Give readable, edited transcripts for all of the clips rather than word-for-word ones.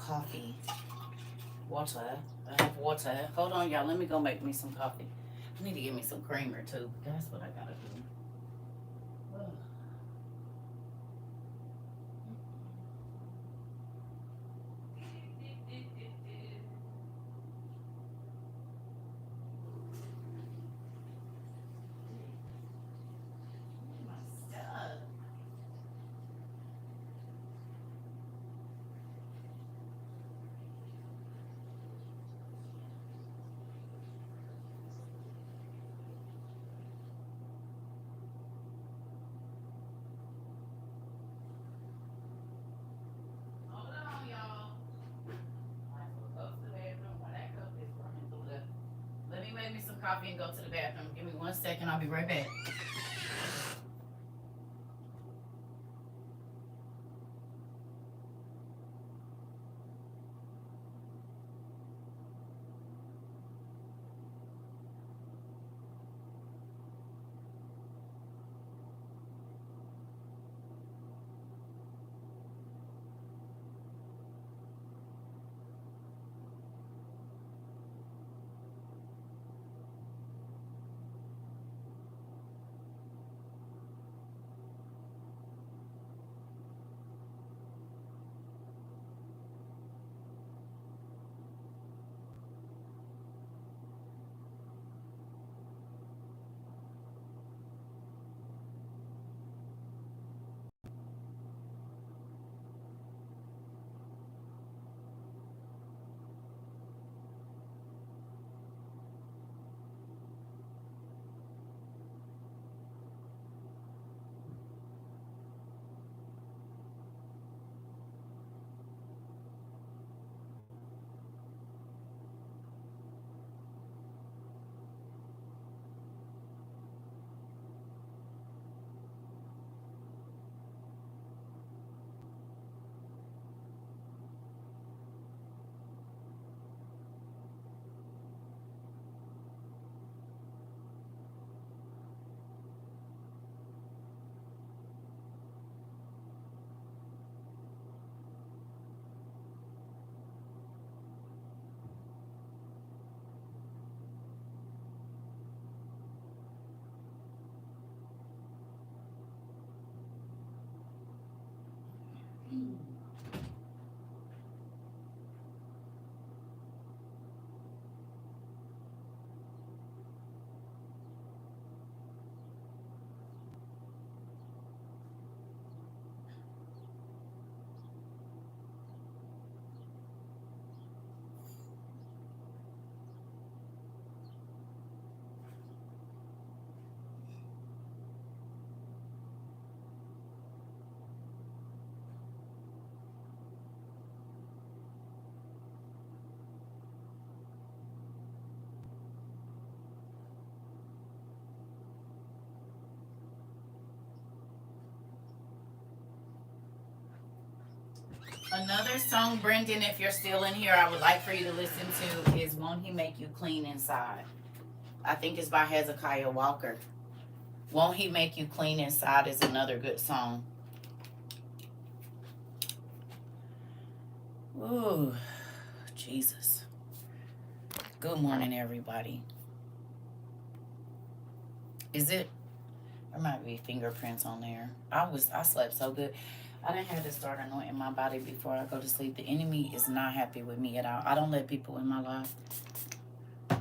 coffee. Water. I have water. Hold on, y'all. Let me go make me some coffee. I need to get me some creamer, too. That's what I gotta do. Ugh. My stuff. Hold on, y'all. I have to go to the bathroom while that cup is running through the. Let me make me some coffee and go to the bathroom. Give me 1 second. I'll be right back. Another song, Brendan, if you're still in here, I would like for you to listen to is Won't He Make You Clean Inside? I think it's by Hezekiah Walker. Won't He Make You Clean Inside is another good song. Ooh, Jesus. Good morning, everybody. Is it? There might be fingerprints on there. I slept so good. I didn't have to start anointing my body before I go to sleep. The enemy is not happy with me at all. I don't let people in my life. I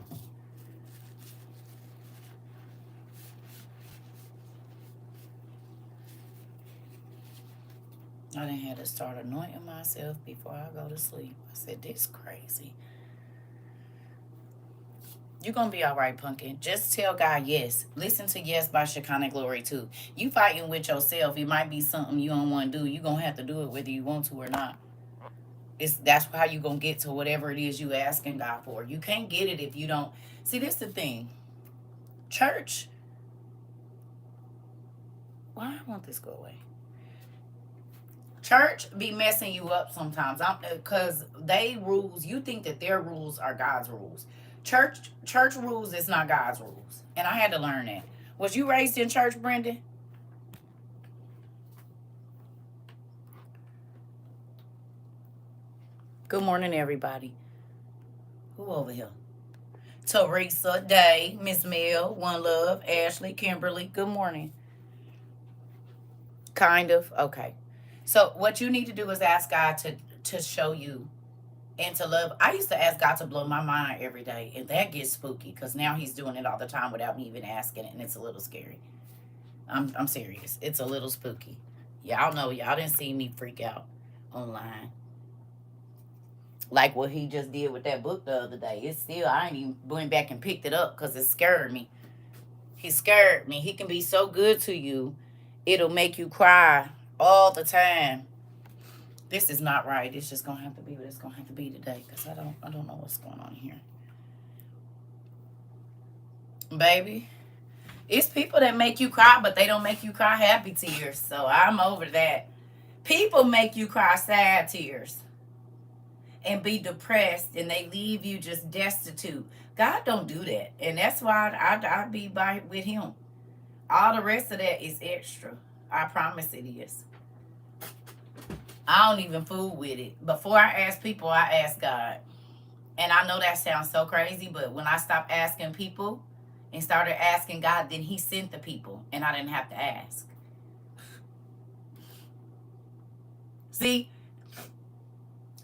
didn't have to start anointing myself before I go to sleep. I said, this crazy. You're going to be all right, Pumpkin. Just tell God yes. Listen to Yes by Shekinah Glory, too. You fighting with yourself. It might be something you don't want to do. You're going to have to do it whether you want to or not. That's how you're going to get to whatever it is you asking God for. You can't get it if you don't. See, this is the thing. Church. Why won't this go away? Church be messing you up sometimes. Because they rules, you think that their rules are God's rules. Church rules is not God's rules. And I had to learn that. Was you raised in church, Brendan? Good morning, everybody. Who over here? Teresa, Day, Miss Mill, One Love, Ashley, Kimberly. Good morning. Kind of. Okay. So what you need to do is ask God to show you and to love. I used to ask God to blow my mind every day, and that gets spooky because now He's doing it all the time without me even asking it, and it's a little scary. I'm serious. It's a little spooky. Y'all know, y'all didn't see me freak out online. Like what he just did with that book the other day. It's still, I ain't even went back and picked it up because it scared me. He scared me. He can be so good to you, it'll make you cry all the time. This is not right. It's just gonna have to be what it's gonna have to be today because I don't know what's going on here. Baby, it's people that make you cry, but they don't make you cry happy tears. So I'm over that. People make you cry sad tears and be depressed, and they leave you just destitute. God don't do that, and that's why I be by with Him. All the rest of that is extra. I promise it is. I don't even fool with it. Before I ask people, I ask God. And I know that sounds so crazy, but when I stopped asking people and started asking God, then He sent the people, and I didn't have to ask. See?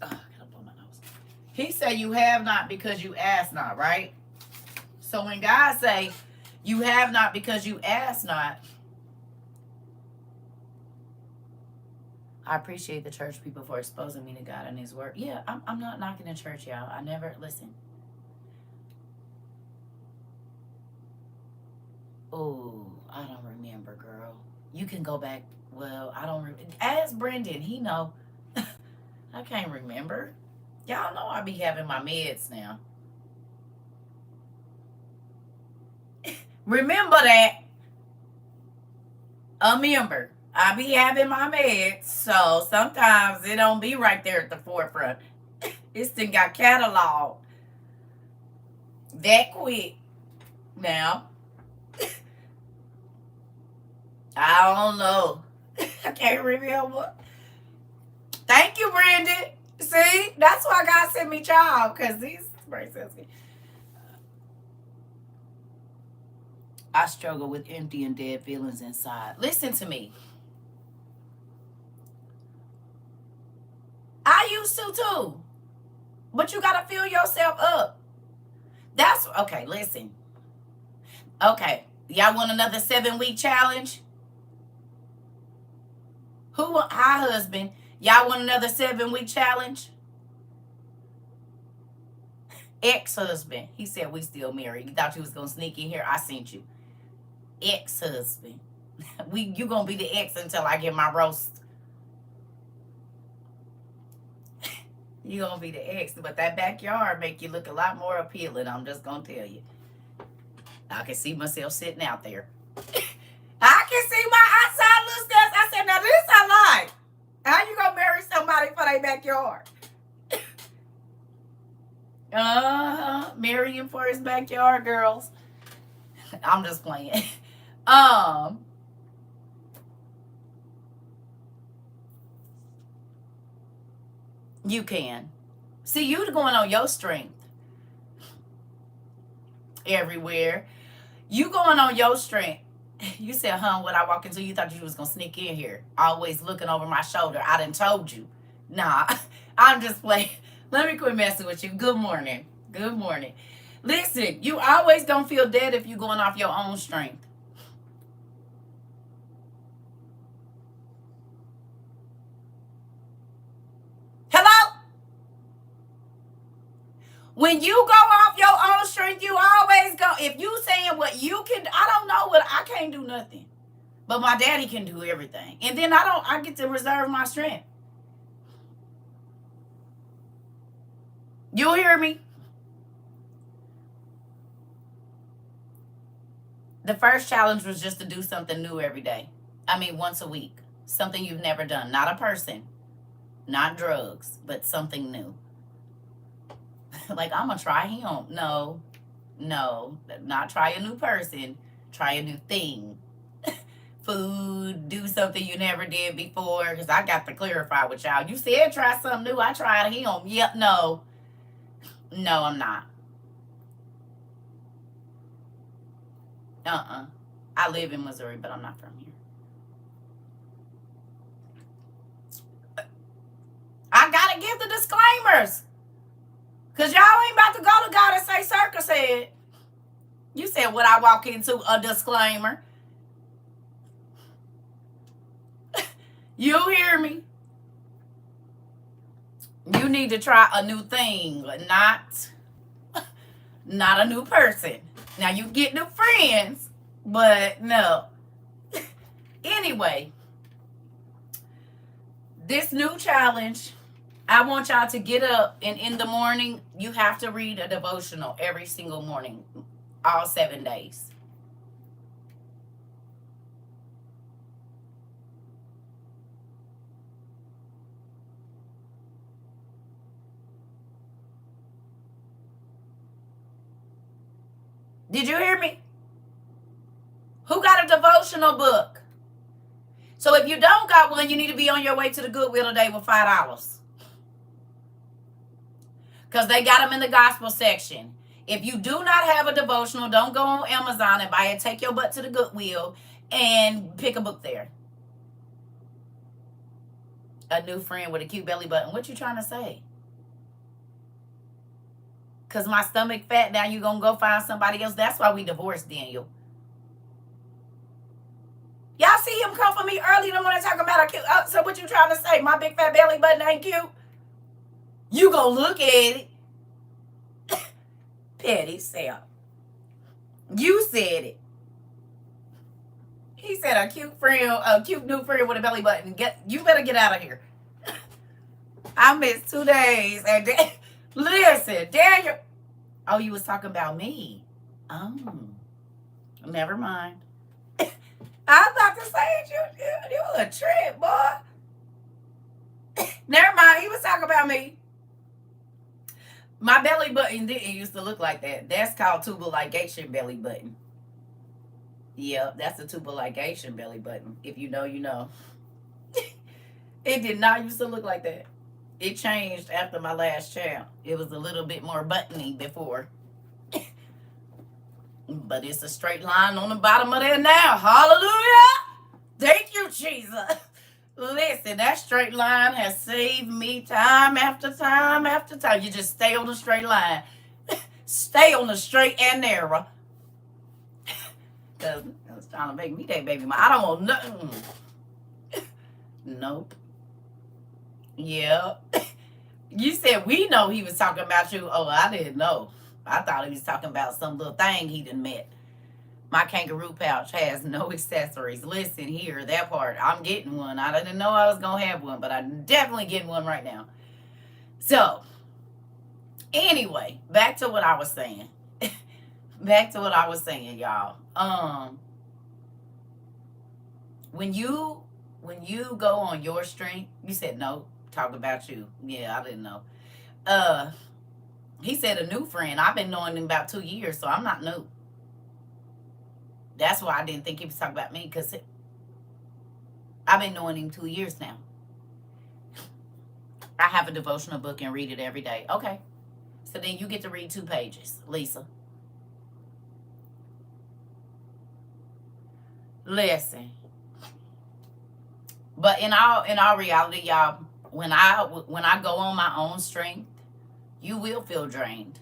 Oh, I gotta blow my nose. He said, "You have not because you ask not," right? So when God say, "You have not because you ask not," I appreciate the church people for exposing me to God and His word. Yeah, I'm not knocking the church, y'all. I never listen. Oh, I don't remember, girl. You can go back. Well, I don't. Ask Brendan. He know. I can't remember. Y'all know I be having my meds now. Remember that. A member. I be having my meds, so sometimes it don't be right there at the forefront. It's still got cataloged that quick. Now, I don't know. I can't remember. Thank you, Brandon. See, that's why God sent me child, because these bracelets. I struggle with empty and dead feelings inside. Listen to me. I used to too. But you gotta fill yourself up. That's okay, listen. Okay. Y'all want another 7-week challenge? Hi, husband. Y'all want another 7-week challenge? Ex-husband. He said we still married. You thought you was gonna sneak in here? I seen you. Ex-husband. You gonna be the ex until I get my roast. You gonna be the ex, but that backyard make you look a lot more appealing. I'm just gonna tell you. I can see myself sitting out there. I can see my outside little steps. I said, now this I like. How you gonna marry somebody for their backyard? Marry him for his backyard, girls. I'm just playing. You can. See, you going on your strength everywhere. You going on your strength. You said, what I walk into, you thought you was going to sneak in here. Always looking over my shoulder. I done told you. Nah, I'm just playing. Let me quit messing with you. Good morning. Good morning. Listen, you always going to feel dead if you going off your own strength. Hello? When you go off your own strength, you always go. If you saying what you can, I don't know what, I can't do nothing. But my daddy can do everything. And then I get to reserve my strength. You hear me? The first challenge was just to do something new every day. I mean, once a week. Something you've never done. Not a person. Not drugs. But something new. Like, I'm going to try him. No. Not try a new person. Try a new thing. food, do something you never did before. Because I got to clarify with y'all. You said try something new. I tried him. Yep, no. No, I'm not. I live in Missouri, but I'm not from here. I gotta give the disclaimers. Because y'all ain't about to go to God and say, CERCA said. You said, would I walk into a disclaimer? You hear me? You need to try a new thing, not a new person. Now, you get new friends, but no. Anyway, this new challenge, I want y'all to get up, and in the morning, you have to read a devotional every single morning, all 7 days. Did you hear me? Who got a devotional book? So if you don't got one, you need to be on your way to the Goodwill today with $5. Because they got them in the gospel section. If you do not have a devotional, don't go on Amazon and buy it. Take your butt to the Goodwill and pick a book there. A new friend with a cute belly button. What you trying to say? Because my stomach fat, now you going to go find somebody else. That's why we divorced, Daniel. Y'all see him come for me early in the morning talking about a cute. So what you trying to say? My big fat belly button ain't cute? You go look at it. Petty self. You said it. He said a cute new friend with a belly button. You better get out of here. I missed 2 days. And listen, Daniel. Oh, you was talking about me. Oh, never mind. I was about to say you a trip, boy. Never mind. He was talking about me. My belly button didn't used to look like that. That's called tubal ligation belly button. Yep, that's a tubal ligation belly button. If you know, you know. It did not used to look like that. It changed after my last child. It was a little bit more buttony before. But it's a straight line on the bottom of there now. Hallelujah. Thank you, Jesus. Listen, that straight line has saved me time after time after time. You just stay on the straight line. Stay on the straight and narrow. Because I was trying to make me that baby. I don't want nothing. Nope. Yeah. You said we know he was talking about you. Oh, I didn't know. I thought he was talking about some little thing he done met. My kangaroo pouch has no accessories. Listen here, that part. I'm getting one. I didn't know I was going to have one, but I'm definitely getting one right now. So, anyway, back to what I was saying. Y'all. When you go on your strength, you said no, talk about you. Yeah, I didn't know. He said a new friend. I've been knowing him about 2 years, so I'm not new. That's why I didn't think he was talking about me, because I've been knowing him 2 years now. I have a devotional book and read it every day. Okay. So then you get to read 2 pages, Lisa. Listen. But in all reality, y'all, when I go on my own strength, you will feel drained.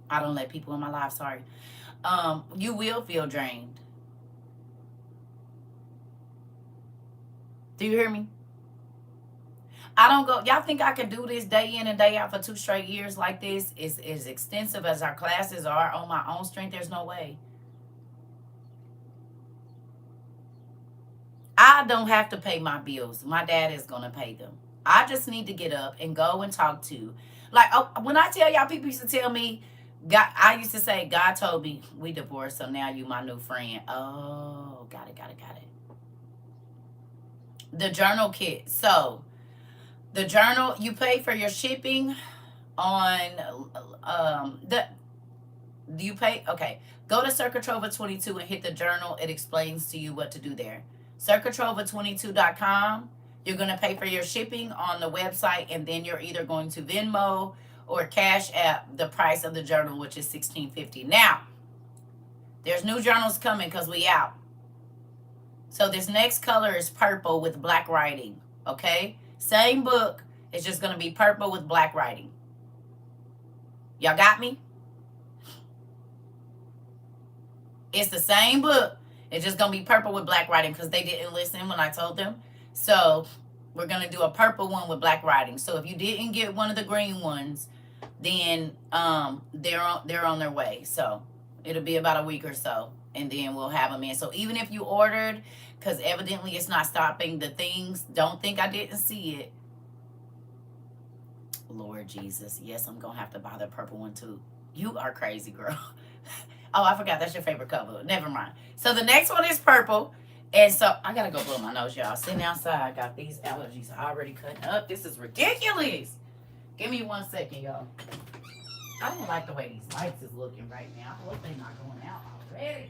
I don't let people in my life, sorry. You will feel drained. Do you hear me? I don't go. Y'all think I could do this day in and day out for 2 straight years like this? Is as extensive as our classes are on my own strength? There's no way. I don't have to pay my bills. My dad is going to pay them. I just need to get up and go and talk to. Like, when I tell y'all, people used to tell me, God, I used to say, God told me we divorced, so now you my new friend. Oh, got it. The journal kit. So, the journal, you pay for your shipping on Do you pay? Okay. Go to CERCA TROVA 22 and hit the journal. It explains to you what to do there. CERCATROVA22.com. You're going to pay for your shipping on the website, and then you're either going to Venmo or Cash App the price of the journal, which is $16.50. Now, there's new journals coming because we out. So this next color is purple with black writing. Okay? Same book. It's just going to be purple with black writing. Y'all got me? It's the same book. It's just going to be purple with black writing because they didn't listen when I told them. So we're going to do a purple one with black writing. So if you didn't get one of the green ones, then they're on their way. So it'll be about a week or so, and then we'll have them in. So even if you ordered, because evidently it's not stopping the things, don't think I didn't see it. Lord Jesus. Yes, I'm going to have to buy the purple one too. You are crazy, girl. Oh, I forgot. That's your favorite color. Never mind. So the next one is purple. And so I got to go blow my nose, y'all. Sitting outside. I got these allergies already cutting up. This is ridiculous. Give me 1 second, y'all. I don't like the way these lights is looking right now. I hope they're not going out already.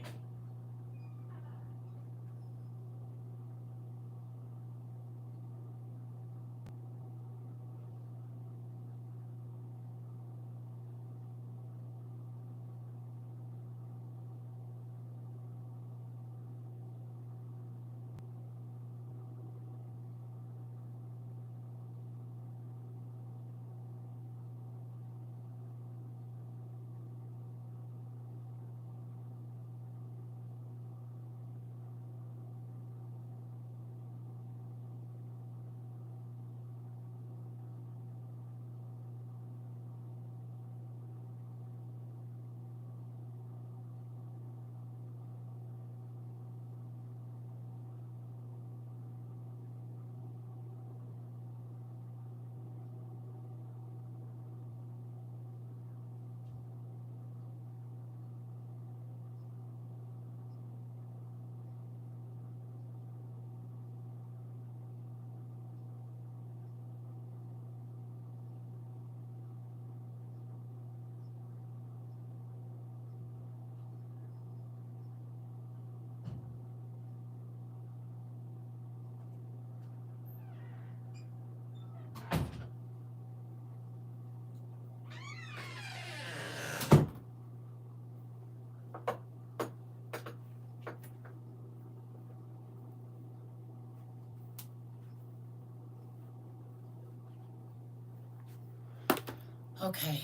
Okay.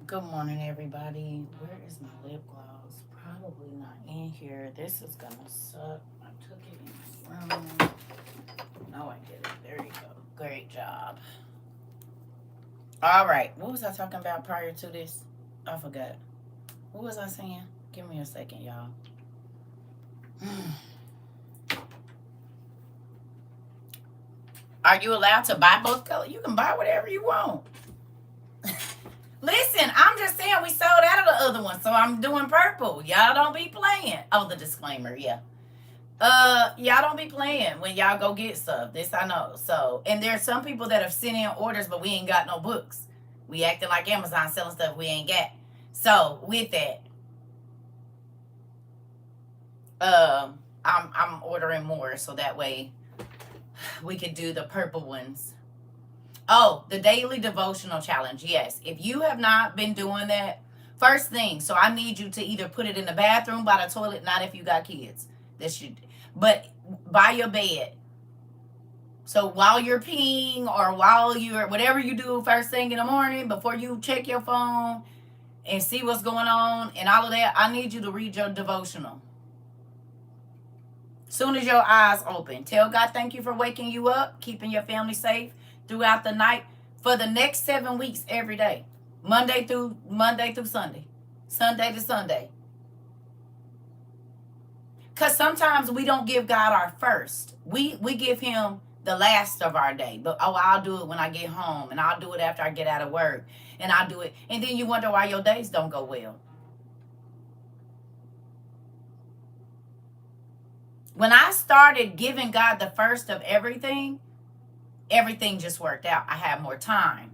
Good morning, everybody. Where is my lip gloss? Probably not in here. This is gonna suck. I took it in my room. No, I didn't. There you go. Great job. All right. What was I talking about prior to this? I forgot. What was I saying? Give me a second, y'all. Are you allowed to buy both colors? You can buy whatever you want. Listen, I'm just saying we sold out of the other one, so I'm doing purple. Y'all don't be playing. Oh, the disclaimer, yeah. Y'all don't be playing when y'all go get stuff. This I know. So, and there's some people that have sent in orders, but we ain't got no books. We acting like Amazon selling stuff we ain't got. So with that, I'm ordering more so that way we could do the purple ones. Oh, the daily devotional challenge. Yes. If you have not been doing that, first thing, so I need you to either put it in the bathroom by the toilet, not if you got kids. But by your bed. So while you're peeing or while you're, whatever you do first thing in the morning, before you check your phone and see what's going on and all of that, I need you to read your devotional. Soon as your eyes open, tell God thank you for waking you up, keeping your family safe throughout the night for the next 7 weeks every day, Monday through Sunday, Sunday to Sunday. Because sometimes we don't give God our first. We give him the last of our day. But, I'll do it when I get home, and I'll do it after I get out of work, and I'll do it. And then you wonder why your days don't go well. When I started giving God the first of everything just worked out. I had more time.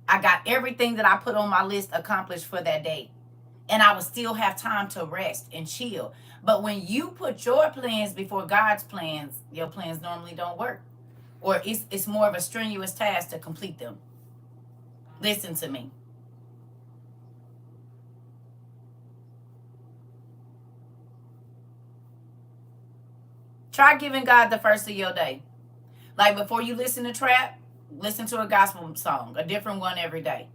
I got everything that I put on my list accomplished for that day. And I would still have time to rest and chill. But when you put your plans before God's plans, your plans normally don't work. Or it's more of a strenuous task to complete them. Listen to me. Try giving God the first of your day. Like before you listen to trap, listen to a gospel song, a different one every day.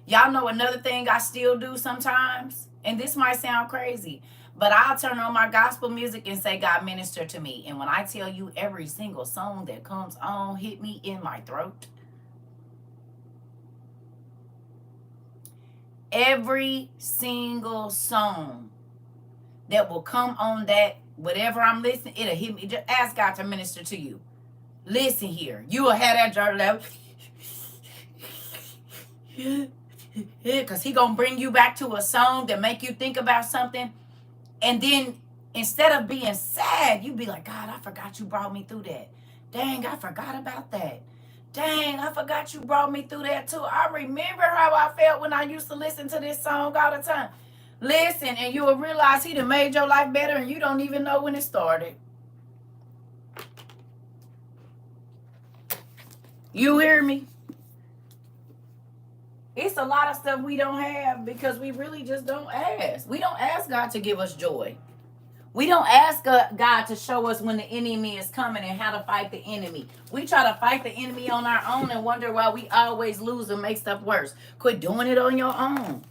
Y'all know another thing I still do sometimes, and this might sound crazy, but I'll turn on my gospel music and say, God, minister to me. And when I tell you every single song that comes on hit me in my throat, every single song that will come on that, whatever I'm listening, it'll hit me. Just ask God to minister to you. Listen here. You will have that jar level. Because he going to bring you back to a song that make you think about something. And then instead of being sad, you be like, God, I forgot you brought me through that. Dang, I forgot about that. Dang, I forgot you brought me through that too. I remember how I felt when I used to listen to this song all the time. Listen, and you will realize he done made your life better and you don't even know when it started. You hear me? It's a lot of stuff we don't have because we really just don't ask. We don't ask God to give us joy. We don't ask God to show us when the enemy is coming and how to fight the enemy. We try to fight the enemy on our own and wonder why we always lose and make stuff worse. Quit doing it on your own.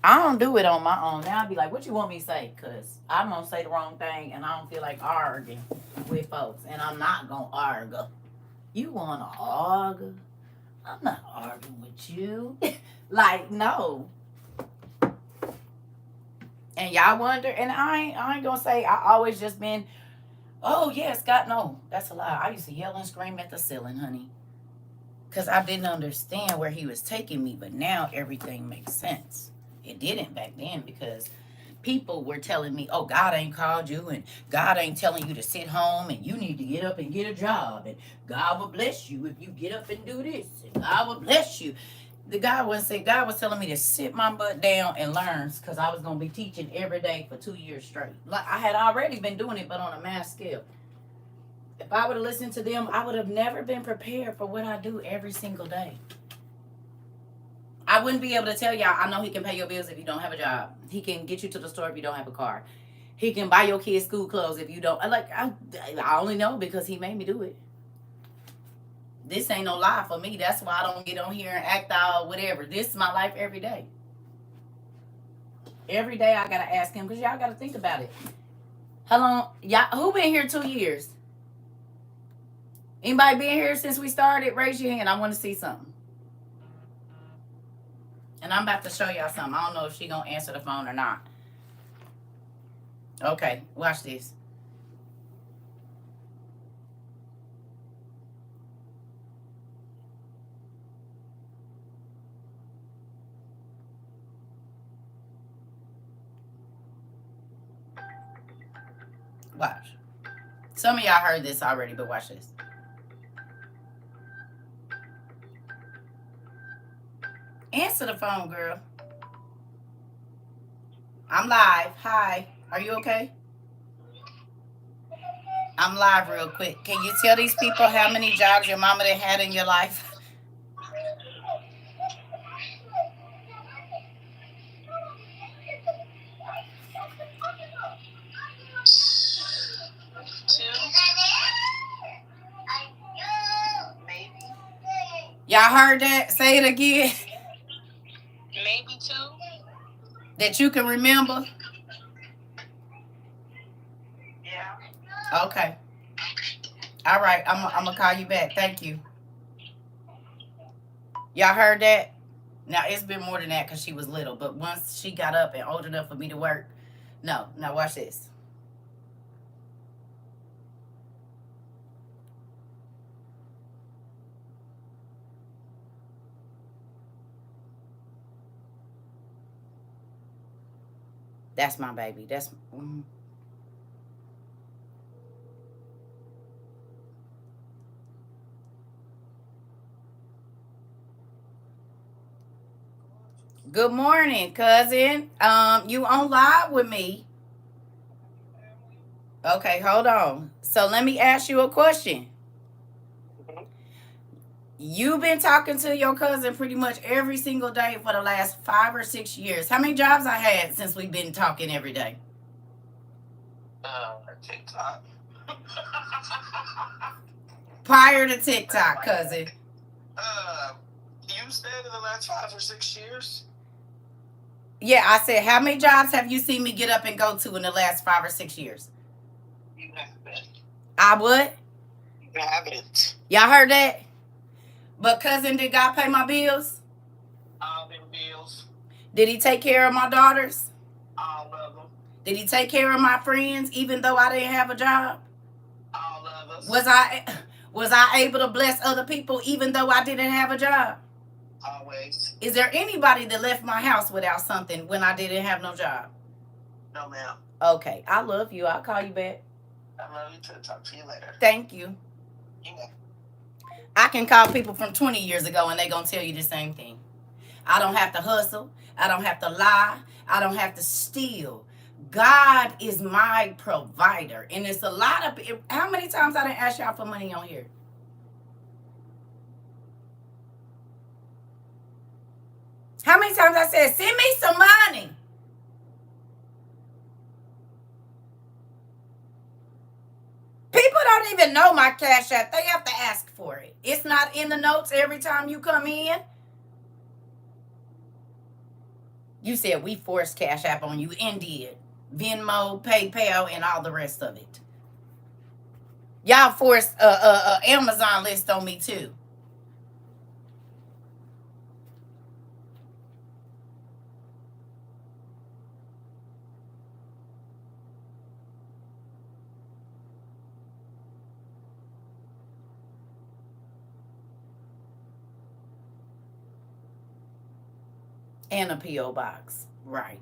I don't do it on my own. Now I'd be like, what you want me to say? Because I'm going to say the wrong thing and I don't feel like arguing with folks. And I'm not going to argue. You want to argue? I'm not arguing with you. Like, no. And y'all wonder, and I ain't gonna say I always just been, oh yes, God, no, that's a lie. I used to yell and scream at the ceiling, honey, because I didn't understand where he was taking me. But now everything makes sense. It didn't back then because people were telling me, oh, God ain't called you, and God ain't telling you to sit home, and you need to get up and get a job, and God will bless you if you get up and do this, and God will bless you. The God was telling me to sit my butt down and learn because I was going to be teaching every day for 2 years straight. Like I had already been doing it, but on a mass scale. If I would have listened to them, I would have never been prepared for what I do every single day. I wouldn't be able to tell y'all, I know he can pay your bills if you don't have a job. He can get you to the store if you don't have a car. He can buy your kids school clothes if you don't. I only know because he made me do it. This ain't no lie for me. That's why I don't get on here and act out whatever. This is my life every day. Every day I gotta ask him because y'all gotta think about it. How long? Y'all who been here 2 years? Anybody been here since we started? Raise your hand. I want to see something. And I'm about to show y'all something. I don't know if she gonna answer the phone or not. Okay, watch this. Watch. Some of y'all heard this already, but watch this. Answer the phone, girl. I'm live. Hi. Are you okay? I'm live real quick. Can you tell these people how many jobs your mama done had in your life? Y'all heard that? Say it again. Maybe 2. That you can remember? Yeah. Okay. All right. I'm going to call you back. Thank you. Y'all heard that? Now, it's been more than that because she was little. But once she got up and old enough for me to work. No. Now, watch this. That's my baby. That's... Good morning, cousin. You on live with me? Okay, hold on. So let me ask you a question. You've been talking to your cousin pretty much every single day for the last 5 or 6 years. How many jobs I had since we've been talking every day? TikTok. Prior to TikTok, cousin. Uh, you said in the last 5 or 6 years? Yeah, I said, how many jobs have you seen me get up and go to in the last 5 or 6 years? You haven't. I would. You haven't. Y'all heard that? But cousin, did God pay my bills? All them bills. Did he take care of my daughters? All of them. Did he take care of my friends even though I didn't have a job? All of us. Was I able to bless other people even though I didn't have a job? Always. Is there anybody that left my house without something when I didn't have no job? No, ma'am. Okay, I love you. I'll call you back. I love you too. Talk to you later. Thank you. Yeah. I can call people from 20 years ago and they're going to tell you the same thing. I don't have to hustle. I don't have to lie. I don't have to steal. God is my provider. And it's a lot of... How many times I didn't ask y'all for money on here? How many times I said, send me some money? People don't even know my Cash App. They have to ask for it. It's not in the notes every time you come in. You said we forced Cash App on you. Indeed. Venmo, PayPal, and all the rest of it. Y'all forced a Amazon list on me too. And a P.O. box. Right.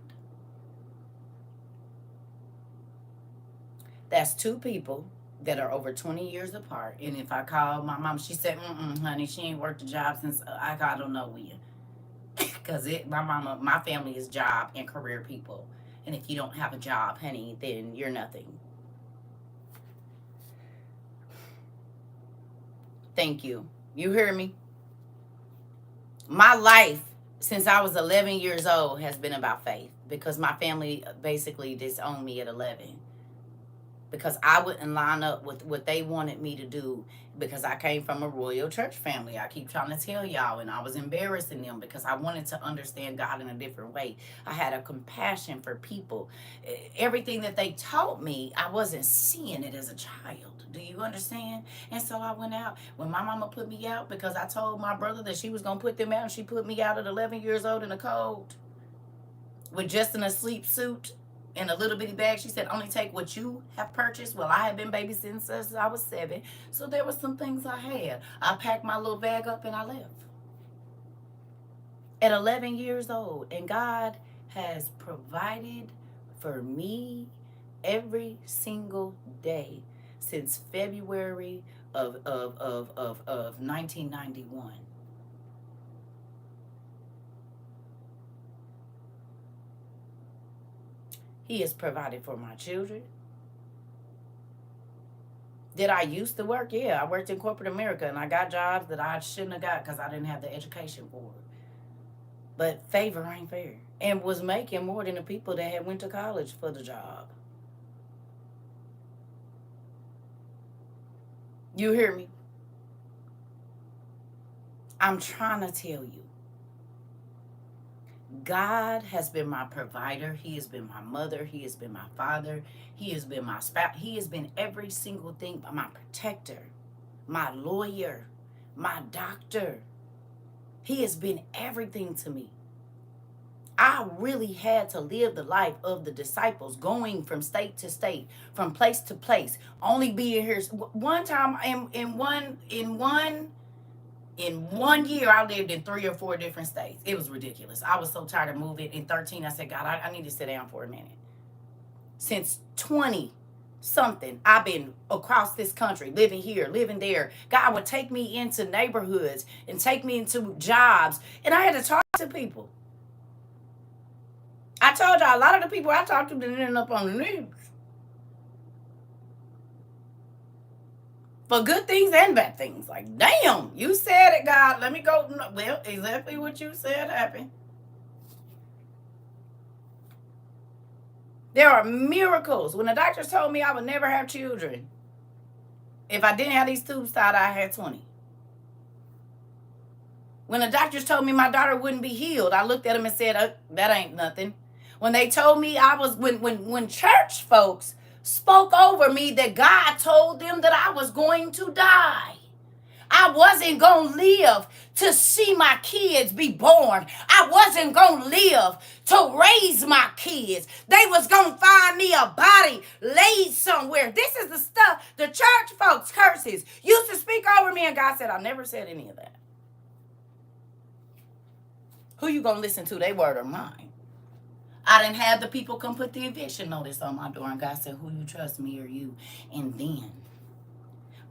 That's two people that are over 20 years apart. And if I call my mom, she said, honey, she ain't worked a job since I don't know when. Because my family is job and career people. And if you don't have a job, honey, then you're nothing. Thank you. You hear me? My life since I was 11 years old has been about faith because my family basically disowned me at 11 because I wouldn't line up with what they wanted me to do because I came from a royal church family. I keep trying to tell y'all, and I was embarrassing them because I wanted to understand God in a different way. I had a compassion for people. Everything that they taught me, I wasn't seeing it as a child. Do you understand? And so I went out. When my mama put me out because I told my brother that she was going to put them out, and she put me out at 11 years old in the cold with just in a sleep suit in a little bitty bag. She said, only take what you have purchased. Well, I had been babysitting since I was 7. So there were some things I had. I packed my little bag up and I left. At 11 years old. And God has provided for me every single day since February of 1991. He has provided for my children. Did I used to work? Yeah, I worked in corporate America and I got jobs that I shouldn't have got because I didn't have the education for it. But favor ain't fair. And was making more than the people that had went to college for the job. You hear me? I'm trying to tell you. God has been my provider. He has been my mother. He has been my father. He has been my spouse. He has been every single thing. My protector, my lawyer, my doctor. He has been everything to me. I really had to live the life of the disciples, going from state to state, from place to place, only being here. One time in one year, I lived in 3 or 4 different states. It was ridiculous. I was so tired of moving. In 13, I said, God, I need to sit down for a minute. Since 20 something, I've been across this country, living here, living there. God would take me into neighborhoods and take me into jobs. And I had to talk to people. I told y'all, a lot of the people I talked to didn't end up on the news. For good things and bad things. Like, damn, you said it, God. Let me go. Well, exactly what you said happened. There are miracles. When the doctors told me I would never have children, if I didn't have these tubes tied, I had 20. When the doctors told me my daughter wouldn't be healed, I looked at them and said, that ain't nothing. When they told me when church folks spoke over me that God told them that I was going to die. I wasn't going to live to see my kids be born. I wasn't going to live to raise my kids. They was going to find me a body laid somewhere. This is the stuff the church folks, curses, used to speak over me, and God said, I never said any of that. Who you going to listen to, they word or mine? I didn't have the people come put the eviction notice on my door, and God said, who you trust, me or you? And then,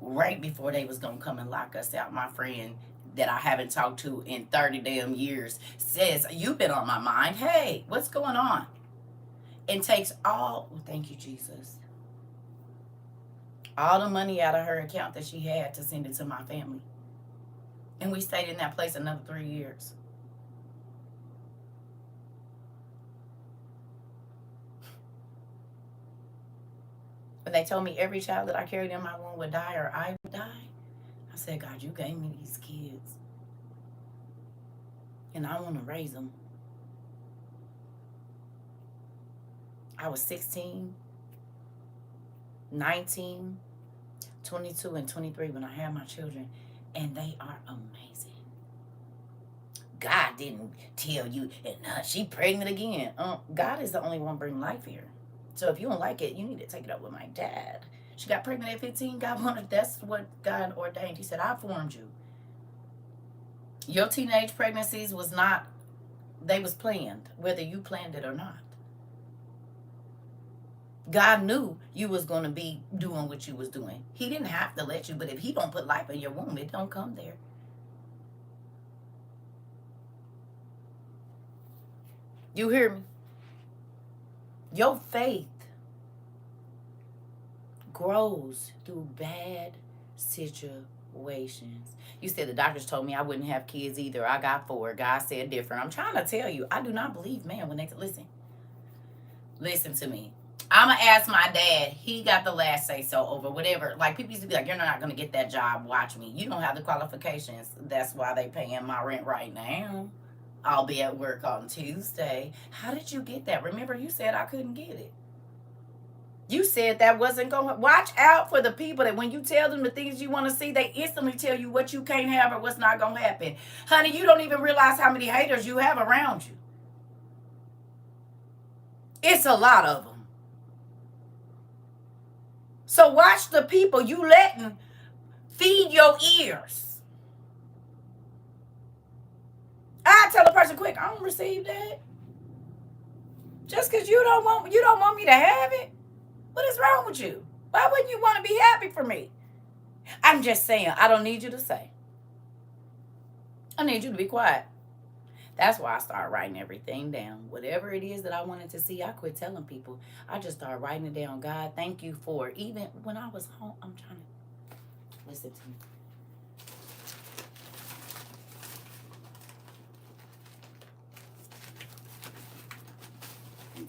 right before they was going to come and lock us out, my friend that I haven't talked to in 30 damn years says, you've been on my mind. Hey, what's going on? And takes all, thank you, Jesus, all the money out of her account that she had to send it to my family. And we stayed in that place another 3 years. When they told me every child that I carried in my womb would die or I would die, I said, God, you gave me these kids. And I want to raise them. I was 16, 19, 22, and 23 when I had my children. And they are amazing. God didn't tell you, and she pregnant again. God is the only one bringing life here. So if you don't like it, you need to take it up with my dad. She got pregnant at 15. God wanted, that's what God ordained. He said, I formed you. Your teenage pregnancies was not, they was planned, whether you planned it or not. God knew you was going to be doing what you was doing. He didn't have to let you, but if he don't put life in your womb, it don't come there. You hear me? Your faith grows through bad situations. You said the doctors told me I wouldn't have kids either. I got 4. God said different. I'm trying to tell you, I do not believe man when they listen to me. I'm going to ask my dad. He got the last say so over whatever. Like, people used to be like, you're not going to get that job. Watch me. You don't have the qualifications. That's why they paying my rent right now. I'll be at work on Tuesday. How did you get that? Remember, you said I couldn't get it. You said that wasn't going to... Watch out for the people that when you tell them the things you want to see, they instantly tell you what you can't have or what's not going to happen. Honey, you don't even realize how many haters you have around you. It's a lot of them. So watch the people you letting feed your ears. I tell a person quick, I don't receive that. Just because you don't want me to have it? What is wrong with you? Why wouldn't you want to be happy for me? I'm just saying, I don't need you to say. I need you to be quiet. That's why I started writing everything down. Whatever it is that I wanted to see, I quit telling people. I just started writing it down. God, thank you for it. Even when I was home, I'm trying to listen to me.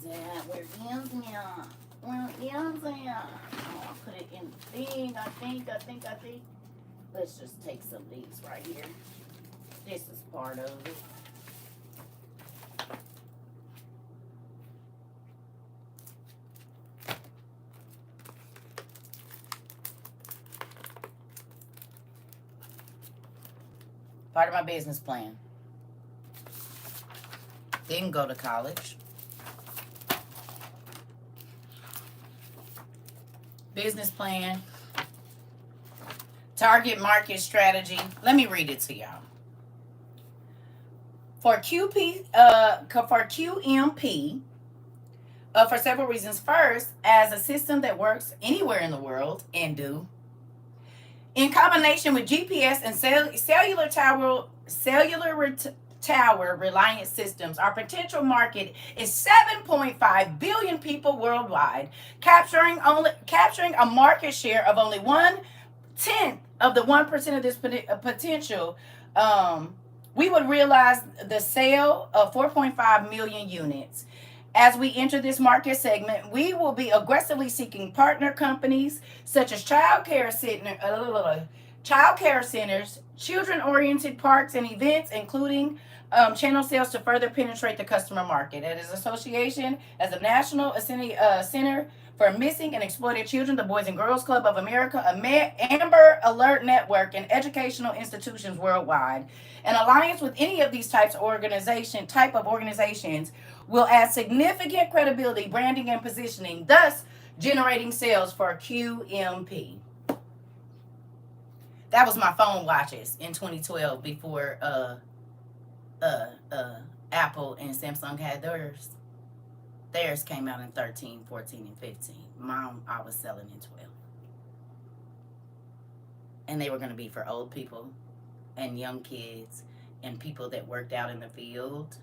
Dad, where is me? Where is it? Oh, I'll put it in the thing. I think. Let's just take some of these right here. This is part of it. Part of my business plan. Didn't go to college. Business plan. Target market strategy. Let me read it to y'all. For QMP, for several reasons. First, as a system that works anywhere in the world and in combination with GPS and cellular tower, Reliance Systems. Our potential market is 7.5 billion people worldwide, capturing a market share of only 1/10 of the 1% of this potential. We would realize the sale of 4.5 million units. As we enter this market segment, we will be aggressively seeking partner companies such as child care centers, children-oriented parks and events, including channel sales to further penetrate the customer market. As an association, as a national center for missing and exploited children, the Boys and Girls Club of America, Amber Alert Network, and educational institutions worldwide. An alliance with any of these type of organizations will add significant credibility, branding, and positioning, thus generating sales for QMP. That was my phone watches in 2012 before Apple and Samsung had theirs. Theirs came out in 13, 14, and 15. Mine, I was selling in 12. And they were going to be for old people and young kids and people that worked out in the field.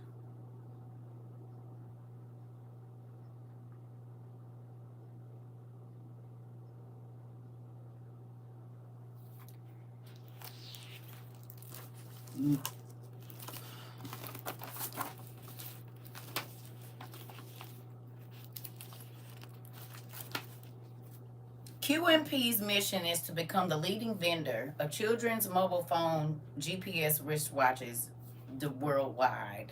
QMP's mission is to become the leading vendor of children's mobile phone GPS wristwatches worldwide.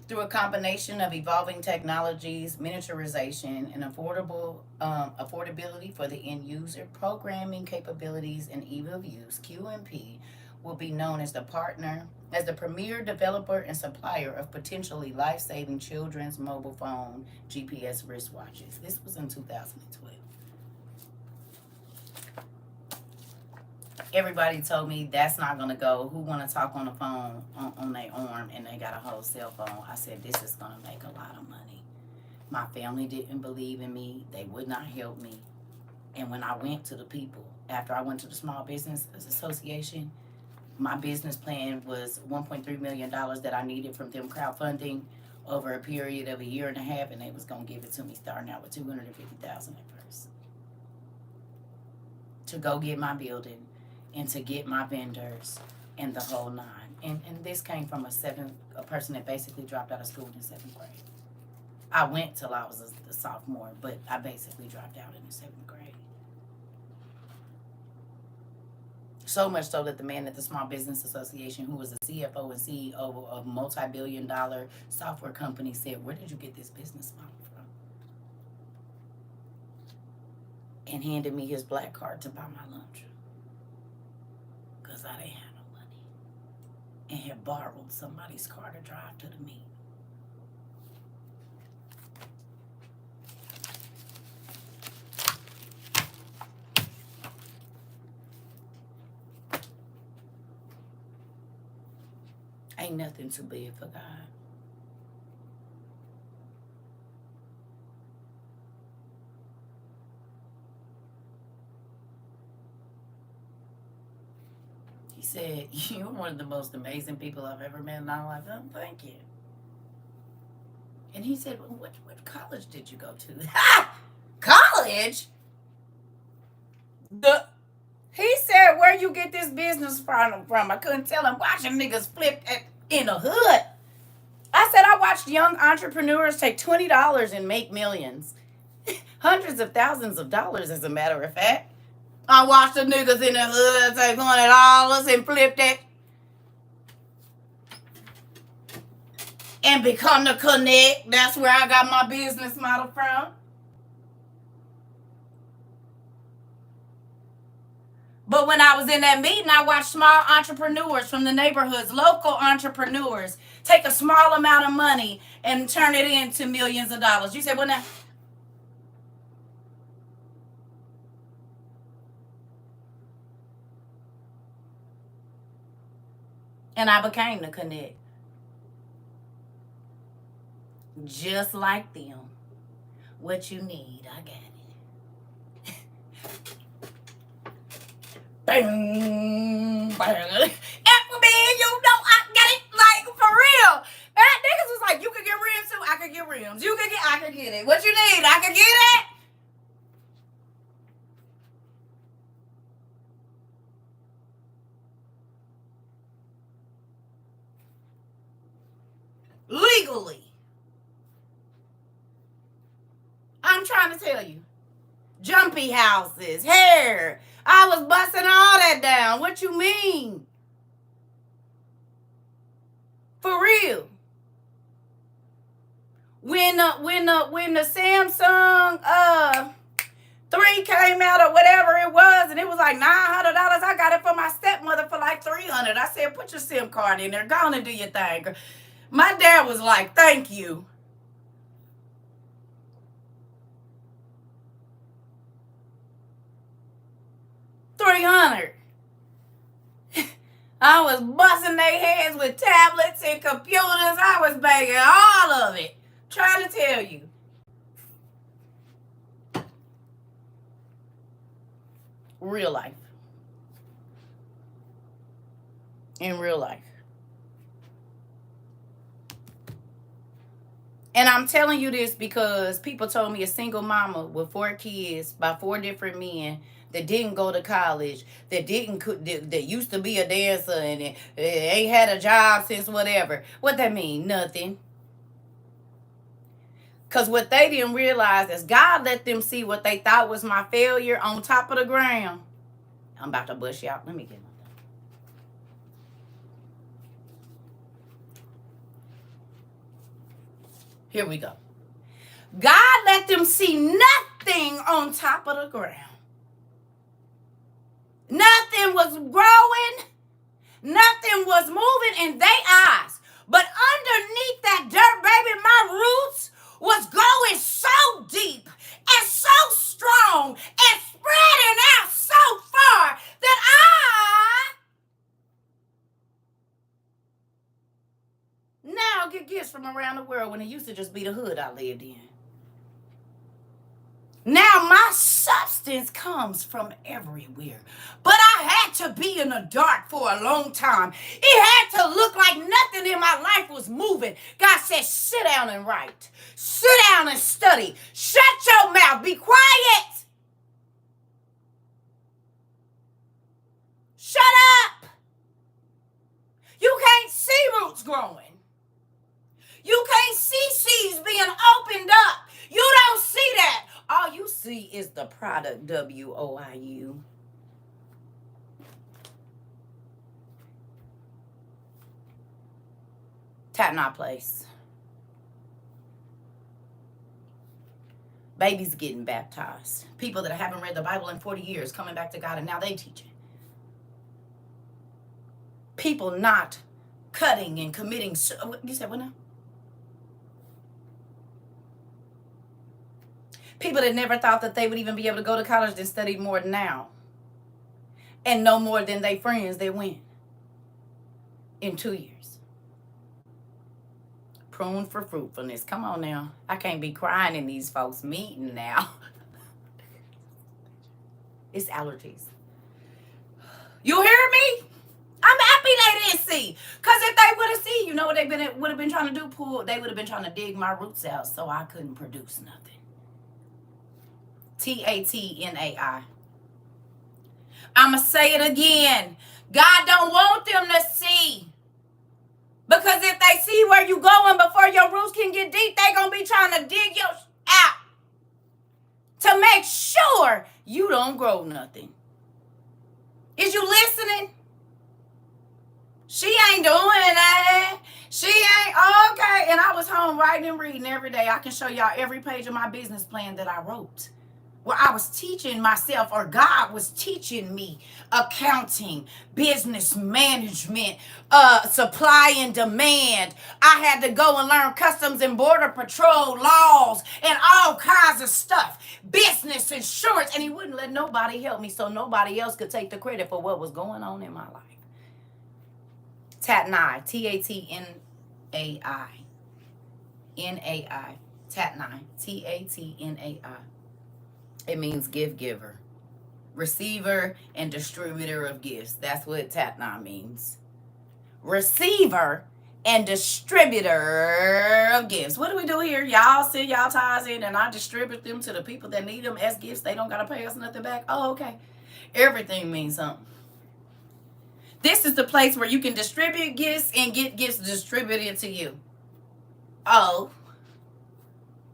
Through a combination of evolving technologies, miniaturization, and affordability for the end user, programming capabilities, and ease of use, QMP will be known as the premier developer and supplier of potentially life-saving children's mobile phone GPS wristwatches. This was in 2012. Everybody told me that's not going to go. Who want to talk on the phone on their arm and they got a whole cell phone? I said, this is going to make a lot of money. My family didn't believe in me. They would not help me. And when I went to the people, after I went to the Small Business Association, my business plan was $1.3 million that I needed from them crowdfunding over a period of a year and a half, and they was going to give it to me starting out with $250,000 at first. To go get my building and to get my vendors and the whole nine. And this came from a person that basically dropped out of school in the 7th grade. I went till I was a sophomore, but I basically dropped out in the 7th grade. So much so that the man at the Small Business Association, who was the CFO and CEO of a multi-billion-dollar software company, said, where did you get this business model from? And handed me his black card to buy my lunch. Because I didn't have no money. And had borrowed somebody's car to drive to the meet. Ain't nothing too big for God. He said, you're one of the most amazing people I've ever met in my life. Oh, thank you. And he said, well, what college did you go to? College? He said, where you get this business from? I couldn't tell him. Watching niggas flip in the hood. I said, I watched young entrepreneurs take $20 and make millions. Hundreds of thousands of dollars, as a matter of fact. I watched the niggas in the hood take $100 and flip that. And become the connect. That's where I got my business model from. But when I was in that meeting, I watched small entrepreneurs from the neighborhoods, local entrepreneurs, take a small amount of money and turn it into millions of dollars. You said, well, now. And I became the connect. Just like them. What you need, I got it. Bang, bang. Aquaman, you know I got it, like, for legally. I'm trying to tell you. Jumpy houses, hair. I was busting all that down. What you mean? For real. When the Samsung 3 came out or whatever it was, and it was like $900, I got it for my stepmother for like $300. I said, put your SIM card in there. Go on and do your thing. My dad was like, thank you. $300. I was busting their heads with tablets and computers. I was bagging all of it. Trying to tell you. Real life. In real life. And I'm telling you this because people told me a single mama with 4 kids by 4 different men that didn't go to college, that used to be a dancer and ain't had a job since whatever. What that mean? Nothing. Because what they didn't realize is God let them see what they thought was my failure on top of the ground. I'm about to bust you out. Let me get my. Here we go. God let them see nothing on top of the ground. Nothing was growing. Nothing was moving in their eyes. But underneath that dirt, baby, my roots was going so deep and so strong and spreading out so far that I now get gifts from around the world when it used to just be the hood I lived in. Now my substance comes from everywhere. But I had to be in the dark for a long time. It had to look like nothing in my life was moving. God said, sit down and write. Sit down and study. Shut your mouth. Be quiet. Shut up. You can't see roots growing. You can't see seeds being opened up. You don't see that. All you see is the product, WOIU. Tatnot place. Babies getting baptized. People that haven't read the Bible in 40 years coming back to God, and now they teaching. People not cutting and committing. You said what now? People that never thought that they would even be able to go to college and study more now. And know more than their friends that went in 2 years. Prune for fruitfulness. Come on now. I can't be crying in these folks' meeting now. It's allergies. You hear me? I'm happy they didn't see. Because if they would have seen, you know what they would have been trying to do? They would have been trying to dig my roots out so I couldn't produce nothing. TATNAI. I'ma say it again. God don't want them to see. Because if they see where you going before your roots can get deep, they gonna be trying to dig you out to make sure you don't grow nothing. Is you listening? She ain't doing that. She ain't okay. And I was home writing and reading every day. I can show y'all every page of my business plan that I wrote. Where I was teaching myself, or God was teaching me accounting, business management, supply and demand. I had to go and learn Customs and Border Patrol laws and all kinds of stuff. Business, insurance, and he wouldn't let nobody help me so nobody else could take the credit for what was going on in my life. Tatnai, TATNAI. NAI. Tatnai, TATNAI. It means giver, receiver, and distributor of gifts. That's what Tatnai means. Receiver and distributor of gifts. What do we do here? Y'all send y'all tithes in and I distribute them to the people that need them as gifts. They don't got to pay us nothing back. Oh, okay. Everything means something. This is the place where you can distribute gifts and get gifts distributed to you. Oh,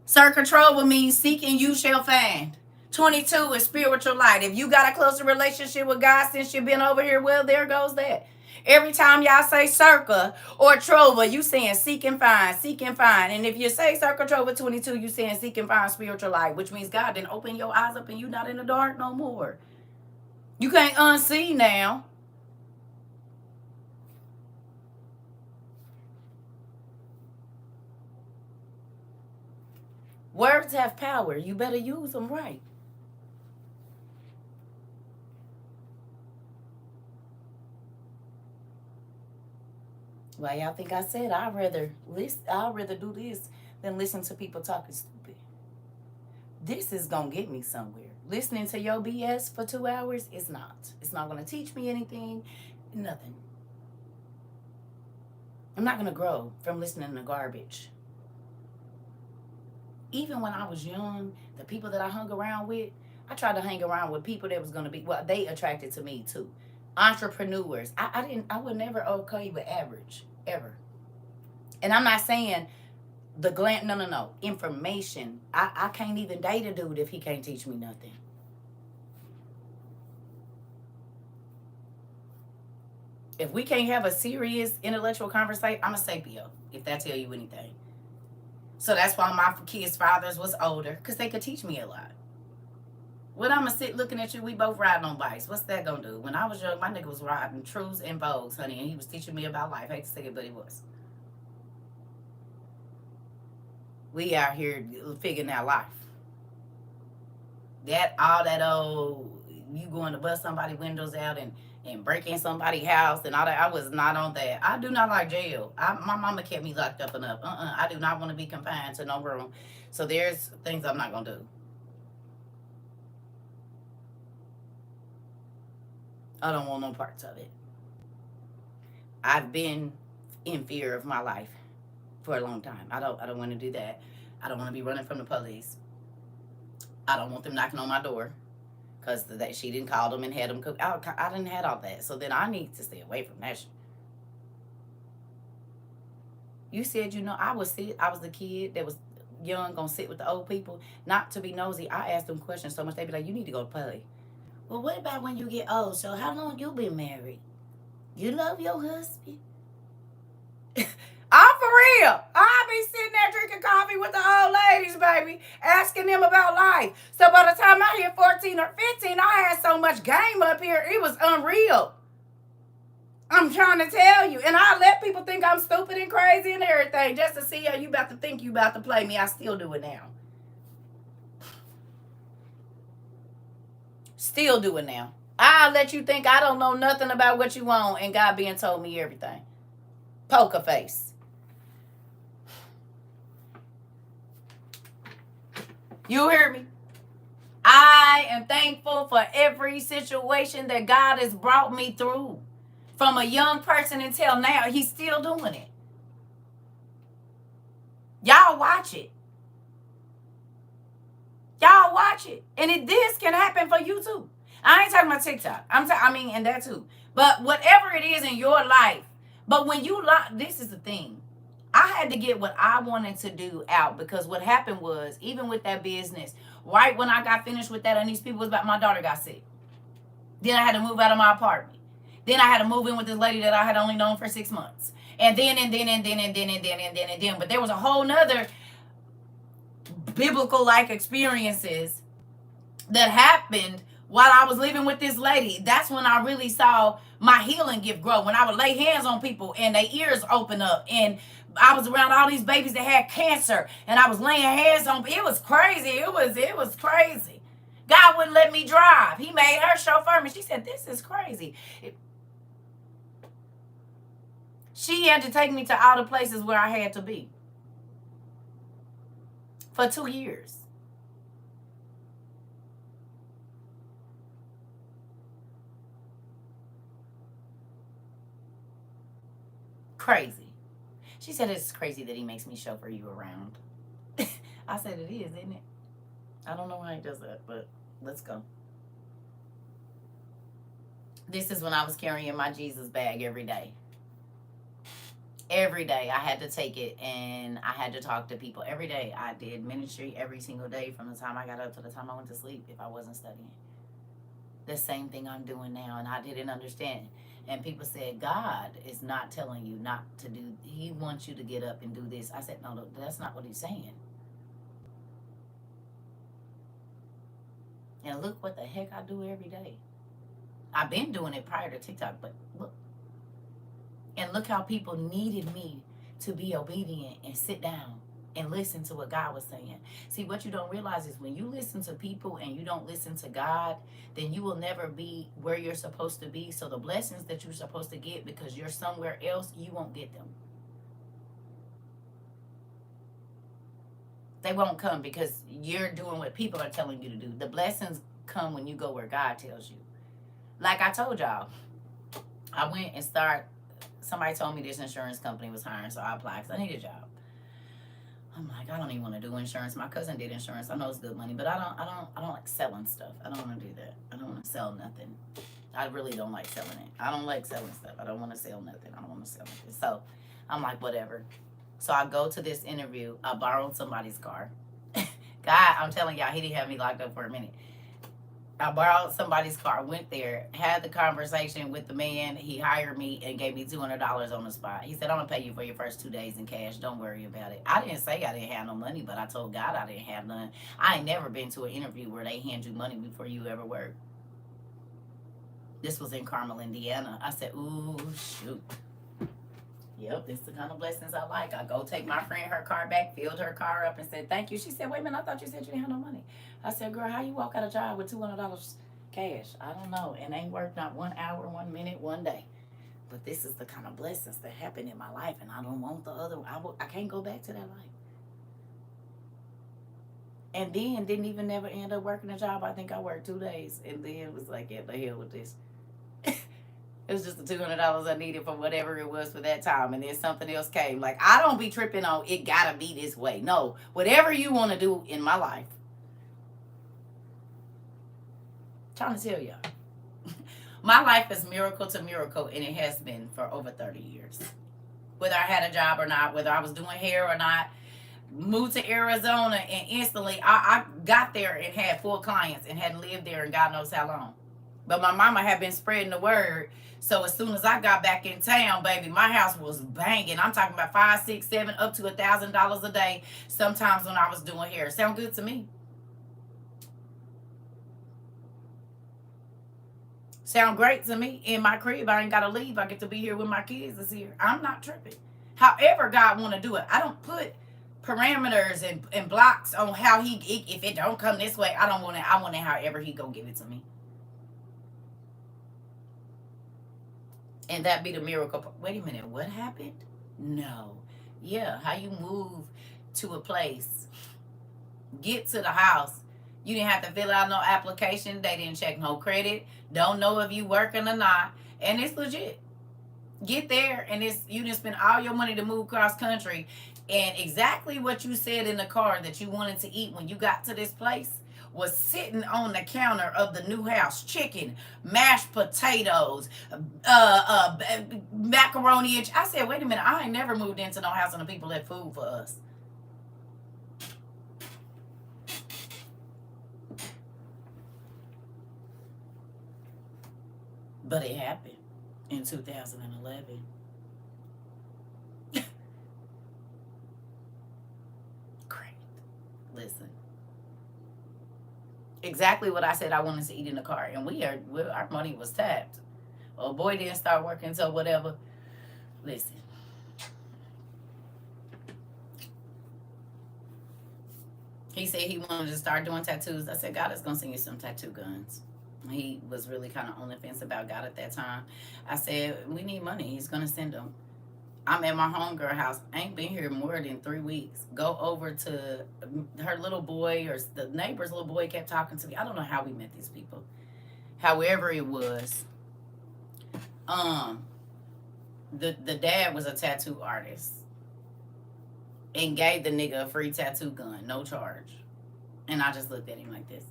CERCA TROVA means seek and you shall find. 22 is spiritual light. If you got a closer relationship with God since you've been over here, well, there goes that. Every time y'all say CERCA or TROVA, you saying seek and find, seek and find. And if you say CERCA TROVA 22, you saying seek and find spiritual light, which means God didn't open your eyes up and you not in the dark no more. You can't unsee now. Words have power. You better use them right. Well, y'all think I said I'd rather do this than listen to people talking stupid. This is gonna get me somewhere. Listening to your BS for 2 hours is not. It's not gonna teach me anything. Nothing. I'm not gonna grow from listening to garbage. Even when I was young, the people that I hung around with, I tried to hang around with people that was gonna be, well, they attracted to me too. Entrepreneurs. I would never okay with average ever. And I'm not saying the glam. No. Information. I can't even date a dude if he can't teach me nothing. If we can't have a serious intellectual conversation, I'm a sapio, if that tell you anything. So that's why my kids' fathers was older, because they could teach me a lot. When I'm going to sit looking at you, we both riding on bikes. What's that going to do? When I was young, my nigga was riding Trues and Vogues, honey, and he was teaching me about life. I hate to say it, but he was. We out here figuring out life. All that old, you going to bust somebody's windows out and break in somebody's house and all that. I was not on that. I do not like jail. My mama kept me locked up enough. I do not want to be confined to no room. So there's things I'm not going to do. I don't want no parts of it. I've been in fear of my life for a long time. I don't want to do that. I don't want to be running from the police. I don't want them knocking on my door because she didn't call them and had them cook. I didn't have all that. So then I need to stay away from that shit. You said, I was the kid that was young, gonna sit with the old people, not to be nosy. I asked them questions so much, they be like, you need to go play. Well, what about when you get old? So how long you been married? You love your husband? I'm for real. I be sitting there drinking coffee with the old ladies, baby, asking them about life. So by the time I hit 14 or 15, I had so much game up here, it was unreal. I'm trying to tell you. And I let people think I'm stupid and crazy and everything just to see how you about to think you about to play me. I still do it now. Still do it now. I'll let you think I don't know nothing about what you want and God being told me everything. Poker face. You hear me? I am thankful for every situation that God has brought me through. From a young person until now, he's still doing it. Y'all watch it. Y'all watch it. And this can happen for you too. I ain't talking about TikTok. And that too. But whatever it is in your life. But when you this is the thing. I had to get what I wanted to do out because what happened was, even with that business, right when I got finished with that and these people was about, my daughter got sick. Then I had to move out of my apartment. Then I had to move in with this lady that I had only known for 6 months. And then. But there was a whole nother biblical-like experiences that happened while I was living with this lady. That's when I really saw my healing gift grow. When I would lay hands on people and their ears open up. And I was around all these babies that had cancer. And I was laying hands on. It was crazy. It was crazy. God wouldn't let me drive. He made her chauffeur me. She said, this is crazy. She had to take me to all the places where I had to be. For 2 years. Crazy. She said, it's crazy that he makes me chauffeur you around. I said, it is, isn't it? I don't know why he does that, but let's go. This is when I was carrying my Jesus bag every day. Every day I had to take it, and I had to talk to people every day. I did ministry every single day from the time I got up to the time I went to sleep if I wasn't studying. The same thing I'm doing now, and I didn't understand. And people said, God is not telling you not to do, He wants you to get up and do this. I said, no, that's not what He's saying. And look what the heck I do every day. I've been doing it prior to TikTok, but look. And look how people needed me to be obedient and sit down and listen to what God was saying. See, what you don't realize is when you listen to people and you don't listen to God, then you will never be where you're supposed to be. So the blessings that you're supposed to get because you're somewhere else, you won't get them. They won't come because you're doing what people are telling you to do. The blessings come when you go where God tells you. Like I told y'all, I went and somebody told me this insurance company was hiring, so I applied because I need a job. I'm like, I don't even want to do insurance. My cousin did insurance. I know it's good money, but I don't like selling stuff. I don't want to do that. I don't want to sell nothing. I really don't like selling it. I don't like selling stuff. I don't want to sell nothing. I don't want to sell nothing. So I'm like, whatever. So I go to this interview. I borrowed somebody's car. God, I'm telling y'all, he didn't have me locked up for a minute. I borrowed somebody's car, went there, had the conversation with the man. He hired me and gave me $200 on the spot. He said, I'm going to pay you for your first 2 days in cash. Don't worry about it. I didn't say I didn't have no money, but I told God I didn't have none. I ain't never been to an interview where they hand you money before you ever work. This was in Carmel, Indiana. I said, ooh, shoot. Yep, this is the kind of blessings I like. I go take my friend her car back, filled her car up, and said, thank you. She said, wait a minute, I thought you said you didn't have no money. I said, girl, how you walk out of job with $200 cash? I don't know. And ain't worked not 1 hour, 1 minute, 1 day. But this is the kind of blessings that happen in my life, and I don't want the other. I can't go back to that life. And then didn't even never end up working a job. I think I worked 2 days, and then was like, yeah, the hell with this. It was just the $200 I needed for whatever it was for that time. And then something else came. Like, I don't be tripping on it gotta be this way. No, whatever you want to do in my life. I'm trying to tell y'all. My life is miracle to miracle, and it has been for over 30 years. Whether I had a job or not, whether I was doing hair or not, moved to Arizona, and instantly I got there and had full clients and had lived there and God knows how long. But my mama had been spreading the word. So as soon as I got back in town, baby, my house was banging. I'm talking about 5, 6, 7, up to $1,000 a day. Sometimes when I was doing hair, sound good to me? Sound great to me. In my crib, I ain't gotta leave. I get to be here with my kids is here. I'm not tripping. However God want to do it, I don't put parameters and blocks on how if it don't come this way, I don't want it. I want it however he go give it to me. And that be the miracle. Wait a minute, what happened? No. Yeah, how you move to a place, get to the house. You didn't have to fill out no application. They didn't check no credit. Don't know if you working or not. And it's legit. Get there and you didn't spend all your money to move cross country. And exactly what you said in the car that you wanted to eat when you got to this place was sitting on the counter of the new house. Chicken, mashed potatoes, macaroni. I said, wait a minute, I ain't never moved into no house and the people had food for us. But it happened in 2011. Great. Listen. Exactly what I said I wanted to eat in the car. And our money was tapped. Oh, boy didn't start working, so whatever. Listen. He said he wanted to start doing tattoos. I said, God is going to send you some tattoo guns. He was really kind of on the fence about God at that time. I said, we need money. He's going to send them. I'm at my homegirl house. I ain't been here more than 3 weeks. Go over to her little boy, or the neighbor's little boy kept talking to me. I don't know how we met these people. However it was. The dad was a tattoo artist and gave the nigga a free tattoo gun, no charge. And I just looked at him like this.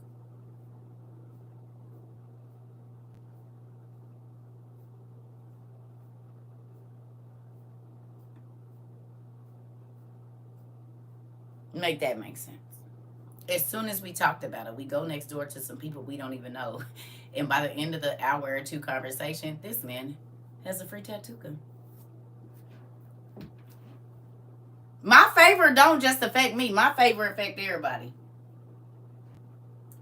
Make that make sense. As soon as we talked about it, we go next door to some people we don't even know. And by the end of the hour or two conversation, this man has a free tattoo gun. My favor don't just affect me. My favor affect everybody.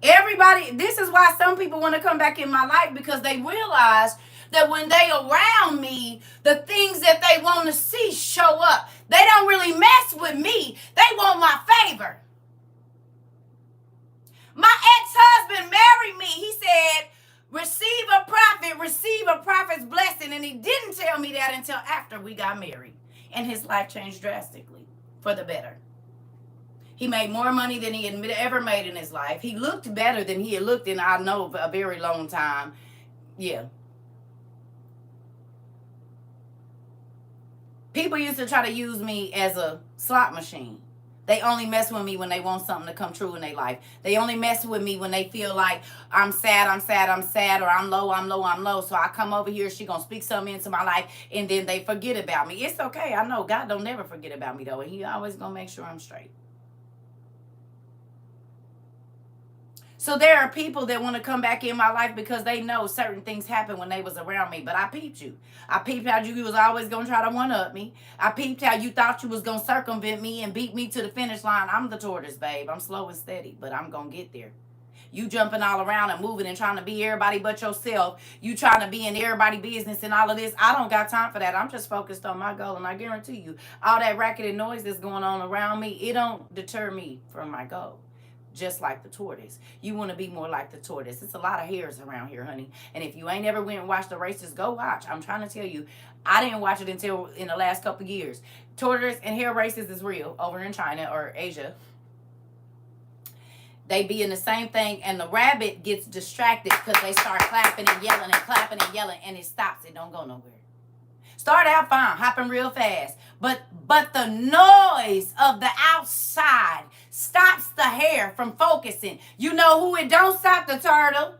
Everybody, this is why some people want to come back in my life, because they realize that when they around me, the things that they want to see show up. They don't really mess with me. They want my favor. My ex-husband married me. He said, receive a prophet's blessing. And he didn't tell me that until after we got married. And his life changed drastically for the better. He made more money than he had ever made in his life. He looked better than he had looked in, I know, a very long time. Yeah. People used to try to use me as a slot machine. They only mess with me when they want something to come true in their life. They only mess with me when they feel like I'm sad, or I'm low. So I come over here, she gonna speak something into my life, and then they forget about me. It's okay. I know God don't never forget about me, though, and he always gonna make sure I'm straight. So there are people that want to come back in my life because they know certain things happened when they was around me. But I peeped you. I peeped how you was always going to try to one-up me. I peeped how you thought you was going to circumvent me and beat me to the finish line. I'm the tortoise, babe. I'm slow and steady, but I'm going to get there. You jumping all around and moving and trying to be everybody but yourself. You trying to be in everybody's business and all of this. I don't got time for that. I'm just focused on my goal. And I guarantee you, all that racket and noise that's going on around me, it don't deter me from my goal. Just like the tortoise. You want to be more like the tortoise. It's a lot of hares around here, honey. And if you ain't ever went and watched the races, go watch. I'm trying to tell you, I didn't watch it until in the last couple of years. Tortoise and hare races is real over in China or Asia. They be in the same thing, and the rabbit gets distracted because they start clapping and yelling, and it stops. It don't go nowhere. Start out fine, hopping real fast. But the noise of the outside stops the hare from focusing. You know who it don't stop? The turtle.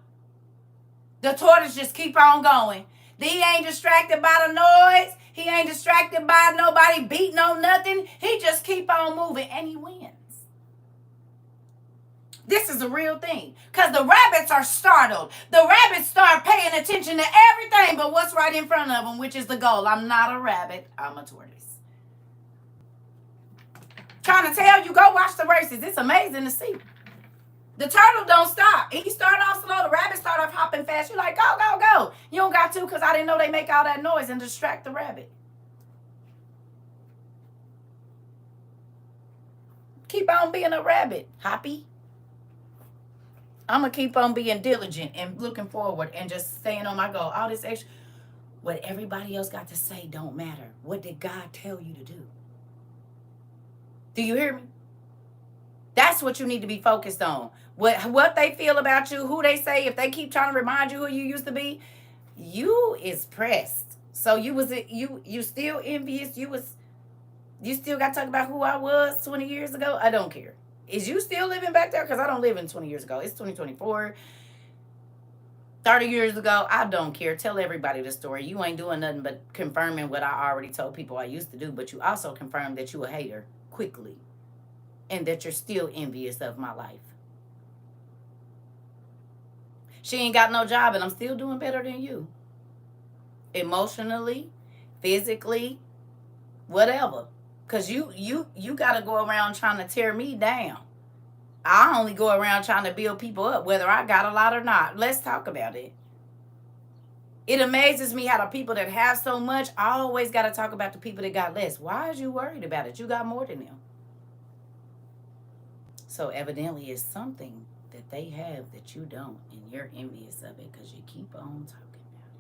The tortoise just keep on going. He ain't distracted by the noise. He ain't distracted by nobody beating on nothing. He just keep on moving, and he wins. This is a real thing. Because the rabbits are startled. The rabbits start paying attention to everything but what's right in front of them, which is the goal. I'm not a rabbit. I'm a tortoise. Trying to tell you, go watch the races. It's amazing to see. The turtle don't stop. He start off slow. The rabbit start off hopping fast. You're like, go, go, go. You don't got to, because I didn't know they make all that noise and distract the rabbit. Keep on being a rabbit, Hoppy. I'm going to keep on being diligent and looking forward and just staying on my goal. All this extra, what everybody else got to say don't matter. What did God tell you to do? Do you hear me? That's what you need to be focused on. What they feel about you, who they say, if they keep trying to remind you who you used to be, you is pressed. So you still envious. You still got to talk about who I was 20 years ago. I don't care. Is you still living back there? Because I don't live in 20 years ago. It's 2024. 30 years ago, I don't care. Tell everybody the story. You ain't doing nothing but confirming what I already told people I used to do. But you also confirmed that you a hater quickly. And that you're still envious of my life. She ain't got no job and I'm still doing better than you. Emotionally, physically, whatever. Because you got to go around trying to tear me down. I only go around trying to build people up, whether I got a lot or not. Let's talk about it. It amazes me how the people that have so much, I always got to talk about the people that got less. Why is you worried about it? You got more than them. So evidently it's something that they have that you don't, and you're envious of it because you keep on talking about it.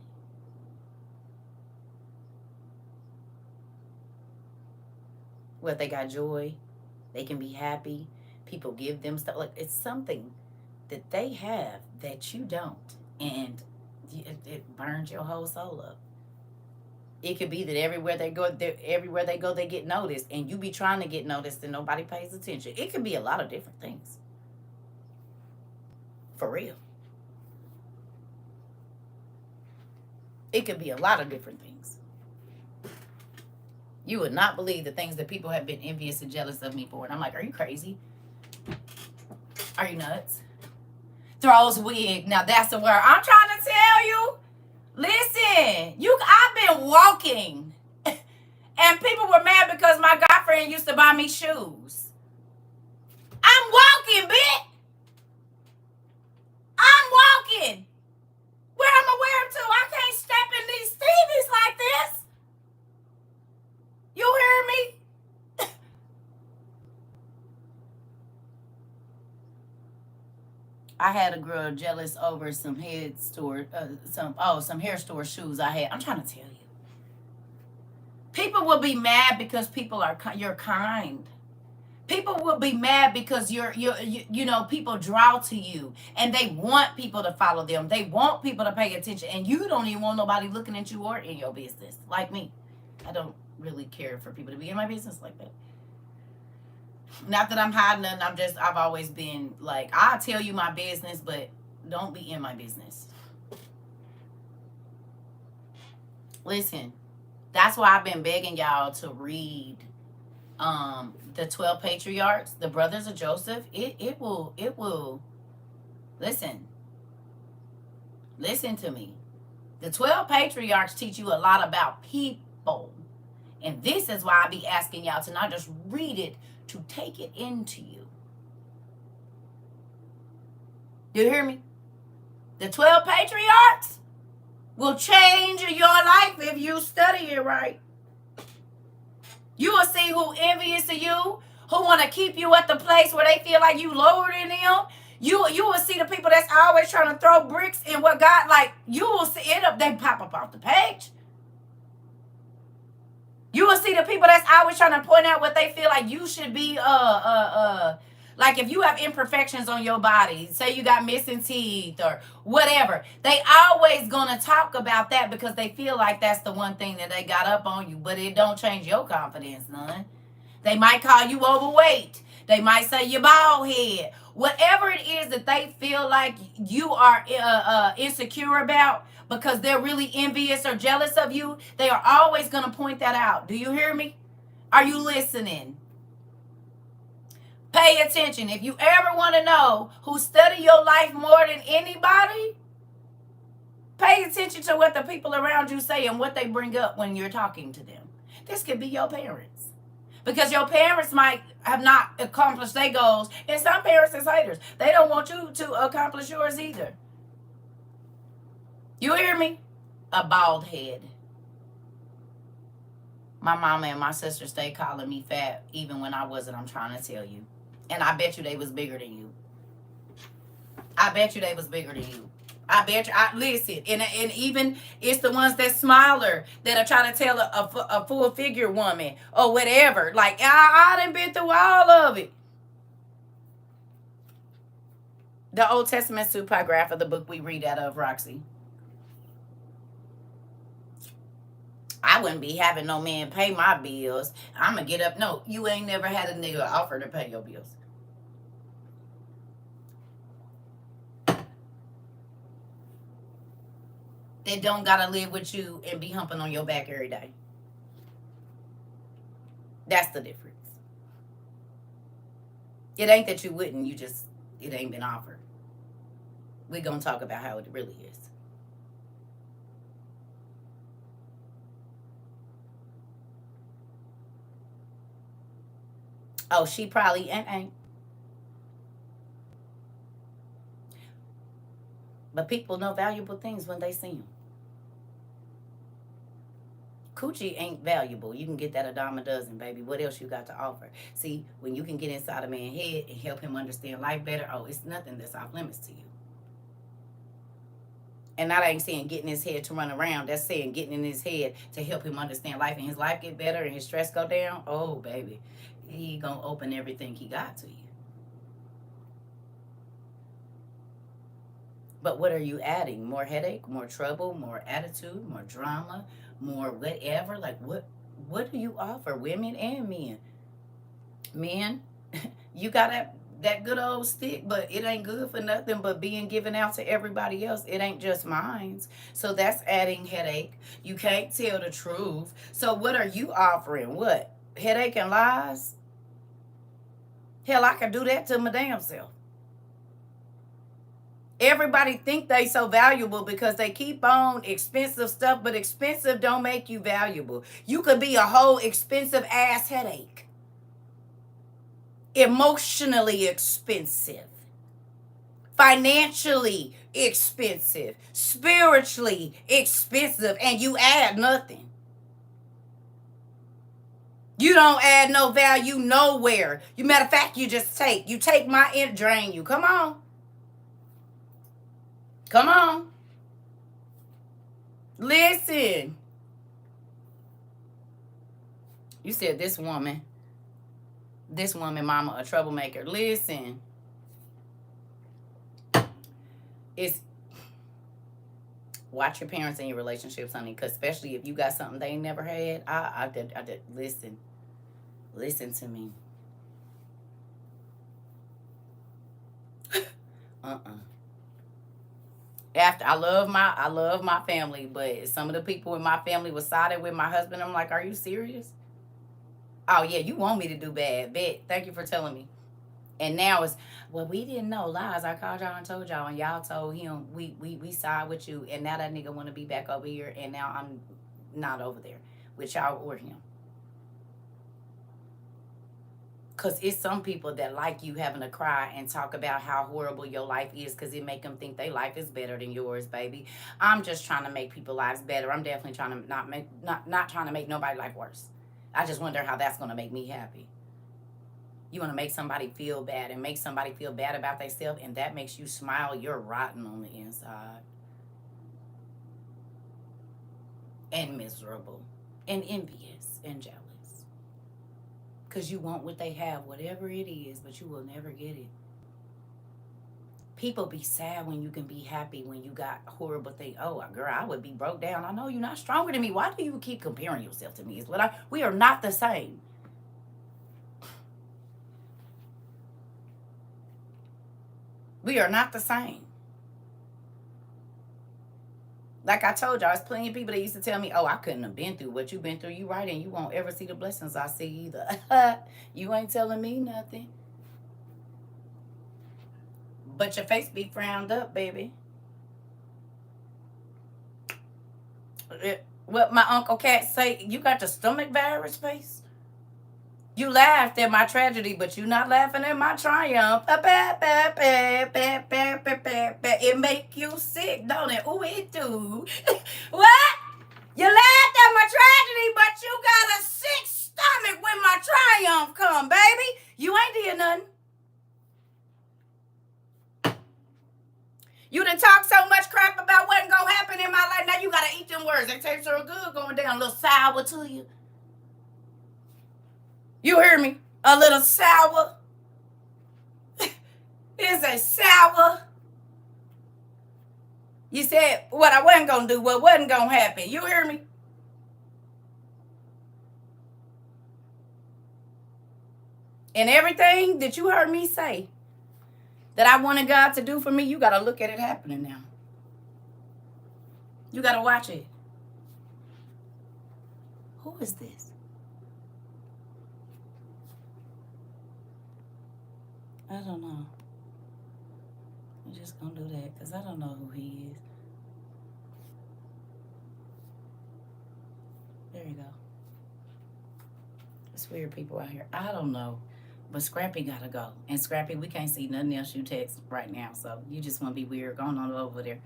Well, they got joy. They can be happy. People give them stuff. Like, it's something that they have that you don't, and it burns your whole soul up. It could be that everywhere they go, they get noticed, and you be trying to get noticed and nobody pays attention. It could be a lot of different things. For real. It could be a lot of different things. You would not believe the things that people have been envious and jealous of me for. And I'm like, are you crazy? Are you nuts? Throws wig. Now that's the word. I'm trying to tell you. Listen, I've been walking. And people were mad because my girlfriend used to buy me shoes. I'm walking, bitch. I'm walking. Where am I wearing to? I can't step in these Stevies like this. You hear me? I had a girl jealous over some head store, some hair store shoes I had. I'm trying to tell you. People will be mad because you're kind. People will be mad because people draw to you and they want people to follow them. They want people to pay attention, and you don't even want nobody looking at you or in your business. Like me, I don't really care for people to be in my business like that. Not that I'm hiding nothing. I've always been like, I'll tell you my business, but don't be in my business. Listen, that's why I've been begging y'all to read the 12 patriarchs, the brothers of Joseph. It will listen to me. The 12 patriarchs teach you a lot about people. And this is why I be asking y'all to not just read it, to take it into you. Do you hear me? The 12 patriarchs will change your life if you study it right. You will see who envious of you, who want to keep you at the place where they feel like you lower than them. You will see the people that's always trying to throw bricks in what God, like, you will see it up, they pop up off the page. You will see the people that's always trying to point out what they feel like you should be, like if you have imperfections on your body, say you got missing teeth or whatever, they always gonna talk about that because they feel like that's the one thing that they got up on you, but it don't change your confidence none. They might call you overweight. They might say you're bald head. Whatever it is that they feel like you are insecure about because they're really envious or jealous of you, they are always going to point that out. Do you hear me? Are you listening? Pay attention. If you ever want to know who study your life more than anybody, pay attention to what the people around you say and what they bring up when you're talking to them. This could be your parents. Because your parents might have not accomplished their goals. And some parents is haters. They don't want you to accomplish yours either. You hear me? A bald head. My mama and my sister stay calling me fat even when I wasn't, I'm trying to tell you. And I bet you they was bigger than you. I bet you they was bigger than you. I bet you. Listen, and even it's the ones that smaller that are trying to tell a full figure woman or whatever. Like, I done been through all of it. The Old Testament supergraph of the book we read out of, Roxy. I wouldn't be having no man pay my bills. I'm going to get up. No, you ain't never had a nigga offer to pay your bills. That don't gotta live with you and be humping on your back every day. That's the difference. It ain't that you wouldn't, it ain't been offered. We're gonna talk about how it really is. Oh, she probably ain't. But people know valuable things when they see them. Coochie ain't valuable. You can get that a dime a dozen, baby. What else you got to offer? See, when you can get inside a man's head and help him understand life better, oh, it's nothing that's off limits to you. And that ain't saying getting his head to run around. That's saying getting in his head to help him understand life and his life get better and his stress go down. Oh, baby. He gonna open everything he got to you. But what are you adding? More headache, more trouble, more attitude, more drama, more whatever? Like, what do you offer, women and men? Men, you gotta that good old stick, but it ain't good for nothing but being given out to everybody else. It ain't just mine. So that's adding headache. You can't tell the truth. So what are you offering? What? Headache and lies? Hell, I can do that to my damn self. Everybody think they so valuable because they keep on expensive stuff, but expensive don't make you valuable. You could be a whole expensive ass headache. Emotionally expensive. Financially expensive. Spiritually expensive. And you add nothing. You don't add no value nowhere. You matter of fact, you just take. You take my end, drain you. Come on. Come on. Listen. You said this woman, mama, a troublemaker. Listen. It's watch your parents in your relationships, honey, because especially if you got something they never had. I did listen. Listen to me. After I love my family, but some of the people in my family was sided with my husband. I'm like, are you serious? Oh yeah, you want me to do bad. Bet. Thank you for telling me. And now it's, well, we didn't know. Lies. I called y'all and told y'all, and y'all told him we side with you, and now that nigga want to be back over here, and now I'm not over there with y'all or him. Because it's some people that like you having to cry and talk about how horrible your life is because it make them think their life is better than yours, baby. I'm just trying to make people's lives better. I'm definitely trying to not trying to make nobody's life worse. I just wonder how that's going to make me happy. You want to make somebody feel bad and make somebody feel bad about themselves, and that makes you smile. You're rotten on the inside. And miserable. And envious and jealous. Because you want what they have, whatever it is, but you will never get it. People be sad when you can be happy when you got horrible things. Oh, girl, I would be broke down. I know you're not stronger than me. Why do you keep comparing yourself to me? We are not the same. We are not the same. Like I told y'all, there's plenty of people that used to tell me, oh, I couldn't have been through what you've been through. You right, and you won't ever see the blessings I see either. You ain't telling me nothing. But your face be frowned up, baby. What my Uncle Cat say, you got the stomach virus face? You laughed at my tragedy, but you not laughing at my triumph. It make you sick, don't it? Ooh, it do. What? You laughed at my tragedy, but you got a sick stomach when my triumph come, baby. You ain't did nothing. You done talk so much crap about what's gonna happen in my life. Now you gotta eat them words. They taste so good going down a little sour to you. You hear me? A little sour. Is it sour? You said what I wasn't going to do, what wasn't going to happen. You hear me? And everything that you heard me say that I wanted God to do for me, you got to look at it happening now. You got to watch it. Who is this? I don't know. I'm just going to do that because I don't know who he is. There you go. It's weird people out here. I don't know. But Scrappy got to go. And Scrappy, we can't see nothing else you text right now. So you just want to be weird. Going on over there.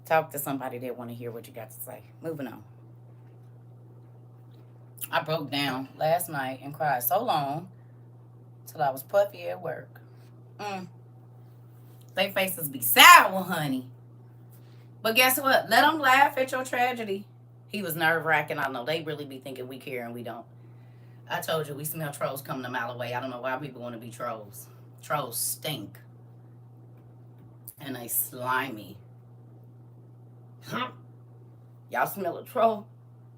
Talk to somebody that want to hear what you got to say. Moving on. I broke down last night and cried so long till I was puffy at work. They faces be sour, honey. But guess what? Let them laugh at your tragedy. He was nerve-wracking. I know they really be thinking we care and we don't. I told you we smell trolls coming a mile away. I don't know why people want to be trolls. Trolls stink. And they slimy. Y'all smell a troll?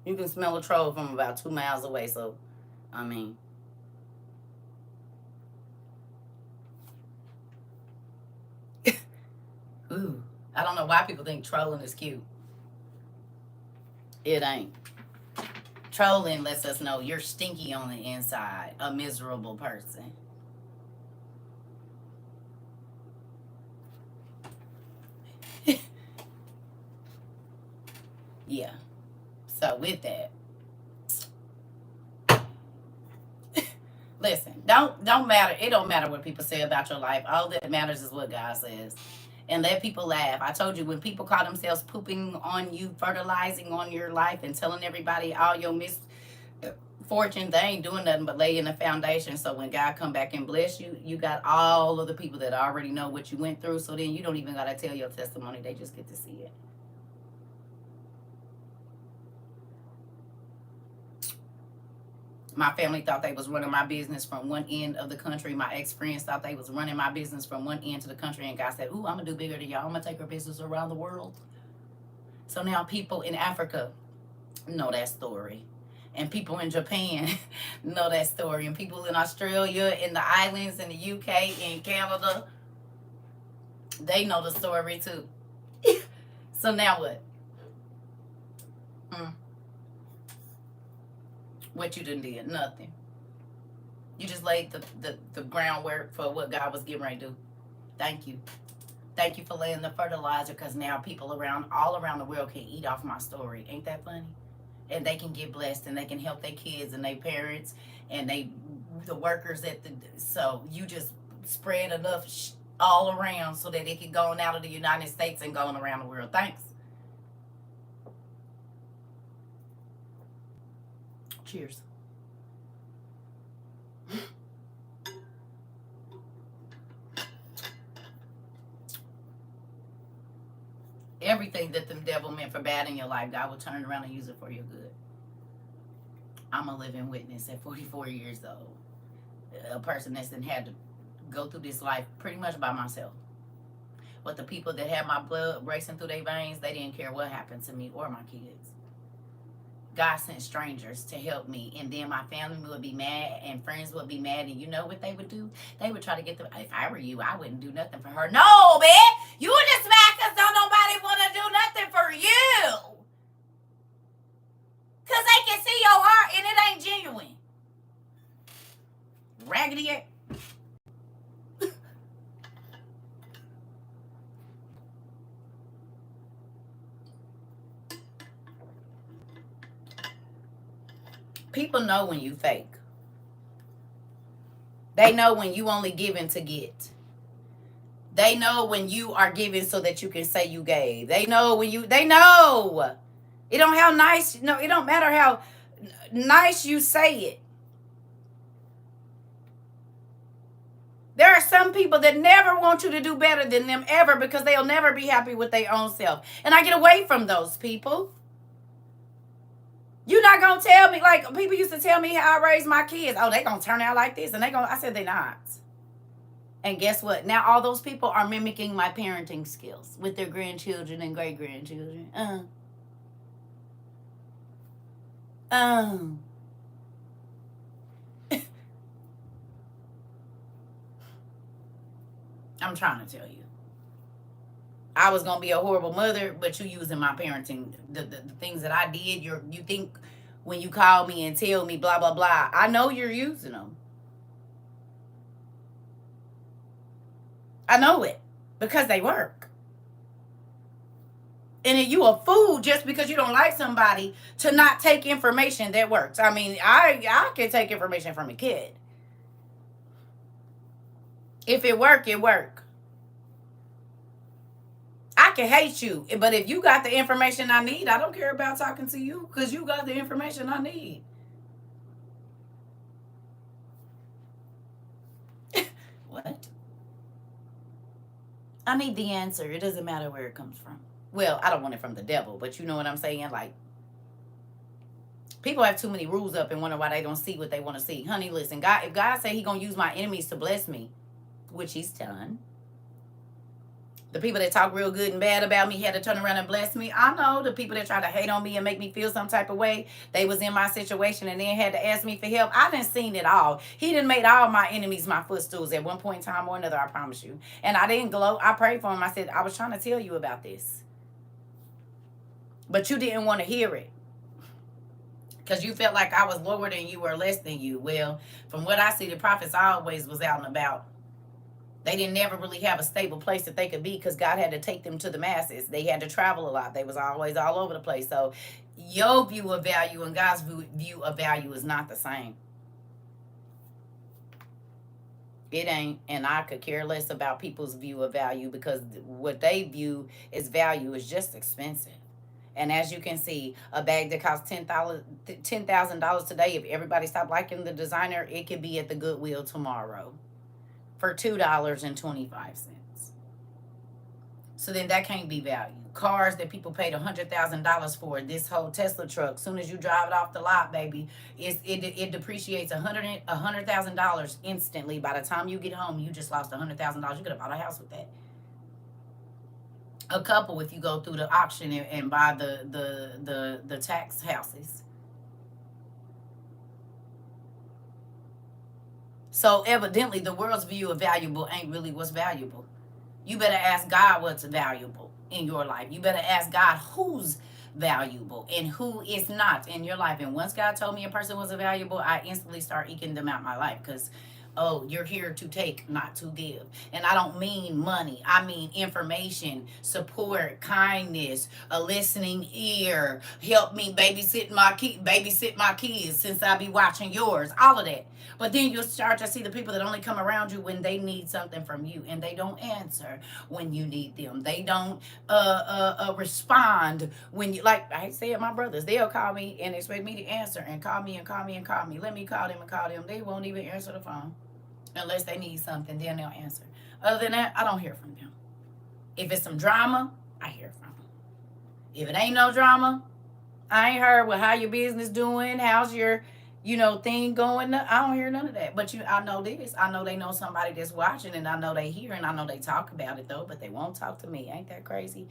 You can smell a troll from about 2 miles away. So, I mean, Ooh, I don't know why people think trolling is cute. It ain't. Trolling lets us know you're stinky on the inside, a miserable person. Yeah. So with that, listen, don't matter. It don't matter what people say about your life. All that matters is what God says. And let people laugh. I told you, when people call themselves pooping on you, fertilizing on your life, and telling everybody all your misfortune, they ain't doing nothing but laying the foundation. So when God come back and bless you, you got all of the people that already know what you went through. So then you don't even got to tell your testimony. They just get to see it. My family thought they was running my business from one end of the country. My ex-friends thought they was running my business from one end to the country. And God said, ooh, I'm going to do bigger than y'all. I'm going to take our business around the world. So now people in Africa know that story. And people in Japan know that story. And people in Australia, in the islands, in the UK, in Canada, they know the story too. So now what? What you done did? Nothing. You just laid the groundwork for what God was getting ready to do. Thank you. Thank you for laying the fertilizer, because now people all around the world can eat off my story. Ain't that funny? And they can get blessed, and they can help their kids and their parents and the workers at the. So you just spread enough all around so that it can go on out of the United States and going around the world. Thanks. Cheers. Everything that the devil meant for bad in your life, God will turn around and use it for your good. I'm a living witness at 44 years old. A person that's had to go through this life pretty much by myself. But the people that had my blood racing through their veins, they didn't care what happened to me or my kids. God sent strangers to help me, and then my family would be mad and friends would be mad, and you know what they would do? They would try to get them. If I were you, I wouldn't do nothing for her. No, man, you just mad because don't nobody want to do nothing for you, because they can see your heart and it ain't genuine. Raggedy ass. People know when you fake. They know when you only giving to get. They know when you are giving so that you can say you gave. They know when they know. It don't how nice, no, it don't matter how nice you say it. There are some people that never want you to do better than them ever, because they'll never be happy with their own self. And I get away from those people. You're not going to tell me, like people used to tell me how I raised my kids. Oh, they going to turn out like this. And I said, they're not. And guess what? Now all those people are mimicking my parenting skills with their grandchildren and great-grandchildren. I'm trying to tell you. I was going to be a horrible mother, but you using my parenting, the things that I did. You think when you call me and tell me blah, blah, blah, I know you're using them. I know it, because they work. And then you a fool just because you don't like somebody to not take information that works. I mean, I can take information from a kid. If it work, it work. I can hate you, but if you got the information I need, I don't care about talking to you, because you got the information I need. What? I need the answer. It doesn't matter where it comes from. Well, I don't want it from the devil, but you know what I'm saying? Like, people have too many rules up and wonder why they don't see what they want to see. Honey, listen, if God say he going to use my enemies to bless me, which he's done, The people that talk real good and bad about me had to turn around and bless me. I know the people that try to hate on me and make me feel some type of way. They was in my situation and then had to ask me for help. I done seen it all. He done made all my enemies my footstools at one point in time or another, I promise you. And I didn't gloat. I prayed for him. I said, I was trying to tell you about this. But you didn't want to hear it. Because you felt like I was lower than you or less than you. Well, from what I see, the prophets always was out and about. They didn't never really have a stable place that they could be because God had to take them to the masses. They had to travel a lot. They was always all over the place. So your view of value and God's view of value is not the same. It ain't. And I could care less about people's view of value because what they view as value is just expensive. And as you can see, a bag that costs $10,000 today, if everybody stopped liking the designer, it could be at the Goodwill tomorrow for $2.25. So then that can't be value. Cars that people paid $100,000 for, this whole Tesla truck, soon as you drive it off the lot, baby, it depreciates $100,000 instantly. By the time you get home, you just lost $100,000. You could have bought a house with that. A couple, if you go through the auction and buy the tax houses. So evidently the world's view of valuable ain't really what's valuable. You better ask God what's valuable in your life. You better ask God who's valuable and who is not in your life. And once God told me a person was valuable, I instantly start eking them out my life because oh, you're here to take, not to give. And I don't mean money. I mean information, support, kindness, a listening ear, help me babysit my kids since I be watching yours, all of that. But then you'll start to see the people that only come around you when they need something from you, and they don't answer when you need them. They don't respond when you, like I said, my brothers, they'll call me and expect me to answer and call me and call me and call me. Let me call them and call them. They won't even answer the phone. Unless they need something, then they'll answer. Other than that, I don't hear from them. If it's some drama, I hear from them. If it ain't no drama, I ain't heard, well, how your business doing? How's your, thing going? I don't hear none of that. But I know this. I know they know somebody that's watching, and I know they hear, and I know they talk about it, though, but they won't talk to me. Ain't that crazy?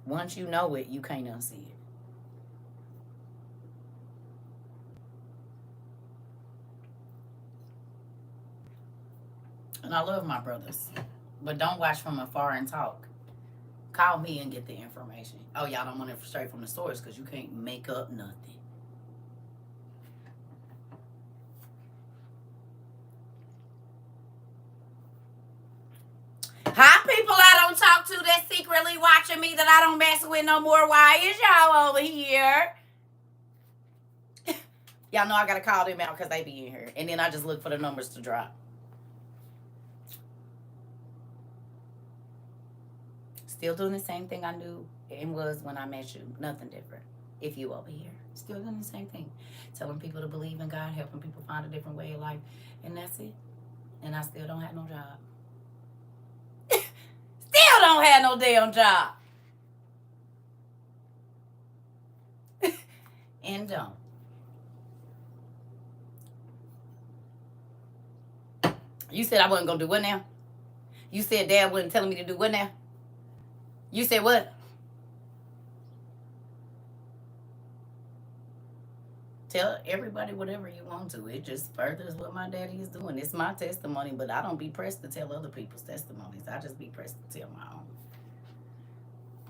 Once you know it, you can't unsee it. And I love my brothers. But don't watch from afar and talk. Call me and get the information. Oh, y'all don't want it straight from the source because you can't make up nothing. Hi, people I don't talk to that's secretly watching me that I don't mess with no more. Why is y'all over here? Y'all know I got to call them out because they be in here. And then I just look for the numbers to drop. Still doing the same thing I knew and was when I met you. Nothing different. If you over here. Still doing the same thing. Telling people to believe in God. Helping people find a different way of life. And that's it. And I still don't have no job. Still don't have no damn job. And don't. You said I wasn't going to do what now? You said Dad wasn't telling me to do what now? You said what? Tell everybody whatever you want to. It just furthers what my daddy is doing. It's my testimony, but I don't be pressed to tell other people's testimonies. I just be pressed to tell my own.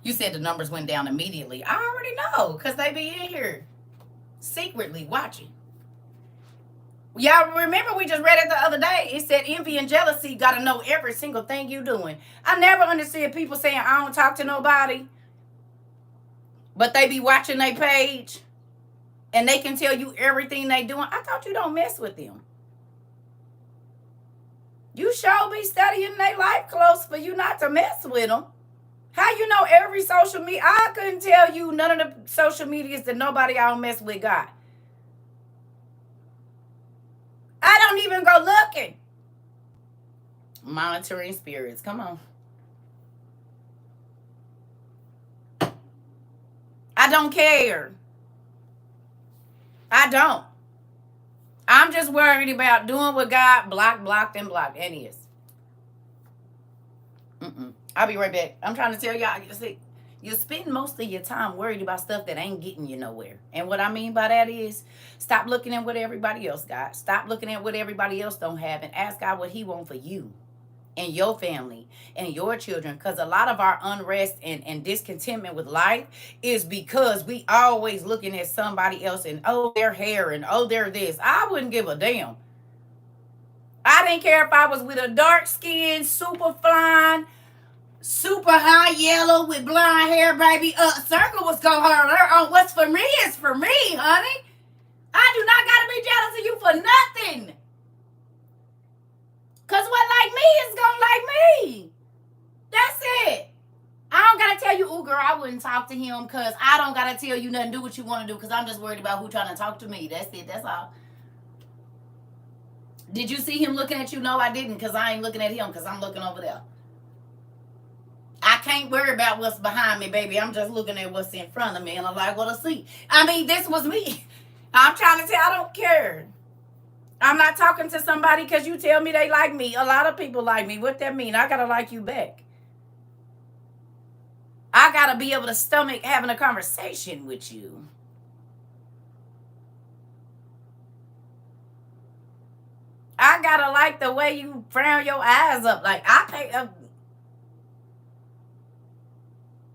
You said the numbers went down immediately. I already know because they be in here secretly watching. Y'all remember we just read it the other day. It said envy and jealousy got to know every single thing you doing. I never understood people saying I don't talk to nobody, but they be watching their page and they can tell you everything they doing. I thought you don't mess with them. You sure be studying their life close for you not to mess with them. How you know every social media? I couldn't tell you none of the social medias that nobody I don't mess with got. I don't even go looking. Monitoring spirits. Come on. I don't care. I don't. I'm just worried about doing what God blocked, and blocked. And is. I'll be right back. I'm trying to tell y'all, you see, you spend most of your time worried about stuff that ain't getting you nowhere. And what I mean by that is stop looking at what everybody else got. Stop looking at what everybody else don't have and ask God what he wants for you and your family and your children. Because a lot of our unrest and discontentment with life is because we always looking at somebody else and, oh, their hair and, oh, they're this. I wouldn't give a damn. I didn't care if I was with a dark skinned, super fine, super high yellow with blonde hair, baby. CERCA was gonna hurt her on what's for me is for me, honey. I do not gotta be jealous of you for nothing. Cause what like me is gonna like me. That's it. I don't gotta tell you, oh girl, I wouldn't talk to him because I don't gotta tell you nothing. Do what you want to do because I'm just worried about who trying to talk to me. That's it. That's all. Did you see him looking at you? No, I didn't, because I ain't looking at him because I'm looking over there. I can't worry about what's behind me, baby. I'm just looking at what's in front of me, and I'm like, what to see. I mean, this was me. I'm trying to tell you, I don't care. I'm not talking to somebody because you tell me they like me. A lot of people like me. What that mean? I got to like you back. I got to be able to stomach having a conversation with you. I got to like the way you frown your eyes up. Like, I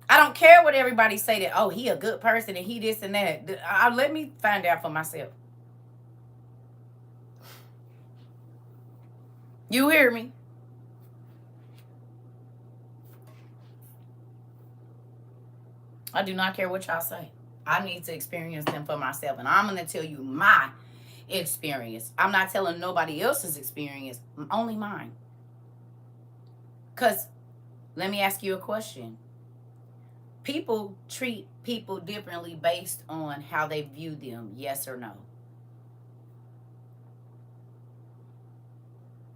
don't care what everybody say that, oh, he a good person and he this and that. Let me find out for myself. You hear me? I do not care what y'all say. I need to experience them for myself. And I'm going to tell you my experience. I'm not telling nobody else's experience. Only mine. Because let me ask you a question. People treat people differently based on how they view them. Yes or no?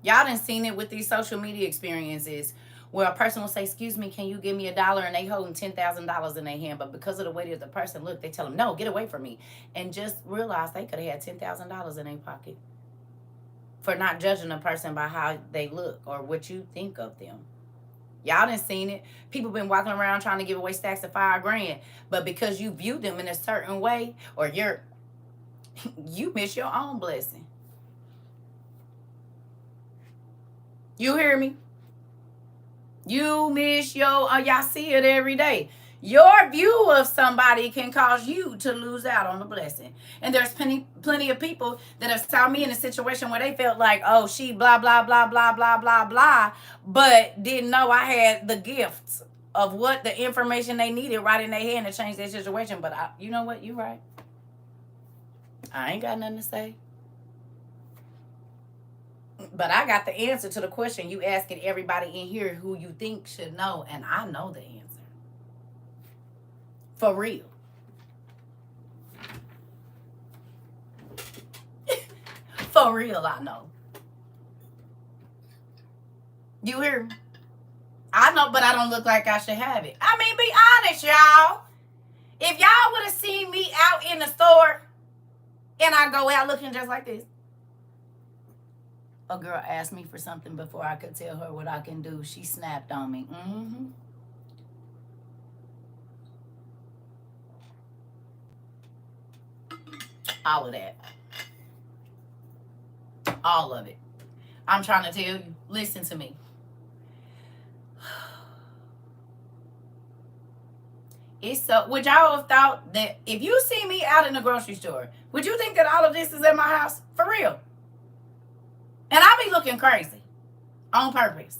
Y'all done seen it with these social media experiences where a person will say, excuse me, can you give me $1? And they holding $10,000 in their hand. But because of the way that the person look, they tell them, no, get away from me. And just realize they could have had $10,000 in their pocket for not judging a person by how they look or what you think of them. Y'all done seen it. People been walking around trying to give away stacks of $5,000. But because you view them in a certain way or you miss your own blessing. You hear me? You miss y'all see it every day. Your view of somebody can cause you to lose out on the blessing. And there's plenty of people that have saw me in a situation where they felt like, oh, she blah, blah, blah, blah, blah, blah, blah, but didn't know I had the gifts of what the information they needed right in their hand to change their situation. But you know what? You're right. I ain't got nothing to say. But I got the answer to the question you asking everybody in here who you think should know, and I know the answer. For real. For real, I know. You hear me? I know, but I don't look like I should have it. I mean, be honest, y'all. If y'all would have seen me out in the store and I go out looking just like this, a girl asked me for something before I could tell her what I can do. She snapped on me. All of that. All of it. I'm trying to tell you, listen to me. Would y'all have thought that if you see me out in the grocery store, would you think that all of this is in my house? For real. And I be looking crazy on purpose.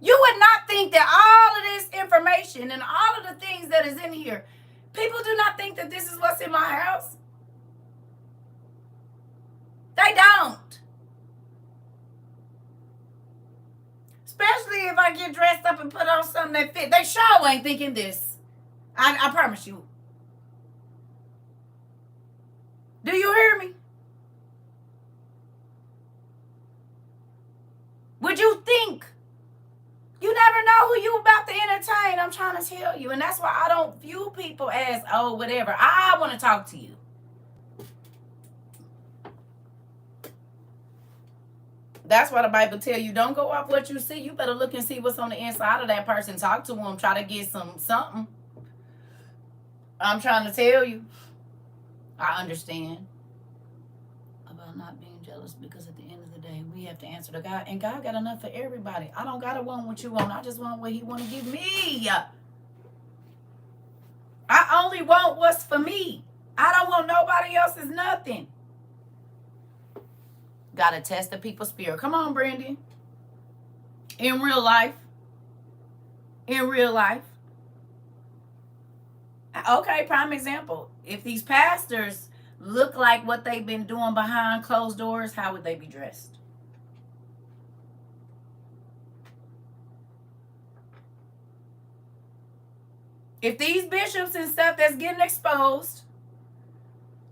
You would not think that all of this information and all of the things that is in here, people do not think that this is what's in my house. They don't. Especially if I get dressed up and put on something that fit. They sure ain't thinking this. I promise you. Do you hear me? Would you think? You never know who you about to entertain. I'm trying to tell you. And that's why I don't view people as, oh, whatever. I want to talk to you. That's why the Bible tell you, don't go off what you see. You better look and see what's on the inside of that person. Talk to them. Try to get something. I'm trying to tell you. I understand about not being jealous, because at the end of the day, we have to answer to God. And God got enough for everybody. I don't got to want what you want. I just want what he want to give me. I only want what's for me. I don't want nobody else's nothing. Got to test the people's spirit. Come on, Brandy. In real life. In real life. Okay, prime example. If these pastors look like what they've been doing behind closed doors, how would they be dressed? If these bishops and stuff that's getting exposed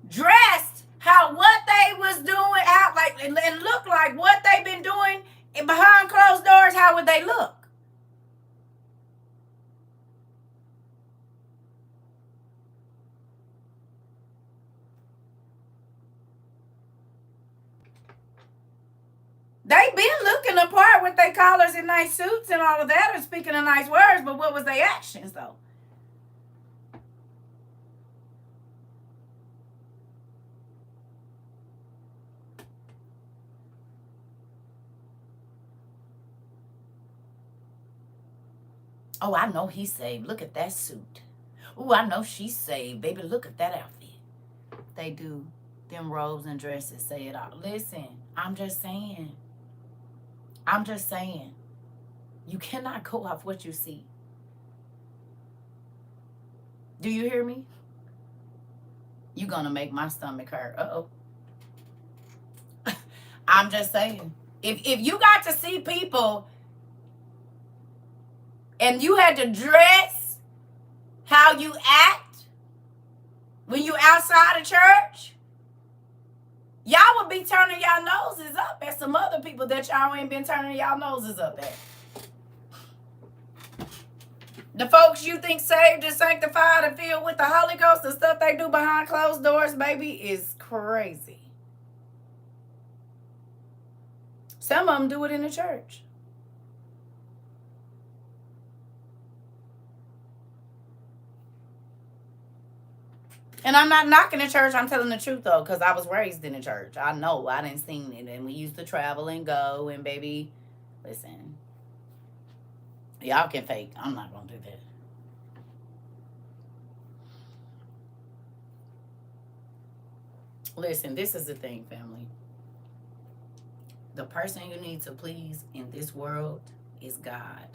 dressed how what they was doing out like and look like what they've been doing behind closed doors, how would they look? They been looking the part with their collars and nice suits and all of that, and speaking of nice words, but what was their actions though? Oh, I know he's saved. Look at that suit. Oh, I know she's saved. Baby, look at that outfit. They do. Them robes and dresses say it all. Listen, I'm just saying. I'm just saying. You cannot go off what you see. Do you hear me? You're going to make my stomach hurt. Uh-oh. I'm just saying. If you got to see people and you had to dress how you act when you outside of church, y'all would be turning y'all noses up at some other people that y'all ain't been turning y'all noses up at. The folks you think saved and sanctified and filled with the Holy Ghost, the stuff they do behind closed doors, baby, is crazy. Some of them do it in the church. And I'm not knocking the church. I'm telling the truth, though, because I was raised in the church. I know. I didn't seen it. And we used to travel and go. And, baby, listen. Y'all can fake. I'm not going to do that. Listen, this is the thing, family. The person you need to please in this world is God.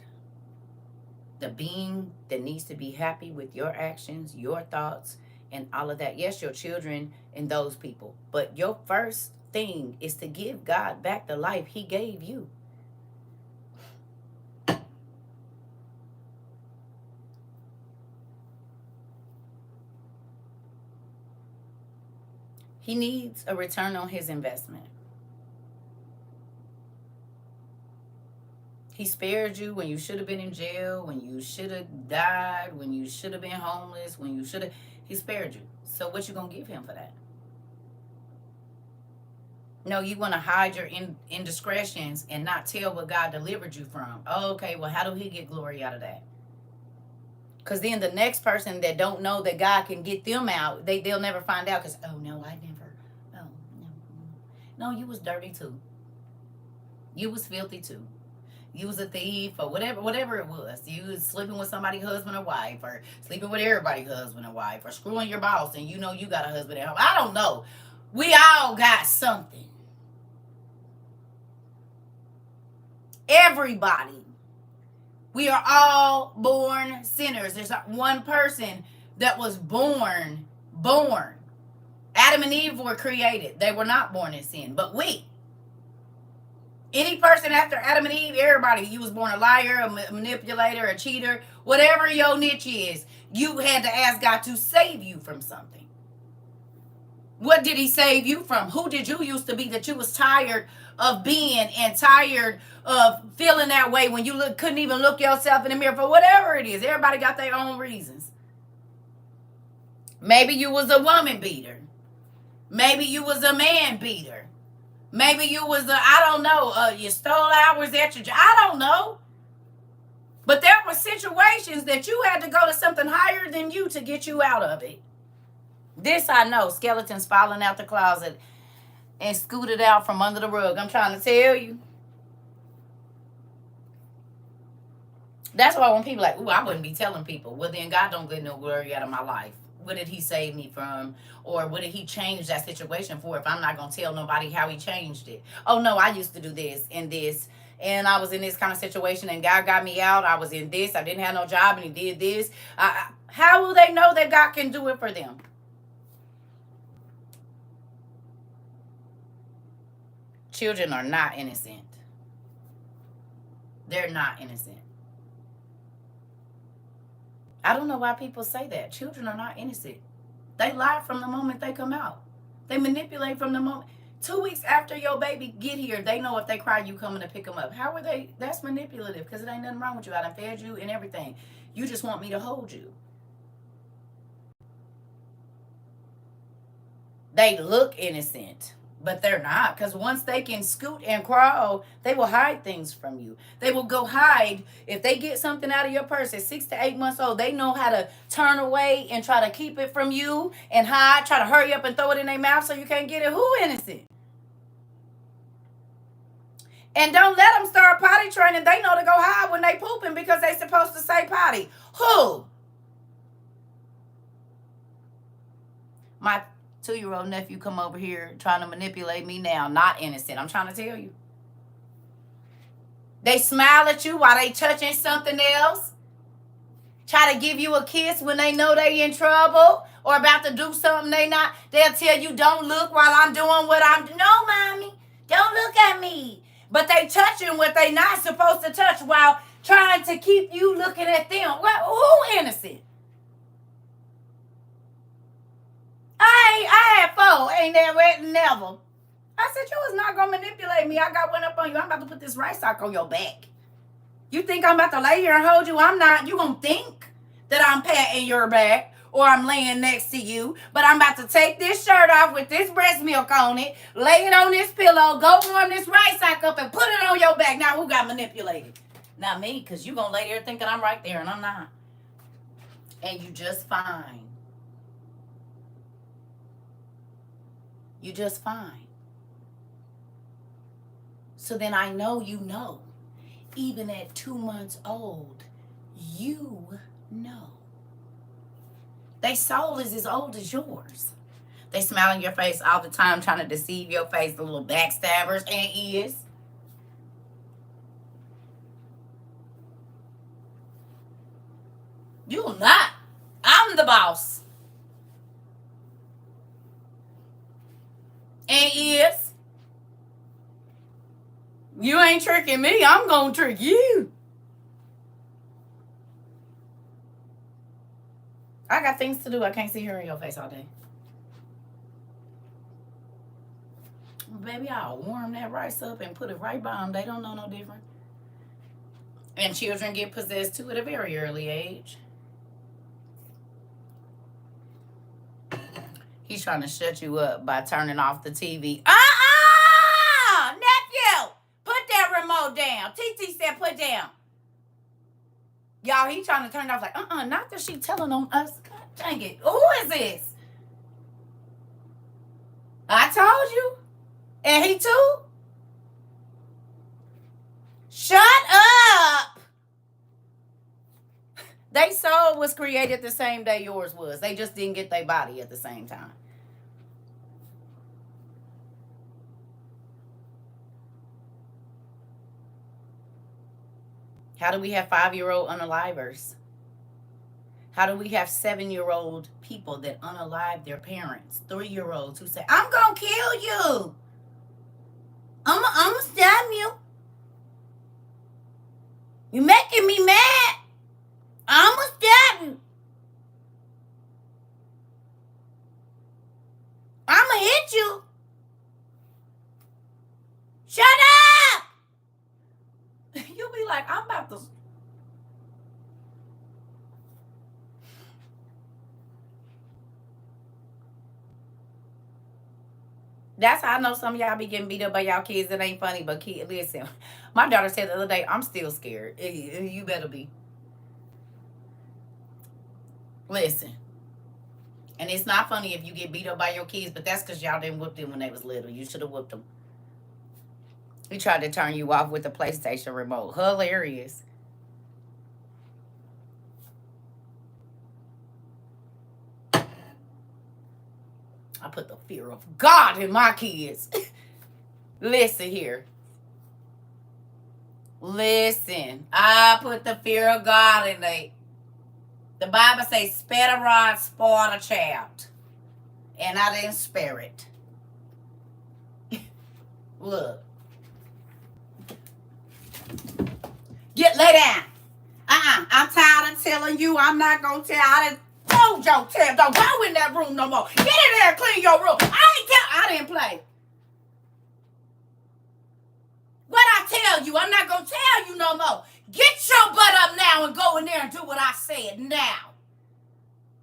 The being that needs to be happy with your actions, your thoughts, and all of that. Yes, your children and those people. But your first thing is to give God back the life he gave you. He needs a return on his investment. He spared you when you should have been in jail, when you should have died, when you should have been homeless, when you should have... He spared you. So what you going to give him for that? No, you want to hide your indiscretions and not tell what God delivered you from. Oh, okay, well, how do he get glory out of that? Because then the next person that don't know that God can get them out, they'll never find out because, oh, no, I never. Oh, no. No, you was dirty too. You was filthy too. You was a thief or whatever it was. You was sleeping with somebody's husband or wife, or sleeping with everybody's husband or wife, or screwing your boss and you know you got a husband at home. I don't know. We all got something. Everybody. We are all born sinners. There's not one person that was born. Adam and Eve were created. They were not born in sin, but we. Any person after Adam and Eve, everybody, you was born a liar, a manipulator, a cheater, whatever your niche is, you had to ask God to save you from something. What did he save you from? Who did you used to be that you was tired of being and tired of feeling that way when you couldn't even look yourself in the mirror for whatever it is? Everybody got their own reasons. Maybe you was a woman beater. Maybe you was a man beater. Maybe you was, I don't know, you stole hours at your job. I don't know. But there were situations that you had to go to something higher than you to get you out of it. This I know, skeletons falling out the closet and scooted out from under the rug. I'm trying to tell you. That's why when people like, ooh, I wouldn't be telling people. Well, then God don't get no glory out of my life. What did he save me from? Or what did he change that situation for if I'm not going to tell nobody how he changed it? Oh, no, I used to do this and this. And I was in this kind of situation and God got me out. I was in this. I didn't have no job and he did this. How will they know that God can do it for them? Children are not innocent. They're not innocent. I don't know why people say that. Children are not innocent. They lie from the moment they come out. They manipulate from the moment. 2 weeks after your baby get here, they know if they cry, you coming to pick them up. How are they? That's manipulative because it ain't nothing wrong with you. I done fed you and everything. You just want me to hold you. They look innocent, but they're not, because once they can scoot and crawl, they will hide things from you. They will go hide. If they get something out of your purse at 6 to 8 months old, they know how to turn away and try to keep it from you and hide, try to hurry up and throw it in their mouth so you can't get it. Who innocent? And don't let them start potty training. They know to go hide when they pooping because they supposed to say potty. Who? My 2-year-old nephew come over here trying to manipulate me now. Not innocent. I'm trying to tell you. They smile at you while they touching something else. Try to give you a kiss when they know they in trouble or about to do something they not. They'll tell you, don't look while I'm doing what I'm doing. No, mommy, don't look at me. But they touching what they not supposed to touch while trying to keep you looking at them. Well, who innocent? I had 4. Ain't never. I said, you was not going to manipulate me. I got one up on you. I'm about to put this rice sock on your back. You think I'm about to lay here and hold you? I'm not. You going to think that I'm patting your back or I'm laying next to you. But I'm about to take this shirt off with this breast milk on it, lay it on this pillow, go warm this rice sock up and put it on your back. Now, who got manipulated? Not me, because you going to lay there thinking I'm right there and I'm not. And you just fine. You just fine. So then I know you know. Even at 2 months old, you know. Their soul is as old as yours. They smile in your face all the time, trying to deceive your face, the little backstabbers and ears. You're not. I'm the boss. And ears. You ain't tricking me. I'm going to trick you. I got things to do. I can't see her in your face all day. Baby, I'll warm that rice up and put it right by them. They don't know no different. And children get possessed too at a very early age. He's trying to shut you up by turning off the TV. Nephew! Put that remote down. TT said put down. Y'all, he trying to turn it off like, not that she telling on us. God dang it. Who is this? I told you. And he too? Shut up. They soul was created the same day yours was. They just didn't get their body at the same time. How do we have 5-year-old unalivers? How do we have 7-year-old people that unalive their parents? 3-year-olds who say, I'm going to kill you. I'm going to stab you. You're making me mad. I'm going to stab you. I'm going to hit you. Shut up. You'll be like, I'm about to. That's how I know some of y'all be getting beat up by y'all kids. It ain't funny, but kid, listen. My daughter said the other day, I'm still scared. You better be. Listen. And it's not funny if you get beat up by your kids, but that's because y'all didn't whoop them when they was little. You should have whooped them. He tried to turn you off with the PlayStation remote. Hilarious. I put the fear of God in my kids. Listen here. Listen. I put the fear of God in they. The Bible says, spare the rod, spoil the child. And I didn't spare it. Look. Lay down. I'm tired of telling you. I'm not going to tell. I done told your tail. Don't go in that room no more. Get in there and clean your room. I didn't play. What I tell you, I'm not going to tell you no more. Get your butt up now and go in there and do what I said now.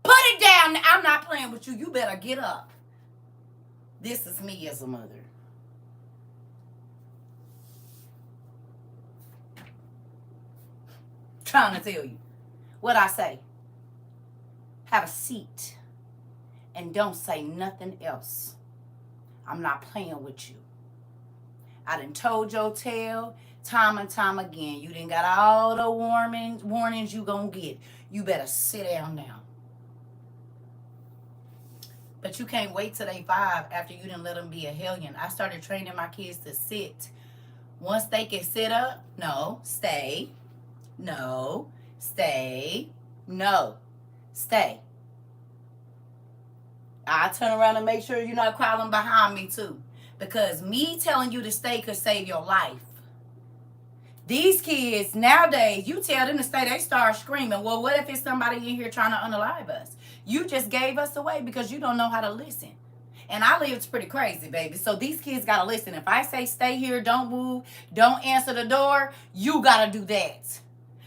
Put it down. I'm not playing with you. You better get up. This is me as a mother. Trying to tell you what I say. Have a seat and don't say nothing else. I'm not playing with you. I done told your tale time and time again. You done got all the warnings you gonna get. You better sit down now. But you can't wait till they 5 after you done let them be a hellion. I started training my kids to sit. Once they can sit up, no, stay. No, stay. No, stay. I turn around and make sure you're not crawling behind me too. Because me telling you to stay could save your life. These kids nowadays, you tell them to stay, they start screaming. Well, what if it's somebody in here trying to unalive us? You just gave us away because you don't know how to listen. And I lived pretty crazy, baby. So these kids got to listen. If I say stay here, don't move, don't answer the door, you got to do that.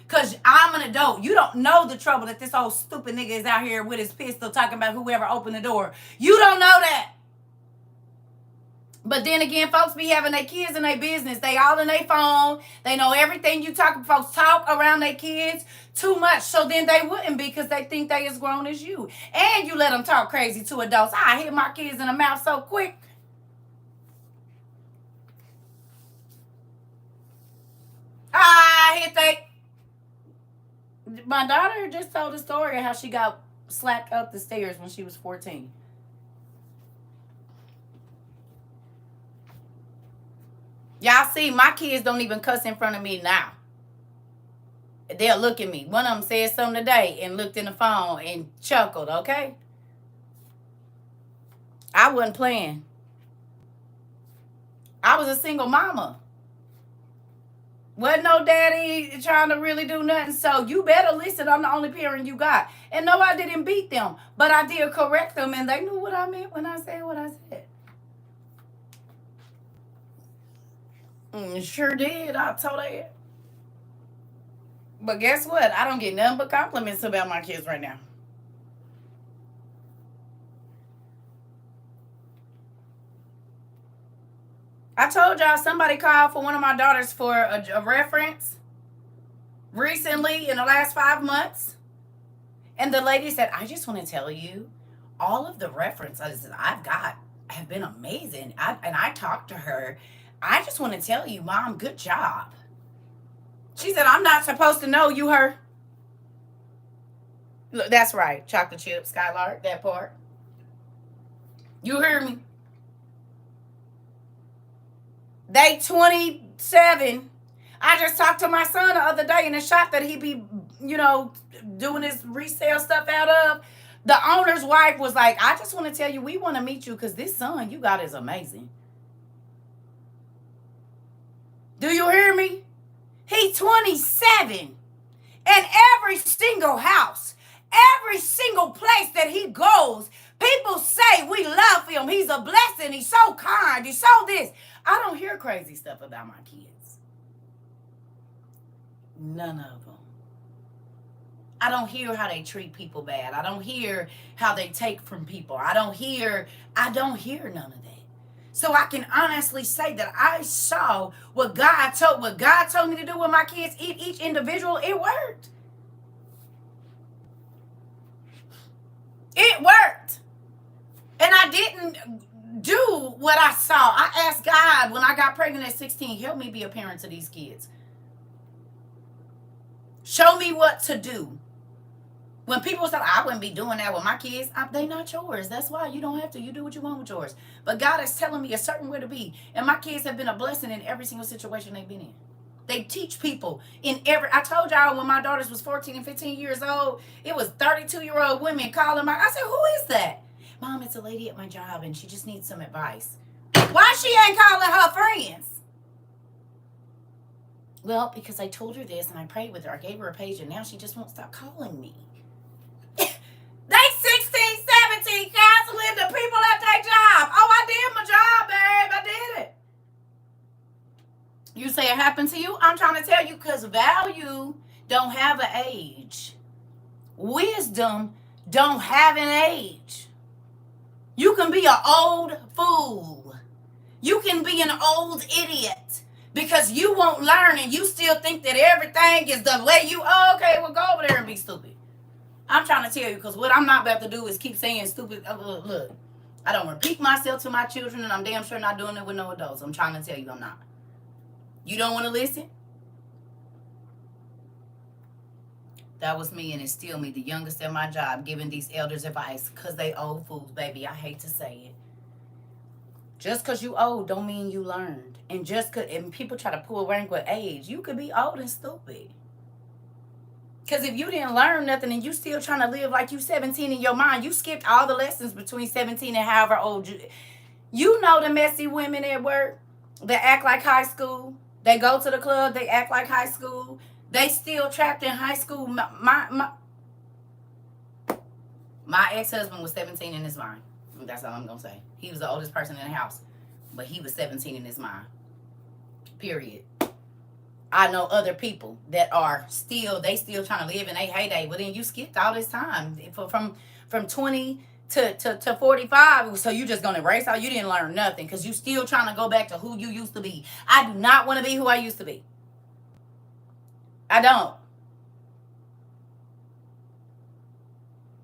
Because I'm an adult. You don't know the trouble that this old stupid nigga is out here with his pistol talking about whoever opened the door. You don't know that. But then again, folks be having their kids in their business. They all in their phone. They know everything you talk. Folks talk around their kids too much. So then they wouldn't be because they think they as grown as you. And you let them talk crazy to adults. I hit my kids in the mouth so quick. I hit they. My daughter just told the story of how she got slapped up the stairs when she was 14. Y'all see, my kids don't even cuss in front of me now. They'll look at me. One of them said something today and looked in the phone and chuckled, okay? I wasn't playing. I was a single mama. Wasn't no daddy trying to really do nothing. So you better listen. I'm the only parent you got. And no, I didn't beat them. But I did correct them. And they knew what I meant when I said what I said. Sure did. I told her. But guess what? I don't get nothing but compliments about my kids right now. I told y'all somebody called for one of my daughters for a reference recently in the last 5 months. And the lady said, I just want to tell you, all of the references I've got have been amazing. And I talked to her. I just want to tell you, Mom, good job. She said, I'm not supposed to know you her. Look, that's right. Chocolate chip, Skylark, that part. You hear me? They 27. I just talked to my son the other day in the shop that he be, doing his resale stuff out of. The owner's wife was like, I just want to tell you, we want to meet you because this son you got is amazing. Do you hear me? He's 27. And every single house, every single place that he goes, people say we love him. He's a blessing. He's so kind. He's so this. I don't hear crazy stuff about my kids. None of them. I don't hear how they treat people bad. I don't hear how they take from people. I don't hear none of that. So I can honestly say that I saw what God told me to do with my kids, each individual, it worked. It worked. And I didn't do what I saw. I asked God when I got pregnant at 16, help me be a parent to these kids. Show me what to do. When people say, I wouldn't be doing that with my kids, they not yours. That's why you don't have to. You do what you want with yours. But God is telling me a certain way to be. And my kids have been a blessing in every single situation they've been in. They teach people in every. I told y'all when my daughters was 14 and 15 years old, it was 32-year-old women calling I said, who is that? Mom, it's a lady at my job and she just needs some advice. Why she ain't calling her friends? Well, because I told her this and I prayed with her. I gave her a page and now she just won't stop calling me. They 16, 17 counseling the people at their job. Oh, I did my job, babe. I did it. You say it happened to you? I'm trying to tell you because value don't have an age. Wisdom don't have an age. You can be an old fool. You can be an old idiot because you won't learn and you still think that everything is the way you, okay, well, go over there and be stupid. I'm trying to tell you because what I'm not about to do is keep saying stupid. Look, I don't repeat myself to my children and I'm damn sure not doing it with no adults. I'm trying to tell you I'm not. You don't want to listen? That was me and it's still me, the youngest at my job, giving these elders advice because they old fools, baby. I hate to say it. Just because you old don't mean you learned. And and people try to pull rank with age. You could be old and stupid. Because if you didn't learn nothing and you still trying to live like you 17 in your mind, you skipped all the lessons between 17 and however old you. You know the messy women at work that act like high school. They go to the club, they act like high school. They still trapped in high school. My ex-husband was 17 in his mind. That's all I'm going to say. He was the oldest person in the house. But he was 17 in his mind. Period. I know other people that are still trying to live in a heyday. But then you skipped all this time from 20 to 45. So you just going to erase out. You didn't learn nothing because you still trying to go back to who you used to be. I do not want to be who I used to be. I don't.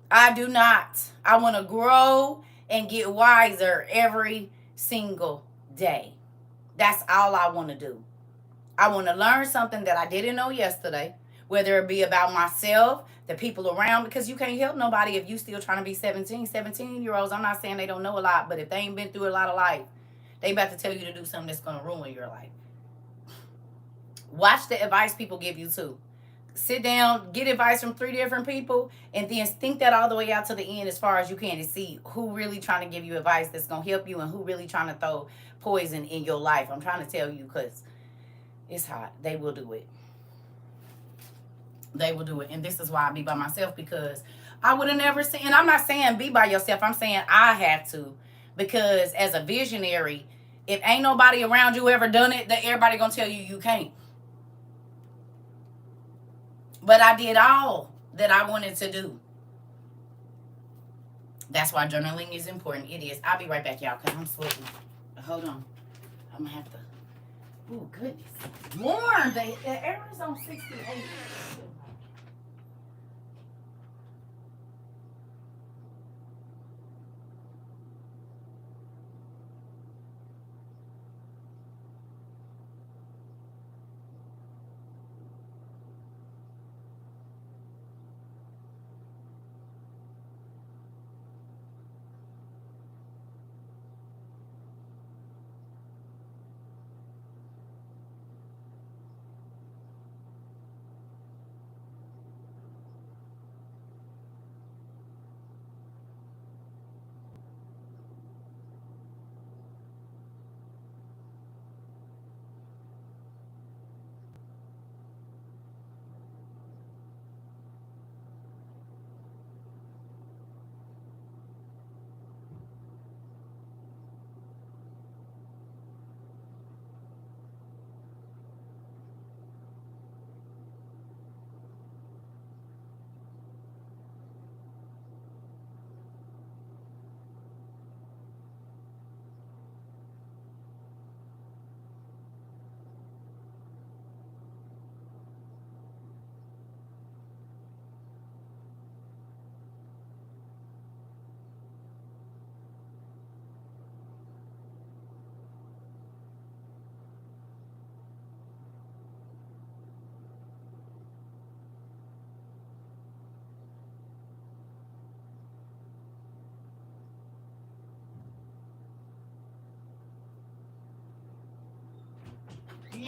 I do not. I want to grow and get wiser every single day. That's all I want to do. I want to learn something that I didn't know yesterday, whether it be about myself, the people around, because you can't help nobody if you still trying to be 17-year-olds. I'm not saying they don't know a lot, but if they ain't been through a lot of life, they about to tell you to do something that's going to ruin your life. Watch the advice people give you too. Sit down, get advice from 3 different people, and then think that all the way out to the end as far as you can to see who really trying to give you advice that's going to help you and who really trying to throw poison in your life. I'm trying to tell you because it's hot. They will do it. They will do it. And this is why I be by myself because I would have never seen, and I'm not saying be by yourself. I'm saying I have to because as a visionary, if ain't nobody around you ever done it, that everybody going to tell you you can't. But I did all that I wanted to do. That's why journaling is important. It is. I'll be right back, y'all, because I'm sweating. Hold on. I'm going to have to. Oh, goodness. Warm. The air is on 68.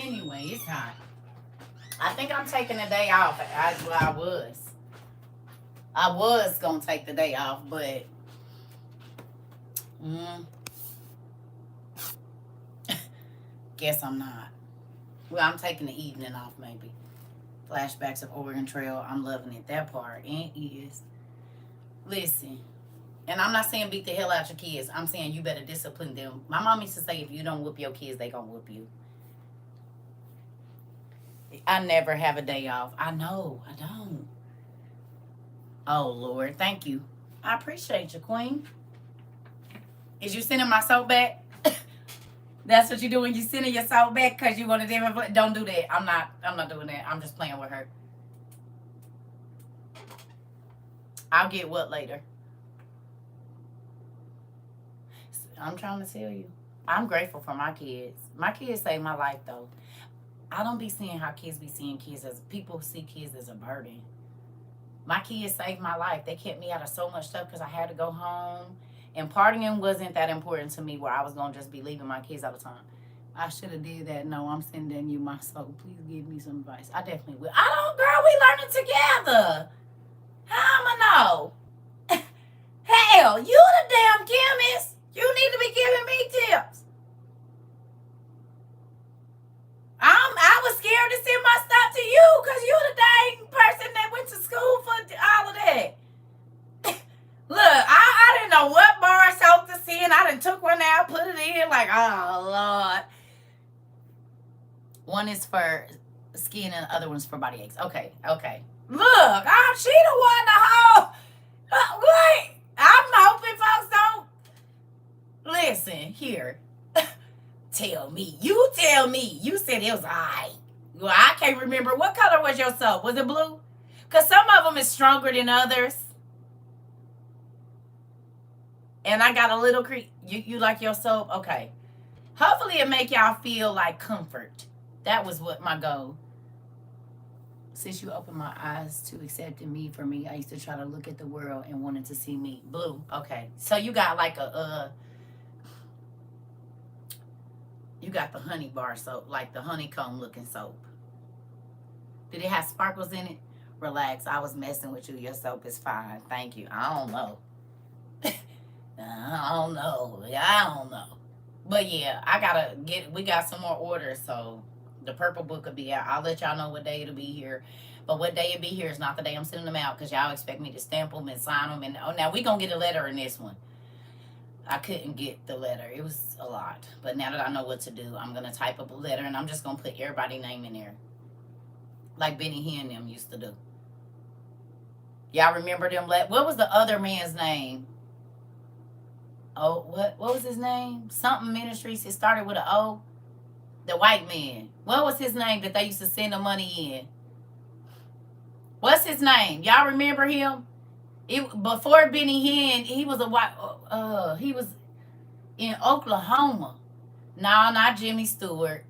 Anyway, it's hot. I think I'm taking a day off. I was gonna take the day off, but mm, guess I'm not. Well, I'm taking the evening off, maybe. Flashbacks of Oregon Trail. I'm loving it. That part. And is. Listen. And I'm not saying beat the hell out your kids. I'm saying you better discipline them. My mom used to say if you don't whoop your kids, they gonna whoop you. I never have a day off. I know. I don't. Oh, Lord. Thank you. I appreciate you, Queen. Is you sending my soap back? That's what you doing? You sending your soap back because you want to different? Don't do that. I'm not doing that. I'm just playing with her. I'll get what later? I'm trying to tell you. I'm grateful for my kids. My kids saved my life, though. I don't be seeing how kids be seeing kids as people see kids as a burden. My kids saved my life. They kept me out of so much stuff because I had to go home. And partying wasn't that important to me where I was going to just be leaving my kids all the time. I should have did that. No, I'm sending you my soul. Please give me some advice. I definitely will. I don't, girl, we learning together. How I'ma know? Hell, you the damn chemist. You need to be giving me tips. I was scared to send my stuff to you because you the dang person that went to school for all of that. Look, I didn't know what bar soap to send. I done took one out, put it in, like, oh, Lord. One is for skin and the other one's for body aches. Okay. Look, she the one to hold. Wait, I'm hoping folks don't. Listen, here. Tell me. You tell me. You said it was all right. Well, I can't remember. What color was your soap? Was it blue? Because some of them is stronger than others. And I got a little you like your soap? Okay. Hopefully it make y'all feel like comfort. That was what my goal. Since you opened my eyes to accepting me for me, I used to try to look at the world and wanted to see me. Blue. Okay. So you got like you got the honey bar soap, like the honeycomb looking soap. Did it have sparkles in it? Relax. I was messing with you. Your soap is fine. Thank you. I don't know. I don't know. But yeah, we got some more orders, so the purple book will be out. I'll let y'all know what day it'll be here. But what day it'll be here is not the day I'm sending them out because y'all expect me to stamp them and sign them. And now we going to get a letter in this one. I couldn't get the letter. It was a lot. But now that I know what to do, I'm going to type up a letter and I'm just going to put everybody's name in there. Like Benny Hinn them used to do. Y'all remember them? What was the other man's name? Oh, what was his name? Something Ministries. It started with an O. The white man. What was his name that they used to send the money in? What's his name? Y'all remember him? Before Benny Hinn, he was he was in Oklahoma. No, not Jimmy Stewart.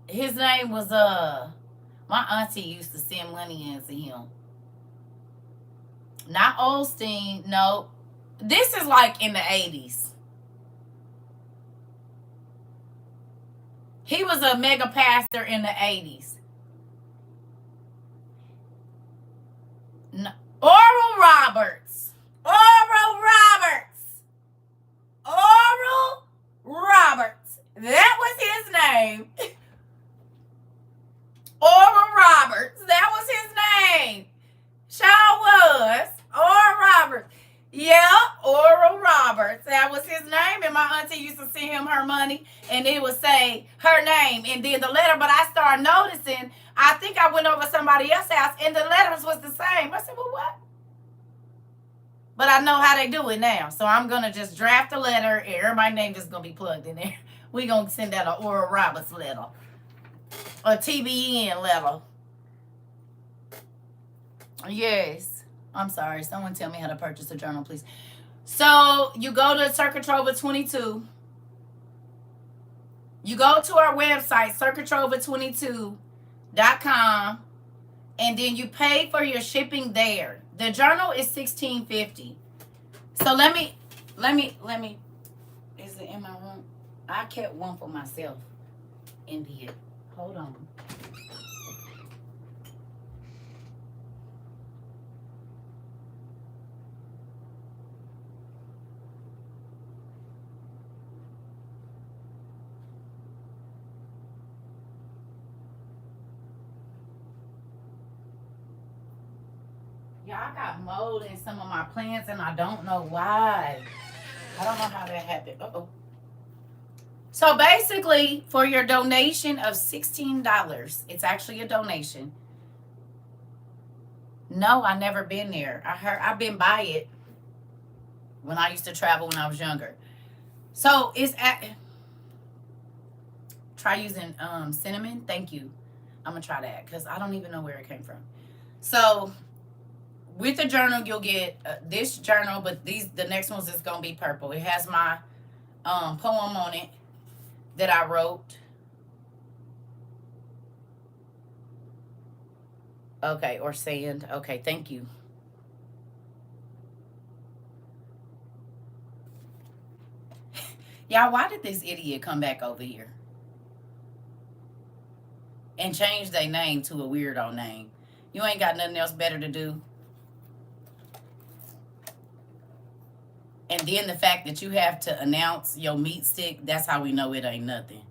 His name was my auntie used to send money in to him. Not Olstein, no. This is like in the 80s. He was a mega pastor in the 80s. No. Oral Roberts. That was his name. Oral Roberts. That was his name. Sure was. Oral Roberts. Yeah, Oral Roberts. That was his name. And my auntie used to send him her money. And it would say her name. And then the letter. But I started noticing. I think I went over somebody else's house. And the letters was the same. I said, well, what? But I know how they do it now. So I'm going to just draft a letter. And everybody's name just going to be plugged in there. We're going to send out an Oral Roberts letter. A TBN letter. Yes. I'm sorry. Someone tell me how to purchase a journal, please. So you go to CERCA TROVA 22. You go to our website, CERCATROVA22.com. And then you pay for your shipping there. The journal is $16.50. So let me. Is it in my room? I kept one for myself in here. Hold on. Y'all got mold in some of my plants and I don't know why. I don't know how that happened. Uh-oh. So basically, for your donation of $16, it's actually a donation. No, I never been there. I've been by it when I used to travel when I was younger. So it's at try using cinnamon. Thank you. I'm gonna try that because I don't even know where it came from. So with the journal, you'll get this journal, but the next ones is gonna be purple. It has my poem on it that I wrote. Okay, or sand. Okay, thank you. Y'all, why did this idiot come back over here and change their name to a weirdo name? You ain't got nothing else better to do. And then the fact that you have to announce your meat stick, that's how we know it ain't nothing.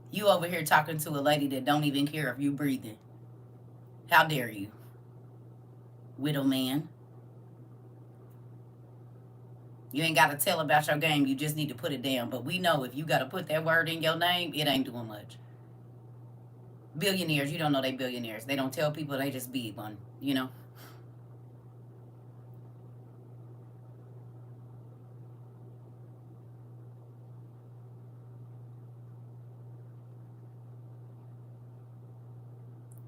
You over here talking to a lady that don't even care if you breathing. How dare you? Widow man. You ain't got to tell about your game. You just need to put it down. But we know if you got to put that word in your name, it ain't doing much. Billionaires, you don't know they billionaires. They don't tell people, they just be one, you know.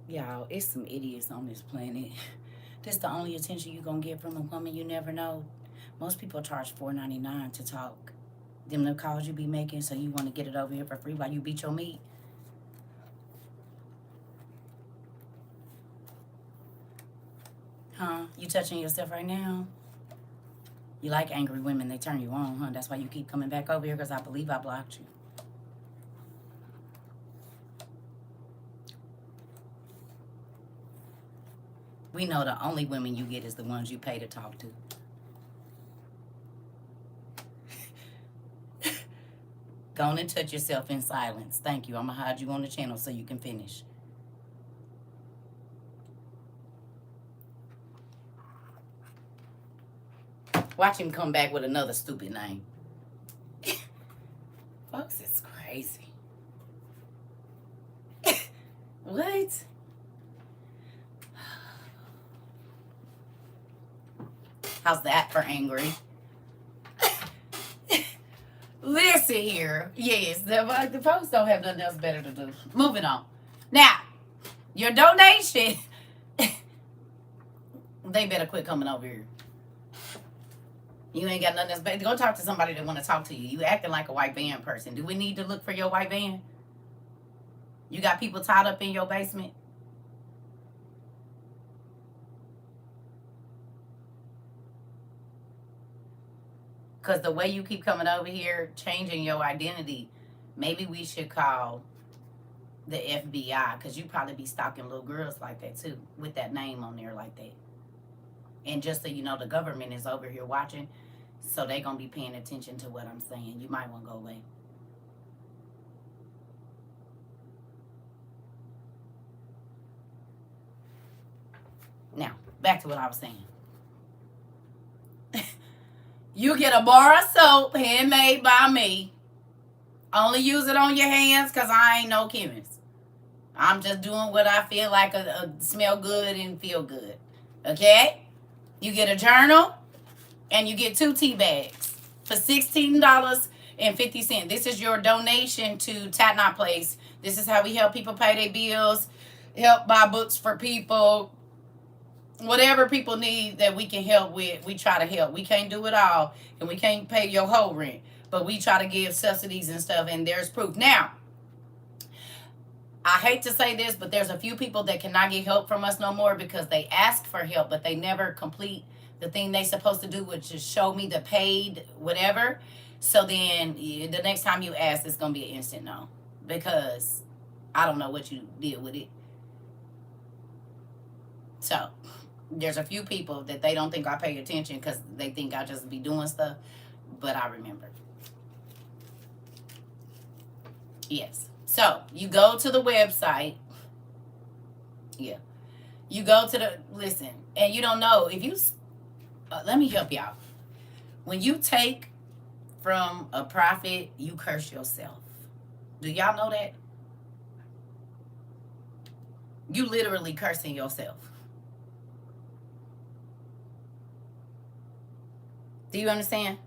Y'all, it's some idiots on this planet. This the only attention you gonna get from a woman you never know. Most people charge $4.99 to talk. Them the calls you be making, so you want to get it over here for free while you beat your meat. Huh? You touching yourself right now? You like angry women, they turn you on, huh? That's why you keep coming back over here, because I believe I blocked you. We know the only women you get is the ones you pay to talk to. Go on and touch yourself in silence. Thank you. I'm going to hide you on the channel so you can finish. Watch him come back with another stupid name. Folks, it's crazy. What? How's that for angry? Listen here. Yes, the folks don't have nothing else better to do. Moving on. Now, your donation, they better quit coming over here. You ain't got nothing else better. Go talk to somebody that want to talk to you. You acting like a white van person. Do we need to look for your white van? You got people tied up in your basement? Because the way you keep coming over here, changing your identity, maybe we should call the FBI, because you probably be stalking little girls like that too, with that name on there like that. And just so you know, the government is over here watching, so they going to be paying attention to what I'm saying. You might want to go away. Now, back to what I was saying. You get a bar of soap, handmade by me. Only use it on your hands because I ain't no chemist. I'm just doing what I feel like smell good and feel good. Okay? You get a journal and you get 2 tea bags for $16.50. This is your donation to Tat Knot Place. This is how we help people pay their bills, help buy books for people. Whatever people need that we can help with, we try to help. We can't do it all, and we can't pay your whole rent, but we try to give subsidies and stuff, and there's proof. Now, I hate to say this, but there's a few people that cannot get help from us no more because they ask for help, but they never complete the thing they supposed to do, which is show me the paid whatever. So then the next time you ask, it's going to be an instant no. Because I don't know what you did with it. So there's a few people that they don't think I pay attention because they think I just be doing stuff. But I remember. Yes. So you go to the website. Yeah. You go to the, listen, and you don't know if you, let me help y'all. When you take from a prophet, you curse yourself. Do y'all know that? You literally cursing yourself. Do you understand?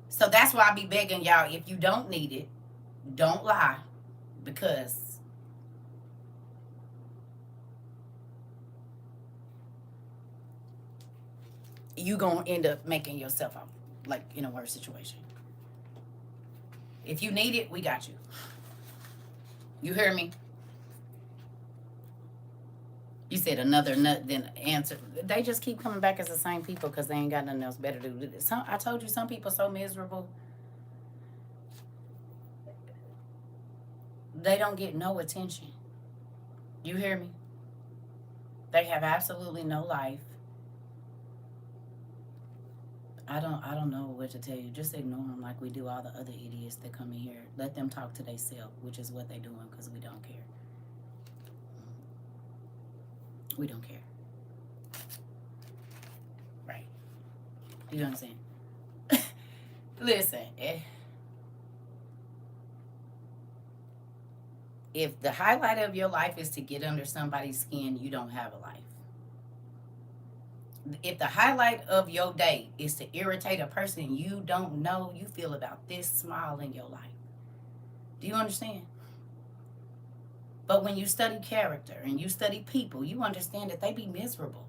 So that's why I be begging y'all, if you don't need it, don't lie, because you gonna end up making yourself out like in a worse situation. If you need it, we got you. You hear me? You said another nut, then answer. They just keep coming back as the same people because they ain't got nothing else better to do. I told you, some people so miserable. They don't get no attention. You hear me? They have absolutely no life. I don't know what to tell you. Just ignore them like we do all the other idiots that come in here. Let them talk to themselves, which is what they doing because we don't care. We don't care. Right. You understand? Listen, if the highlight of your life is to get under somebody's skin, you don't have a life. If the highlight of your day is to irritate a person you don't know, you feel about this small in your life. Do you understand? But when you study character and you study people, you understand that they be miserable.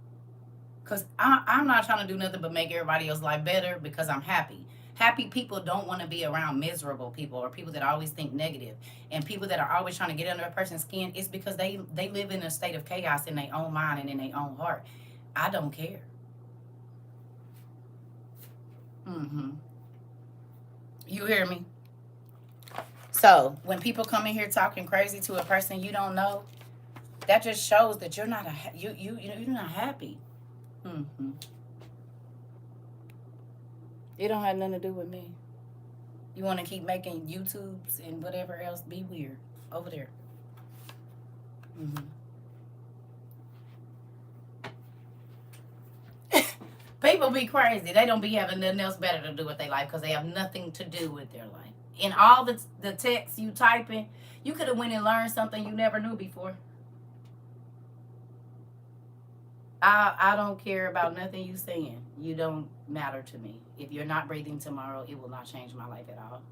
Because I'm not trying to do nothing but make everybody else's life better because I'm happy. Happy people don't want to be around miserable people or people that always think negative. And people that are always trying to get under a person's skin, it's because they live in a state of chaos in their own mind and in their own heart. I don't care. You hear me? So when people come in here talking crazy to a person you don't know, that just shows that you're not you're not happy. It don't have nothing to do with me. You want to keep making YouTubes and whatever else, be weird over there. People be crazy. They don't be having nothing else better to do with their life because they have nothing to do with their life. In all the text you typing, you could have went and learned something you never knew before. I don't care about nothing you saying. You don't matter to me. If you're not breathing tomorrow, it will not change my life at all.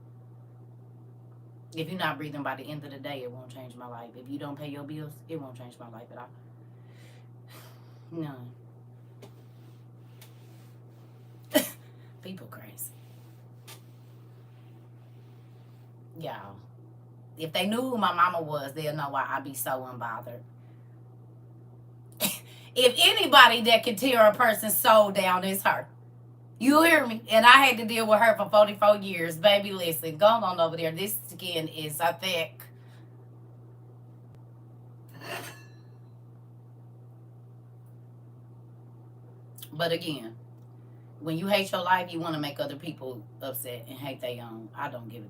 If you're not breathing by the end of the day, it won't change my life. If you don't pay your bills, it won't change my life at all. None. People crazy. Y'all. If they knew who my mama was, they'll know why I be so unbothered. If anybody that can tear a person's soul down is her. You hear me? And I had to deal with her for 44 years. Baby, listen, go on over there. This skin is so thick. But again, when you hate your life, you want to make other people upset and hate their own. I don't give a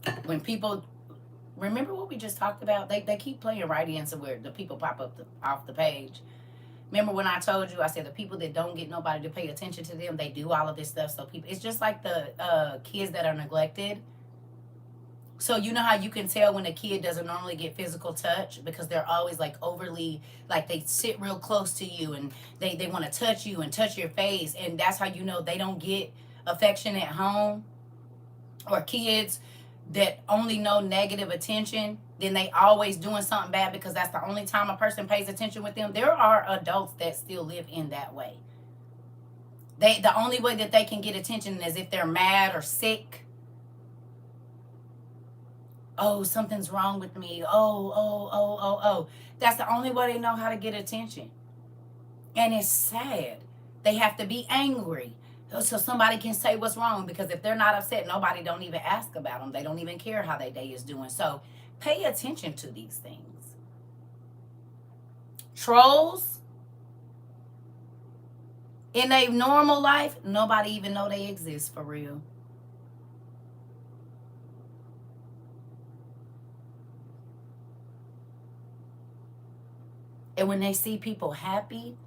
damn. When people, remember what we just talked about? They keep playing right into where the people pop up off the page. Remember when I told you, I said the people that don't get nobody to pay attention to them, they do all of this stuff. So people, it's just like the kids that are neglected. So you know how you can tell when a kid doesn't normally get physical touch because they're always like overly, like they sit real close to you and they want to touch you and touch your face. And that's how you know they don't get affection at home. Or kids that only know negative attention, then they always doing something bad because that's the only time a person pays attention with them. There are adults that still live in that way. The only way that they can get attention is if they're mad or sick. Oh, something's wrong with me. Oh. That's the only way they know how to get attention. And it's sad They have to be angry so somebody can say what's wrong, because if they're not upset, nobody don't even ask about them. They don't even care how their day is doing. So pay attention to these things. Trolls, in a normal life, nobody even know they exist for real. And when they see people happy,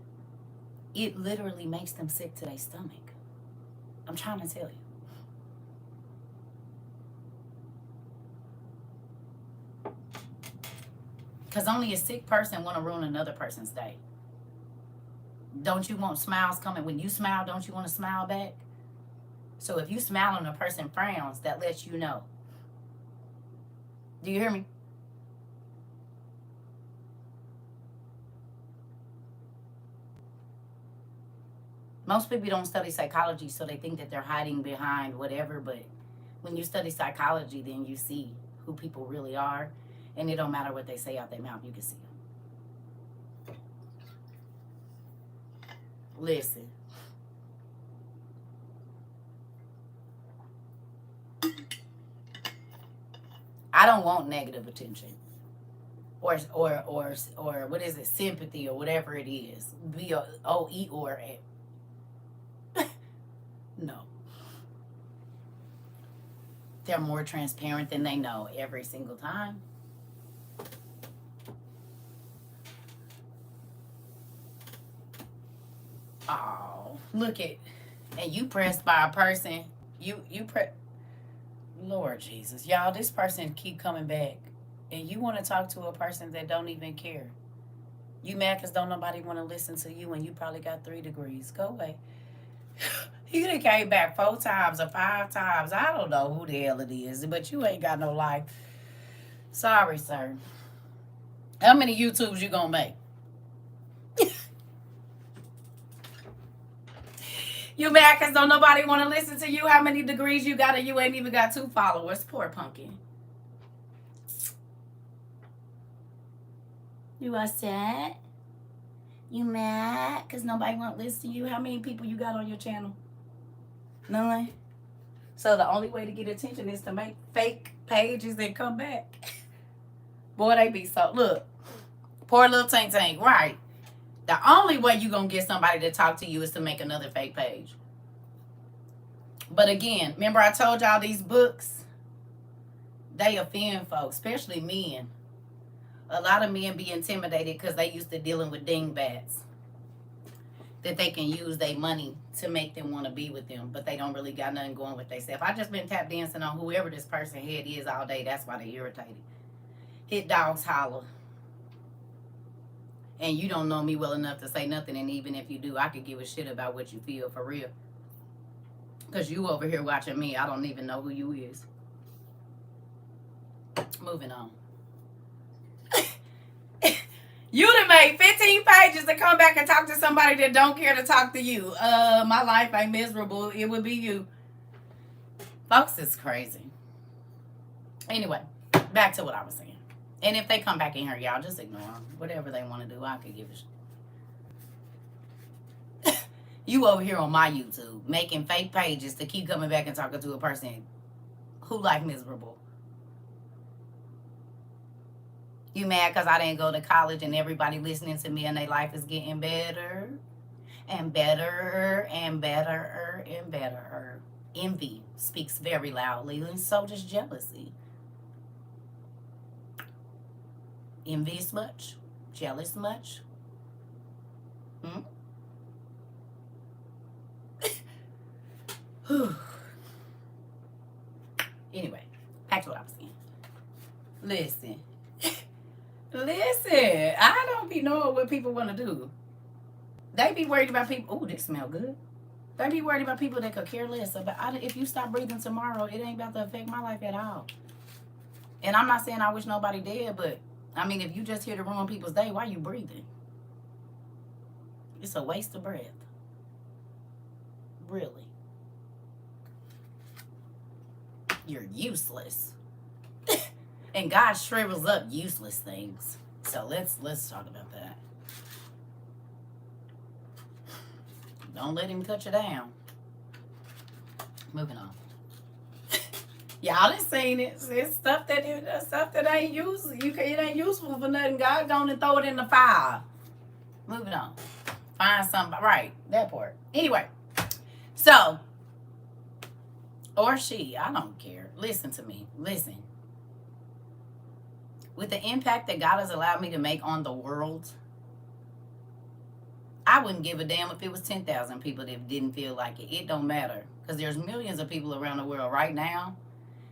it literally makes them sick to their stomach. I'm trying to tell you. Because only a sick person want to ruin another person's day. Don't you want smiles coming? When you smile, don't you want to smile back? So if you smile and a person frowns, that lets you know. Do you hear me? Most people don't study psychology, so they think that they're hiding behind whatever. But when you study psychology, then you see who people really are. And it don't matter what they say out their mouth, you can see them. Listen. I don't want negative attention. Or what is it, sympathy or whatever it is. B-O-E or A. No. They're more transparent than they know every single time. Oh, look at, and you pressed by a person. You press. Lord Jesus, y'all, this person keep coming back, and you want to talk to a person that don't even care. You mad because don't nobody want to listen to you, and you probably got 3 degrees. Go away. You done came back 4 times or 5 times. I don't know who the hell it is, but you ain't got no life. Sorry, sir. How many YouTubes you gonna make? You mad because don't nobody want to listen to you? How many degrees you got and you ain't even got 2 followers? Poor pumpkin. You upset? You mad because nobody want to listen to you? How many people you got on your channel? None. So the only way to get attention is to make fake pages and come back. Boy, they be so, look, poor little Tank Tank, right? The only way you gonna get somebody to talk to you is to make another fake page. But again, remember I told y'all these books, they offend folks, especially men. A lot of men be intimidated because they used to dealing with dingbats. That they can use their money to make them want to be with them, but they don't really got nothing going with themselves. I just been tap dancing on whoever this person head is all day. That's why they irritated. Hit dogs holler. And you don't know me well enough to say nothing, and even if you do, I could give a shit about what you feel for real. Because you over here watching me, I don't even know who you is. Moving on. You done made 15 pages to come back and talk to somebody that don't care to talk to you. My life ain't miserable. It would be you. Folks is crazy. Anyway, back to what I was saying. And if they come back in here, y'all just ignore them. Whatever they want to do, I could give a shit. You over here on my YouTube making fake pages to keep coming back and talking to a person who life miserable. You mad because I didn't go to college and everybody listening to me and their life is getting better and better and better and better. Envy speaks very loudly, and so does jealousy. Envious much? Jealous much? Anyway, back to what I was saying. Listen. Listen, I don't be knowing what people want to do. They be worried about people. Oh, this smell good. They be worried about people that could care less about. If you stop breathing tomorrow, it ain't about to affect my life at all. And I'm not saying I wish nobody dead, but I mean, if you just here to ruin people's day, why you breathing? It's a waste of breath. Really. You're useless. And God shrivels up useless things. So let's talk about that. Don't let him cut you down. Moving on. Y'all done seen it. It's stuff that ain't useful. It ain't useful for nothing. God gonna throw it in the fire. Moving on. Find somebody. Right. That part. Anyway. So. Or she. I don't care. Listen to me. Listen. With the impact that God has allowed me to make on the world, I wouldn't give a damn if it was 10,000 people that didn't feel like it. It don't matter. Because there's millions of people around the world right now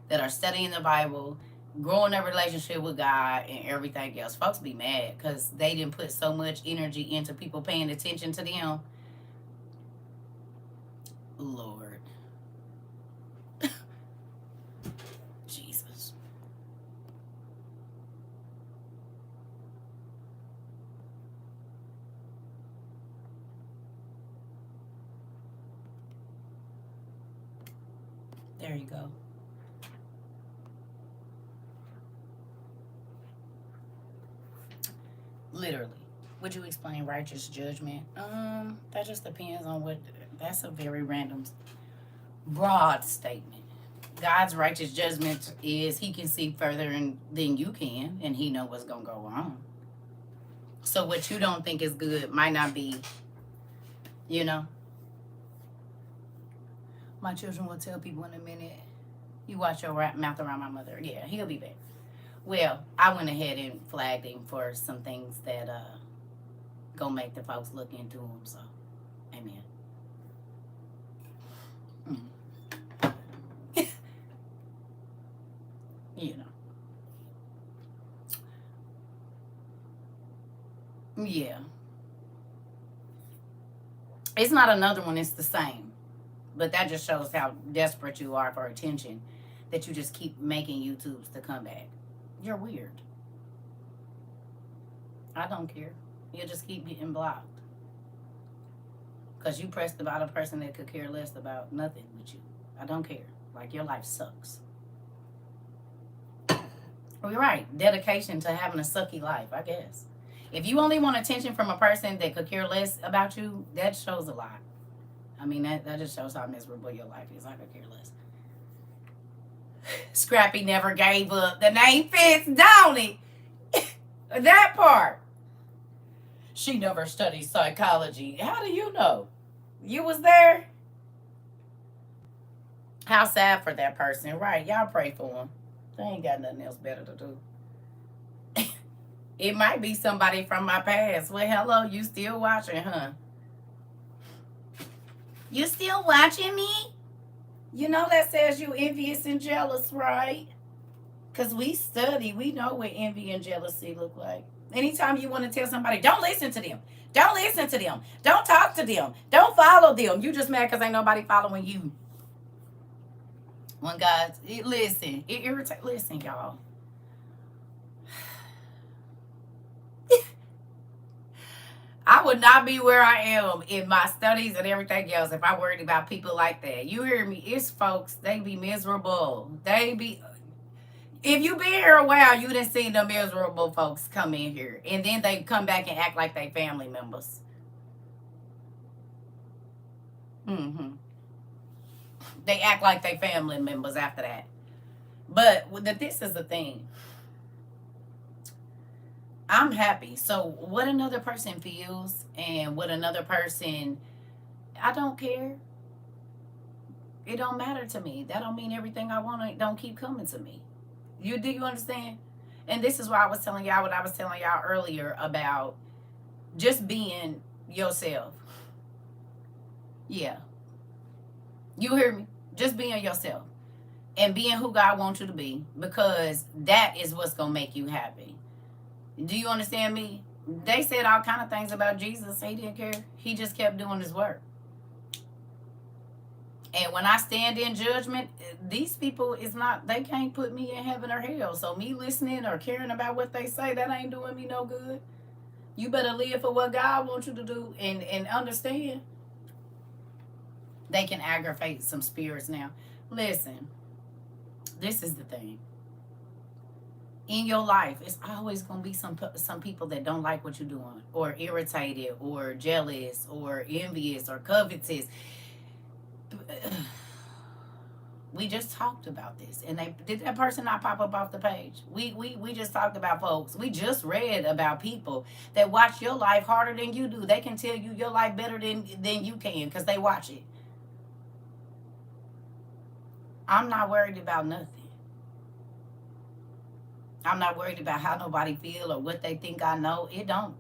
that are studying the Bible, growing their relationship with God, and everything else. Folks be mad because they didn't put so much energy into people paying attention to them. Lord. Jesus. There you go. Literally. Would you explain righteous judgment? That just depends on what. That's a very random, broad statement. God's righteous judgment is He can see further than you can, and He know what's gonna go wrong. So what you don't think is good might not be, you know. My children will tell people in a minute. You watch your mouth around my mother. Yeah, he'll be back. Well, I went ahead and flagged him for some things that gonna make the folks look into him. So, amen. You know. Yeah. It's not another one. It's the same. But that just shows how desperate you are for attention, that you just keep making YouTubes to come back. You're weird. I don't care. You'll just keep getting blocked. Because you pressed about a person that could care less about nothing with you. I don't care. Like, your life sucks. Well, you're right. Dedication to having a sucky life, I guess. If you only want attention from a person that could care less about you, that shows a lot. I mean, that just shows how miserable your life is. I could care less. Scrappy never gave up. The name fits, don't it? That part. She never studied psychology. How do you know? You was there? How sad for that person. Right, y'all pray for them. They ain't got nothing else better to do. It might be somebody from my past. Well, hello, you still watching, huh? You still watching me? You know that says you envious and jealous, right? Because we study. We know what envy and jealousy look like. Anytime you want to tell somebody, don't listen to them. Don't listen to them. Don't talk to them. Don't follow them. You just mad because ain't nobody following you. When God, listen, it irritates. Listen, y'all. I would not be where I am in my studies and everything else if I worried about people like that. You hear me? It's folks, they be miserable. If you been here a while, you done seen the miserable folks come in here. And then they come back and act like they family members. They act like they family members after that. But this is the thing. I'm happy. So what another person feels and what another person, I don't care. It don't matter to me. That don't mean everything I want don't keep coming to me. Do you understand? And this is why I was telling y'all what I was telling y'all earlier about just being yourself. Yeah. You hear me? Just being yourself. And being who God wants you to be. Because that is what's going to make you happy. Do you understand me? They said all kind of things about Jesus. He didn't care. He just kept doing his work. And when I stand in judgment, these people they can't put me in heaven or hell. So me listening or caring about what they say, that ain't doing me no good. You better live for what God wants you to do and understand. They can aggravate some spirits now. Listen, this is the thing. in your life, it's always gonna be some people that don't like what you're doing, or irritated, or jealous, or envious, or covetous. We just talked about this, and they did that person not pop up off the page. We just talked about folks. We just read about people that watch your life harder than you do. They can tell you your life better than you can because they watch it. I'm not worried about nothing. I'm not worried about how nobody feel or what they think I know.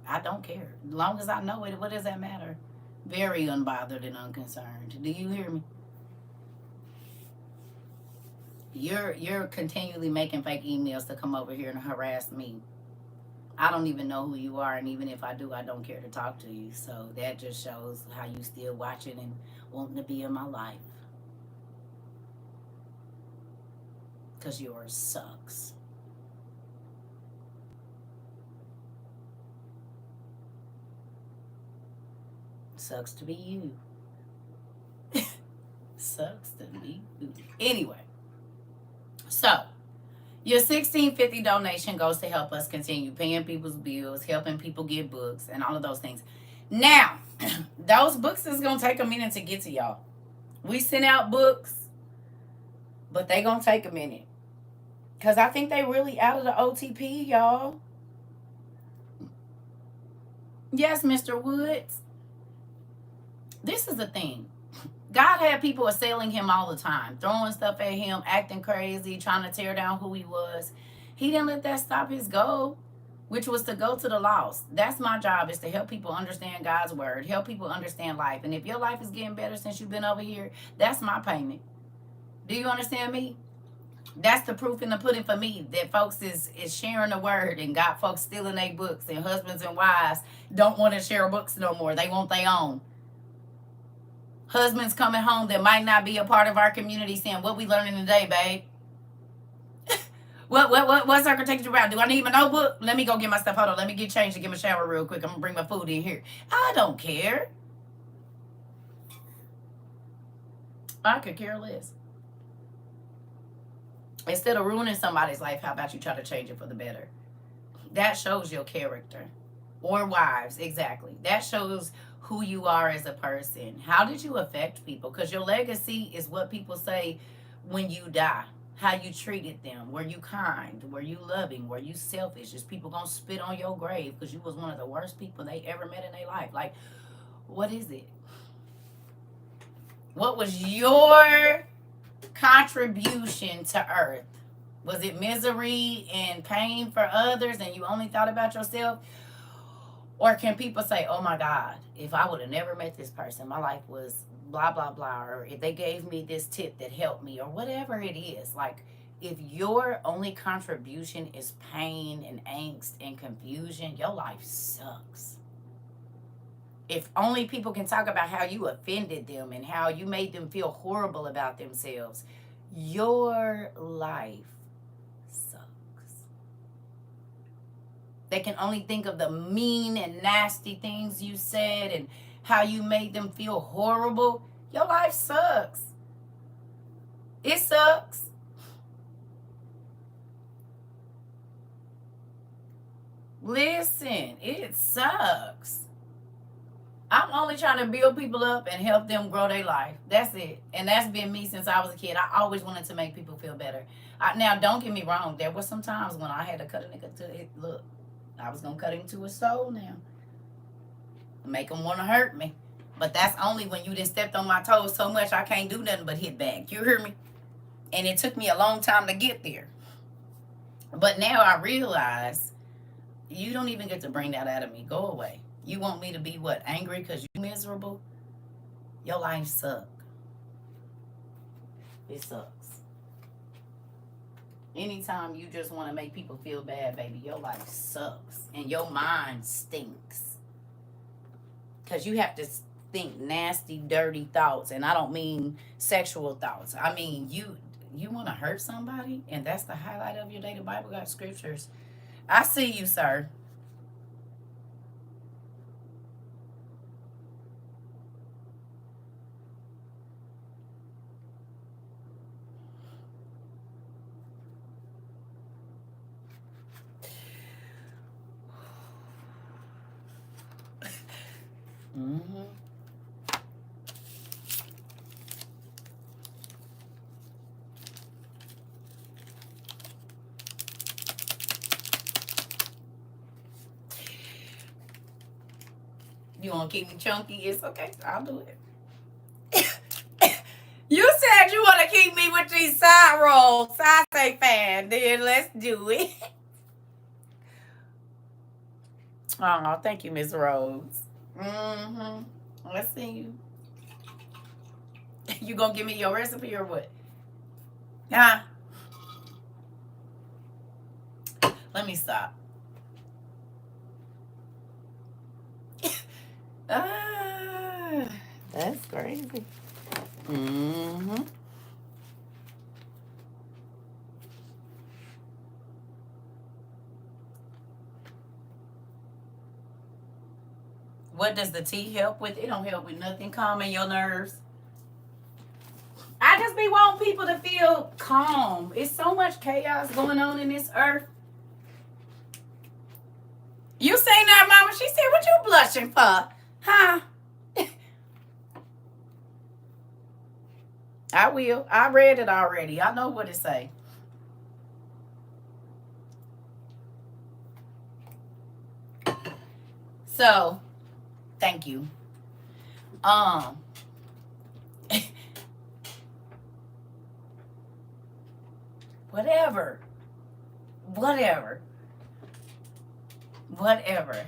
I don't care. As long as I know it, what does that matter? Very unbothered and unconcerned. Do you hear me? You're continually making fake emails to come over here and harass me. I don't even know who you are, and even if I do, I don't care to talk to you. So that just shows how you still watching and wanting to be in my life. Because yours sucks. Sucks to be you. Sucks to be you. Anyway, so your $16.50 donation goes to help us continue paying people's bills, helping people get books, and all of those things. Now, those books is gonna take a minute to get to y'all. We sent out books, but they gonna take a minute. Cause I think they really out of the OTP, y'all. Yes, Mr. Woods. This is the thing. God had people assailing him all the time, throwing stuff at him, acting crazy, trying to tear down who he was. He didn't let that stop his goal, which was to go to the lost. That's my job, is to help people understand God's word, help people understand life. And if your life is getting better since you've been over here, that's my payment. Do you understand me? That's the proof in the pudding for me, that folks is sharing the word and got folks stealing their books, and husbands and wives don't want to share books no more. They want their own. Husbands coming home that might not be a part of our community saying, "What we learning today, babe? What's architecture about? Do I need my notebook? Let me go get my stuff. Hold on, let me get changed and get my shower real quick. I'm gonna bring my food in here." I don't care. I could care less. Instead of ruining somebody's life, how about you try to change it for the better? That shows your character. Or wives, exactly. That shows who you are as a person. How did you affect people? Because your legacy is what people say when you die. How you treated them. Were you kind? Were you loving? Were you selfish? Is people gonna spit on your grave because you was one of the worst people they ever met in their life? Like, what is it? What was your contribution to earth? Was it misery and pain for others and you only thought about yourself? Or can people say, "Oh my God, if I would have never met this person, my life was blah, blah, blah," or if they gave me this tip that helped me, or whatever it is. Like, if your only contribution is pain and angst and confusion, your life sucks. If only people can talk about how you offended them and how you made them feel horrible about themselves, your life sucks. They can only think of the mean and nasty things you said and how you made them feel horrible. Your life sucks. It sucks. Listen, it sucks. I'm only trying to build people up and help them grow their life. That's it. And that's been me since I was a kid. I always wanted to make people feel better. Now, don't get me wrong. There were some times when I had to cut a nigga to it. Look, I was going to cut him to his soul now. Make him want to hurt me. But that's only when you done stepped on my toes so much I can't do nothing but hit back. You hear me? And it took me a long time to get there. But now I realize you don't even get to bring that out of me. Go away. You want me to be what? Angry because you miserable? Your life sucks. It sucks. Anytime you just want to make people feel bad, baby, your life sucks. And your mind stinks. Because you have to think nasty, dirty thoughts. And I don't mean sexual thoughts. I mean, you want to hurt somebody? And that's the highlight of your day. The Bible got scriptures. I see you, sir. Mm-hmm. You want to keep me chunky? It's okay. I'll do it. You said you want to keep me with these side rolls. I say, fan, then let's do it. Oh, thank you, Miss Rose. Mm-hmm. Let's see you. You gonna give me your recipe or what? Huh? Let me stop. Ah, that's crazy. Mm-hmm. What does the tea help with? It don't help with nothing. Calming your nerves. I just be wanting people to feel calm. It's so much chaos going on in this earth. You saying that, Mama? She said, "What you blushing for, huh?" I will. I read it already. I know what it say. So, thank you. Um, whatever, whatever, whatever.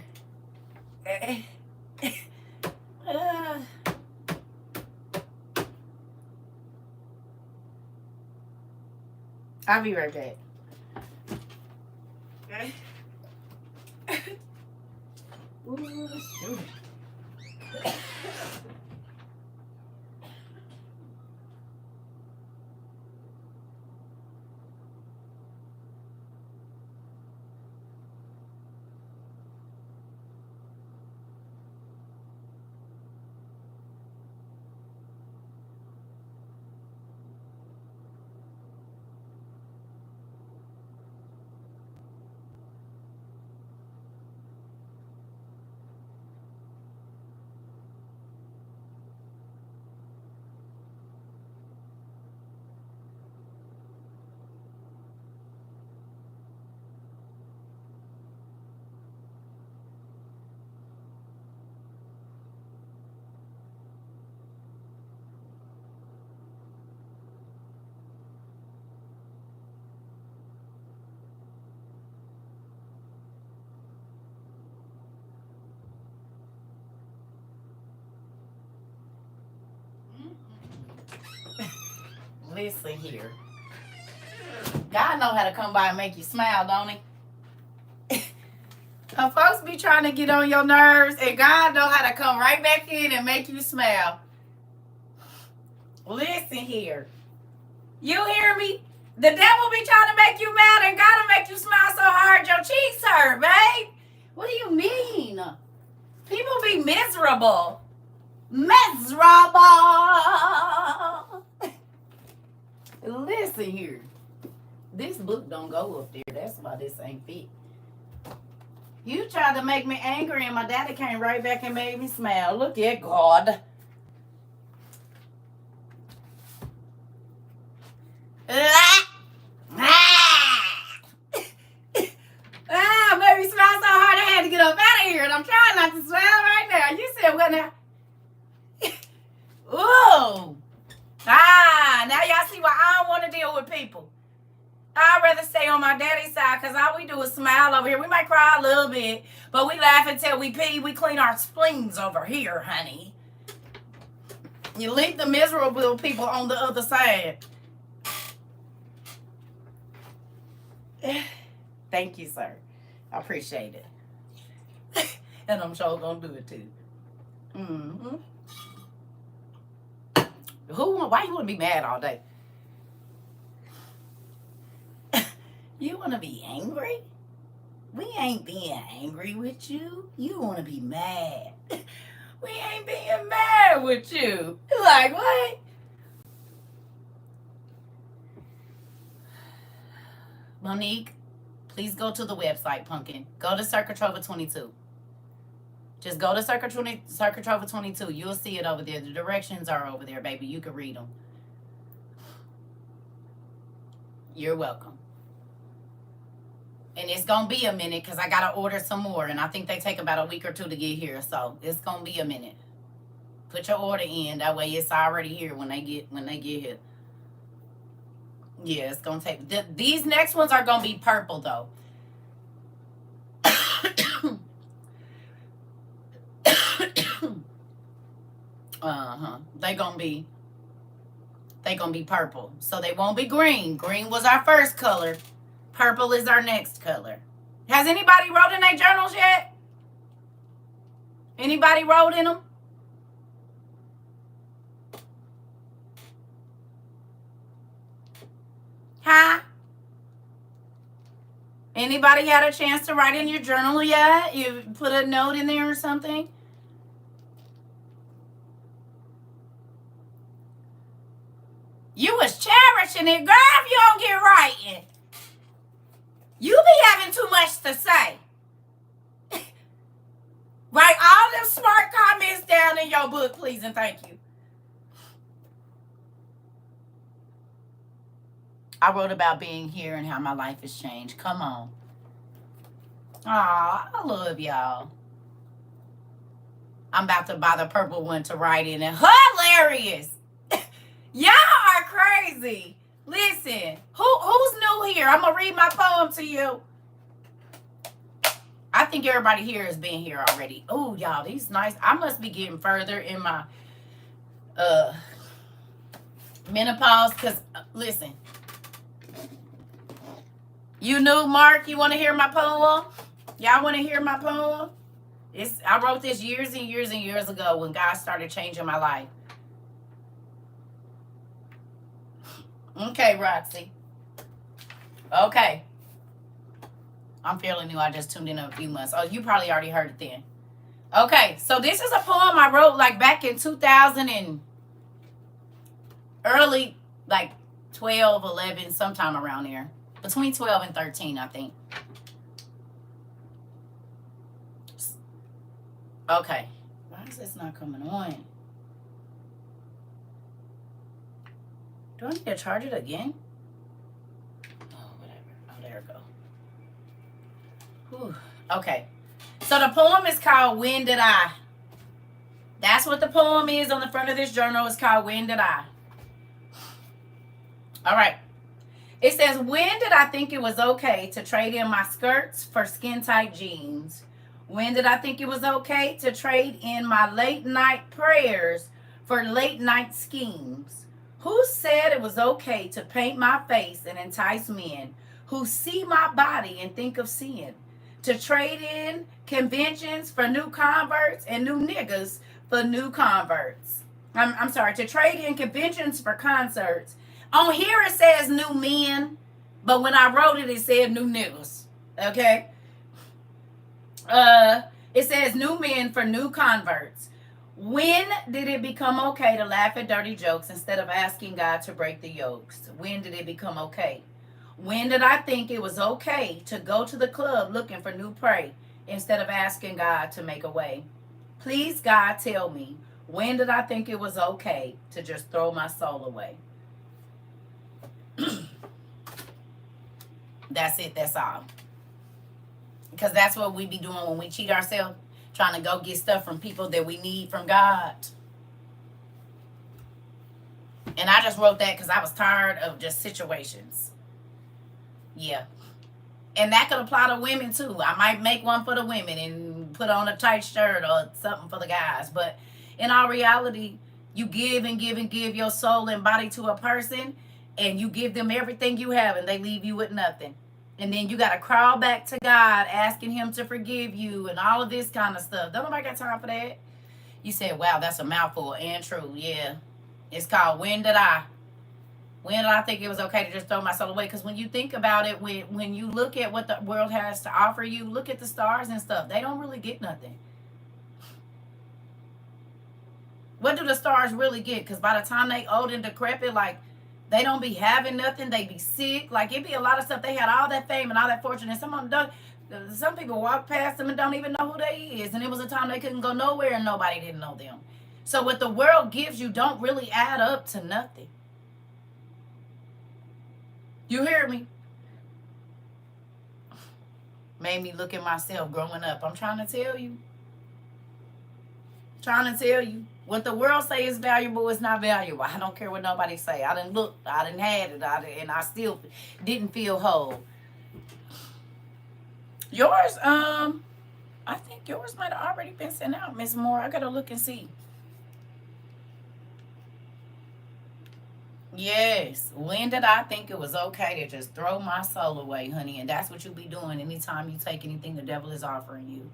Uh, I'll be right back. Ooh, shoot. Listen here. God know how to come by and make you smile, don't he? Folks be trying to get on your nerves, and God know how to come right back in and make you smile. Listen here. You hear me? The devil be trying to make you mad, and God will make you smile so hard your cheeks hurt, babe. What do you mean? People be miserable. Miserable. Listen here. This book don't go up there. That's why this ain't fit. You tried to make me angry, and my daddy came right back and made me smile. Look at God. Made me smile so hard I had to get up out of here, and I'm trying not to smile right now. You said what now? Ooh. Now y'all see why I don't want to deal with people. I'd rather stay on my daddy's side because all we do is smile over here. We might cry a little bit, but we laugh until we pee. We clean our spleens over here, honey. You leave the miserable people on the other side. Thank you, sir. I appreciate it. And I'm sure gonna do it too. Mm-hmm. Why you wanna be mad all day? You wanna be angry? We ain't being angry with you. You wanna be mad. We ain't being mad with you. Like what? Monique, please go to the website, Pumpkin. Go to CERCA TROVA 22. Just go to CERCA TROVA 22. You'll see it over there. The directions are over there, baby. You can read them. You're welcome. And it's going to be a minute because I got to order some more. And I think they take about a week or two to get here. So it's going to be a minute. Put your order in. That way it's already here when they get here. Yeah, it's going to take. These next ones are going to be purple, though. They gonna be purple. So they won't be green. Green was our first color. Purple is our next color. Has anybody wrote in their journals yet? Anybody wrote in them? Huh? Anybody had a chance to write in your journal yet? You put a note in there or something? You was cherishing it, girl, if you don't get writing. You be having too much to say. Write all them smart comments down in your book, please, and thank you. I wrote about being here and how my life has changed. Come on. Aw, I love y'all. I'm about to buy the purple one to write in. And hilarious. Y'all are crazy. Listen, who's new here? I'm going to read my poem to you. I think everybody here has been here already. Oh, y'all, these nice. I must be getting further in my menopause because, listen. You new, Mark? You want to hear my poem? Y'all want to hear my poem? I wrote this years and years and years ago when God started changing my life. Okay, Roxy. Okay. I'm fairly new. I just tuned in a few months. Oh, you probably already heard it then. Okay, so this is a poem I wrote like back in 2000 and early, like 12, 11, sometime around there. Between 12 and 13, I think. Okay. Why is this not coming on? Do I need to charge it again? Oh, whatever. Oh, there we go. Whew. Okay. So the poem is called When Did I? That's what the poem is on the front of this journal. It's called When Did I? All right. It says, when did I think it was okay to trade in my skirts for skin-tight jeans? When did I think it was okay to trade in my late-night prayers for late-night schemes? Who said it was okay to paint my face and entice men who see my body and think of sin? To trade in conventions for new converts and new niggas for new converts. I'm sorry, to trade in conventions for concerts. On here it says new men, but when I wrote it, it said new niggas. Okay? It says new men for new converts. When did it become okay to laugh at dirty jokes instead of asking God to break the yokes? When did it become okay? When did I think it was okay to go to the club looking for new prey instead of asking God to make a way? Please, God, tell me, when did I think it was okay to just throw my soul away? That's it. That's all. Because that's what we be doing when we cheat ourselves, trying to go get stuff from people that we need from God. And I just wrote that because I was tired of just situations. Yeah. And that could apply to women too. I might make one for the women and put on a tight shirt or something for the guys. But in all reality, you give and give and give your soul and body to a person, and you give them everything you have, and they leave you with nothing. And then you got to crawl back to God, asking him to forgive you and all of this kind of stuff. Don't nobody got time for that. You said, wow, that's a mouthful. And true, yeah. It's called When Did I? When did I think it was okay to just throw my soul away? Because when you think about it, when you look at what the world has to offer you, look at the stars and stuff. They don't really get nothing. What do the stars really get? Because by the time they old and decrepit, like, they don't be having nothing. They be sick. Like, it be a lot of stuff. They had all that fame and all that fortune. And some of them don't. Some people walk past them and don't even know who they is. And it was a time they couldn't go nowhere and nobody didn't know them. So what the world gives you don't really add up to nothing. You hear me? Made me look at myself growing up. I'm trying to tell you. Trying to tell you. What the world say is valuable is not valuable. I don't care what nobody say. I didn't look. I didn't have it. And I still didn't feel whole. Yours, I think yours might have already been sent out, Miss Moore. I gotta look and see. Yes. When did I think it was okay to just throw my soul away, honey? And that's what you be doing anytime you take anything the devil is offering you.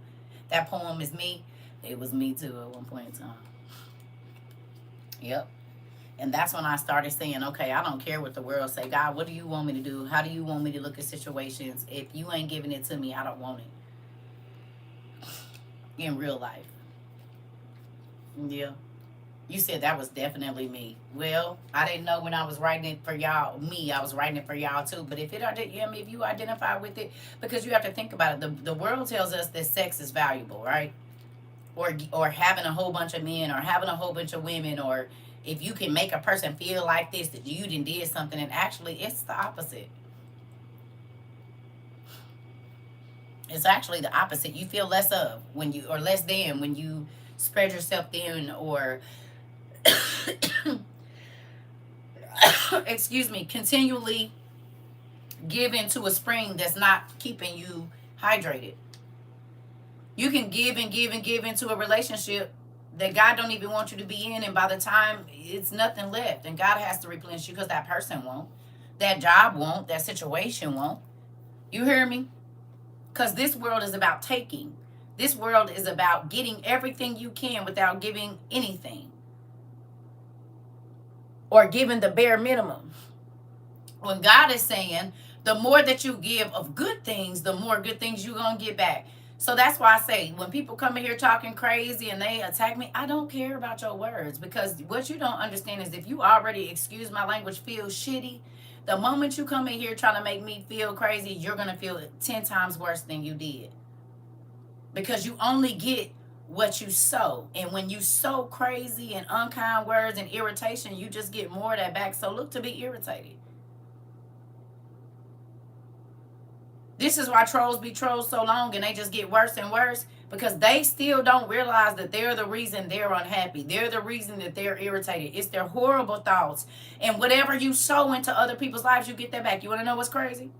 That poem is me. It was me too at one point in time. Yep. And that's when I started saying, okay, I don't care what the world say. God, what do you want me to do? How do you want me to look at situations? If you ain't giving it to me, I don't want it. In real life. Yeah. You said that was definitely me. Well, I didn't know when I was writing it for y'all, me, I was writing it for y'all too. But if if you identify with it, because you have to think about it, the world tells us that sex is valuable, right? Or having a whole bunch of men, or having a whole bunch of women, or if you can make a person feel like this, that you did something, and actually it's the opposite. It's actually the opposite. You feel less of when you, or less than when you spread yourself thin, or excuse me, continually give into a spring that's not keeping you hydrated. You can give and give and give into a relationship that God don't even want you to be in, and by the time it's nothing left, and God has to replenish you because that person won't, that job won't, that situation won't. You hear me? Because this world is about taking. This world is about getting everything you can without giving anything, or giving the bare minimum. When God is saying, the more that you give of good things, the more good things you're going to get back. So that's why I say, when people come in here talking crazy and they attack me, I don't care about your words. Because what you don't understand is, if you already, excuse my language, feel shitty, the moment you come in here trying to make me feel crazy, you're going to feel 10 times worse than you did. Because you only get what you sow. And when you sow crazy and unkind words and irritation, you just get more of that back. So look to be irritated. This is why trolls be trolls so long and they just get worse and worse, because they still don't realize that they're the reason they're unhappy. They're the reason that they're irritated. It's their horrible thoughts. And whatever you sow into other people's lives, you get that back. You want to know what's crazy?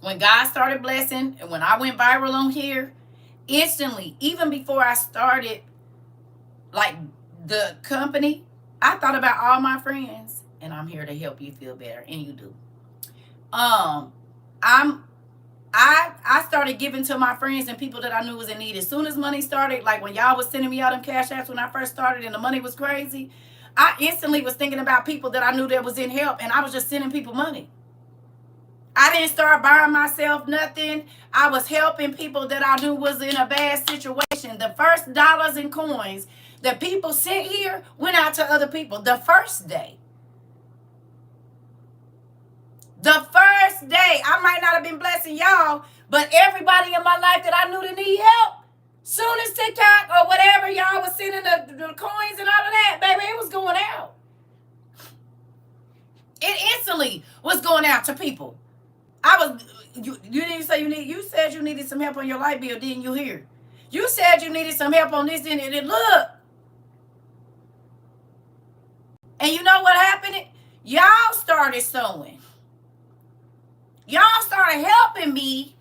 When God started blessing and when I went viral on here, instantly, even before I started like the company, I thought about all my friends, and I'm here to help you feel better, and you do. I started giving to my friends and people that I knew was in need. As soon as money started, like when y'all was sending me out them cash apps when I first started and the money was crazy, I instantly was thinking about people that I knew that was in help, and I was just sending people money. I didn't start buying myself nothing. I was helping people that I knew was in a bad situation. The first dollars and coins that people sent here went out to other people the first day. The first day. I might not have been blessing y'all, but everybody in my life that I knew that need help, soon as TikTok or whatever y'all was sending the coins and all of that, baby, it was going out. It instantly was going out to people. You didn't say you said you needed some help on your light bill, didn't you hear? You said you needed some help on this, and look. And you know what happened? Y'all started sewing. Y'all started helping me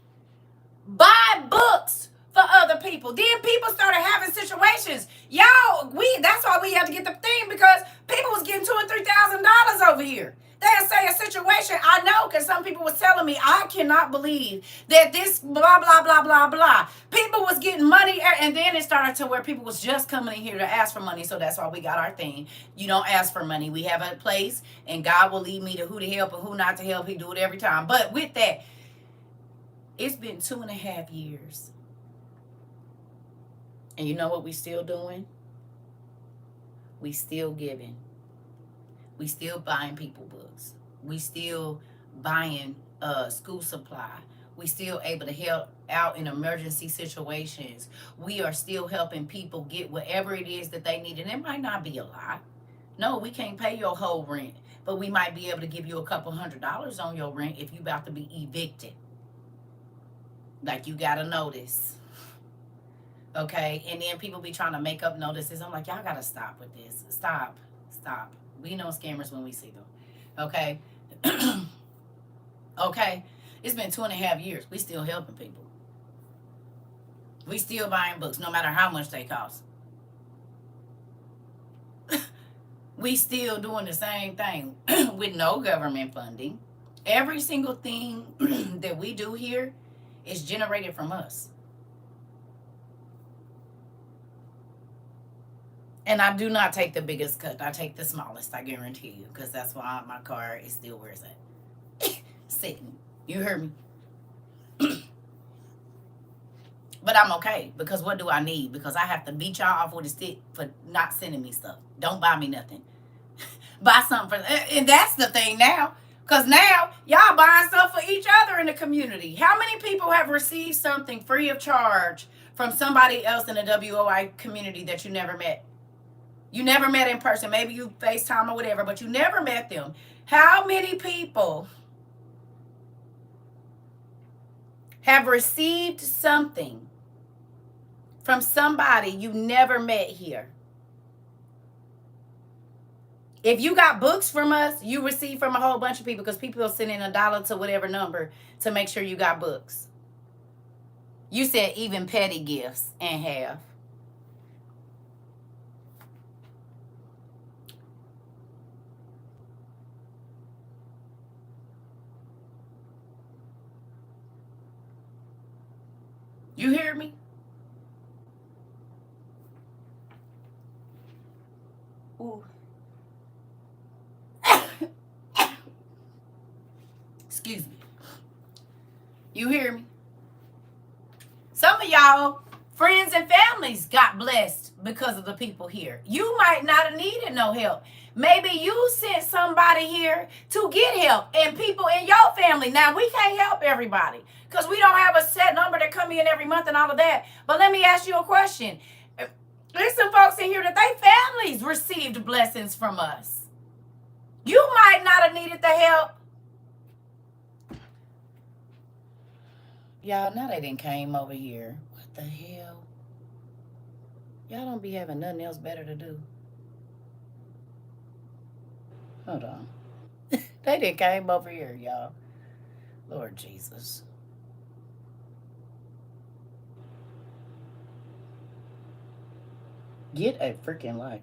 buy books for other people. Then people started having situations. Y'all, that's why we had to get the thing, because people was getting $2,000 and $3,000 over here. They'll say a situation, I know, because some people was telling me, I cannot believe that this blah, blah, blah, blah, blah. People was getting money, and then it started to where people was just coming in here to ask for money. So that's why we got our thing. You don't ask for money. We have a place, and God will lead me to who to help and who not to help. He do it every time. But with that, it's been 2.5 years. And you know what we still doing? We still giving. We still buying people books. We still buying school supply. We still able to help out in emergency situations. We are still helping people get whatever it is that they need. And it might not be a lot. No, we can't pay your whole rent, but we might be able to give you a couple $100 on your rent if you about to be evicted. Like, you got a notice. Okay? And then people be trying to make up notices. I'm like, y'all got to stop with this. Stop. Stop. We know scammers when we see them. Okay? Okay? It's been 2.5 years. We still helping people. We still buying books, no matter how much they cost. We still doing the same thing with no government funding. Every single thing that we do here is generated from us. And I do not take the biggest cut. I take the smallest, I guarantee you, because that's why my car is still where it's at. Sitting. You heard me? But I'm okay, because what do I need? Because I have to beat y'all off with a stick for not sending me stuff. Don't buy me nothing. Buy something for, and that's the thing now. Because now, y'all buying stuff for each other in the community. How many people have received something free of charge from somebody else in the WOI community that you never met? You never met in person. Maybe you FaceTime or whatever, but you never met them. How many people have received something from somebody you never met here? If you got books from us, you receive from a whole bunch of people, because people will send in $1 to whatever number to make sure you got books. You said even petty gifts and half. You hear me? Ooh. Excuse me. You hear me? Some of y'all friends and families got blessed because of the people here. You might not have needed no help. Maybe you sent somebody here to get help, and people in your family. Now, we can't help everybody because we don't have a set number that come in every month and all of that. But let me ask you a question. There's some folks in here that their families received blessings from us. You might not have needed the help. Y'all, now they done came over here. What the hell? Y'all don't be having nothing else better to do. Hold on. They done came over here, y'all. Lord Jesus. Get a freaking life.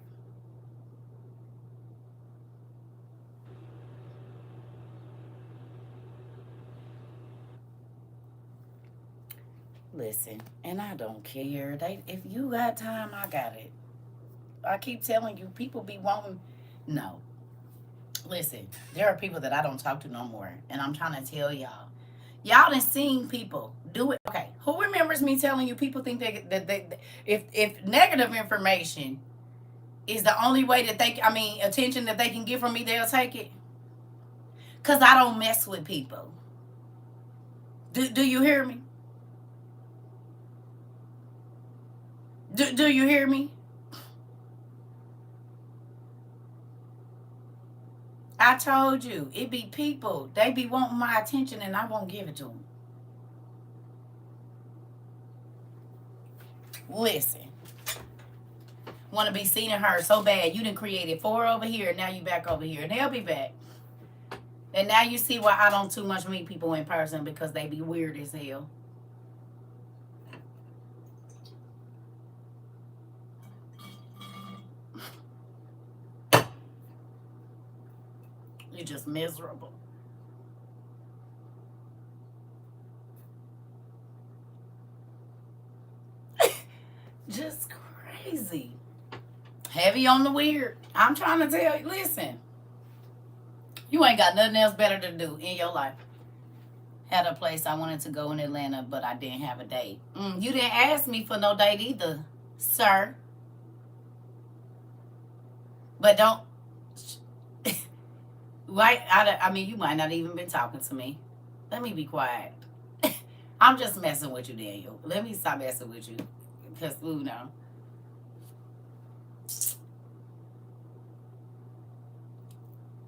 Listen, and I don't care. If you got time, I got it. I keep telling you, people be wanting. No. Listen, there are people that I don't talk to no more. And I'm trying to tell y'all. Y'all done seen people do it. Okay, who remembers me telling you people think that if negative information is the only way that attention that they can get from me, they'll take it? Because I don't mess with people. Do you hear me? Do you hear me? I told you, it be people. They be wanting my attention and I won't give it to them. Listen. Want to be seen and heard so bad. You done created 4 over here, and now you back over here. And they'll be back. And now you see why I don't too much meet people in person, because they be weird as hell. You're just miserable. Just crazy. Heavy on the weird. I'm trying to tell you, listen. You ain't got nothing else better to do in your life. Had a place I wanted to go in Atlanta, but I didn't have a date. You didn't ask me for no date either, sir. But don't. Right? You might not even been talking to me. Let me be quiet. I'm just messing with you, Daniel. Let me stop messing with you. Because, no.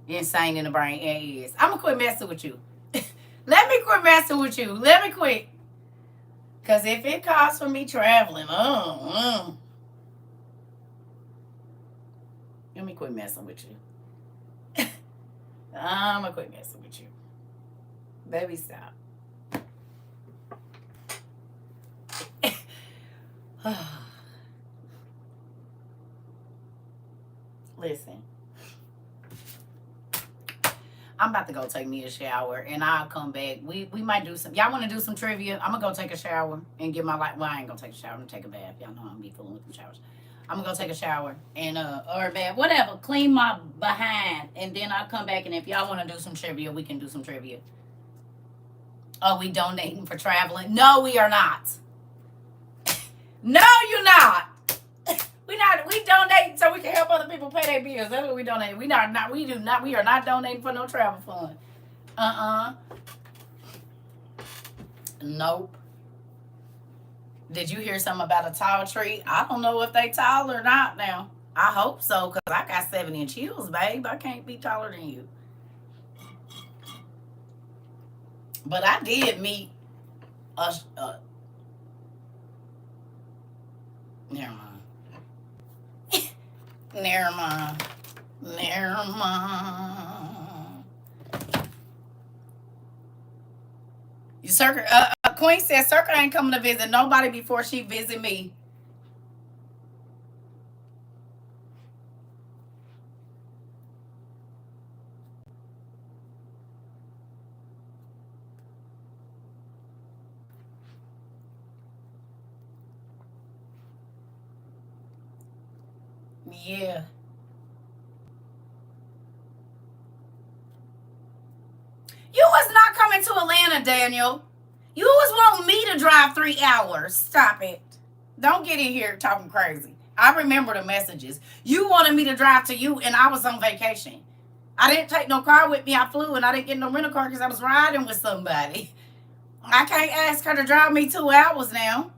Insane in the brain. It is. I'm going to quit messing with you. Let me quit messing with you. Let me quit. Because if it costs for me traveling, let me quit messing with you. I'm going to quit messing with you. Baby, stop. Listen. I'm about to go take me a shower and I'll come back. We might do some. Y'all want to do some trivia? I'm going to go take a shower and get my life. Well, I ain't going to take a shower. I'm going to take a bath. Y'all know I'm be fooling with the showers. I'm going to go take a shower and, or a bath, whatever. Clean my behind. And then I'll come back. And if y'all want to do some trivia, we can do some trivia. Are we donating for traveling? No, we are not. No, you're not. We donate so we can help other people pay their bills. That's what we donate. We are not donating for no travel fund. Nope. Did you hear something about a tall tree? I don't know if they tall or not now. I hope so, because I got 7-inch heels, babe. I can't be taller than you. But I did meet a never mind. Never mind. CERCA, Queen says CERCA ain't coming to visit nobody before she visit me. Yeah. You was not coming to Atlanta, Daniel. You was wanting me to drive 3 hours. Stop it. Don't get in here talking crazy. I remember the messages. You wanted me to drive to you, and I was on vacation. I didn't take no car with me. I flew, and I didn't get no rental car because I was riding with somebody. I can't ask her to drive me 2 hours now.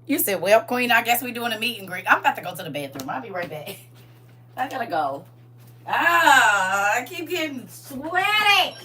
You said, well, Queen, I guess we doing a meet and greet. I'm about to go to the bathroom. I'll be right back. I gotta go. I keep getting sweaty.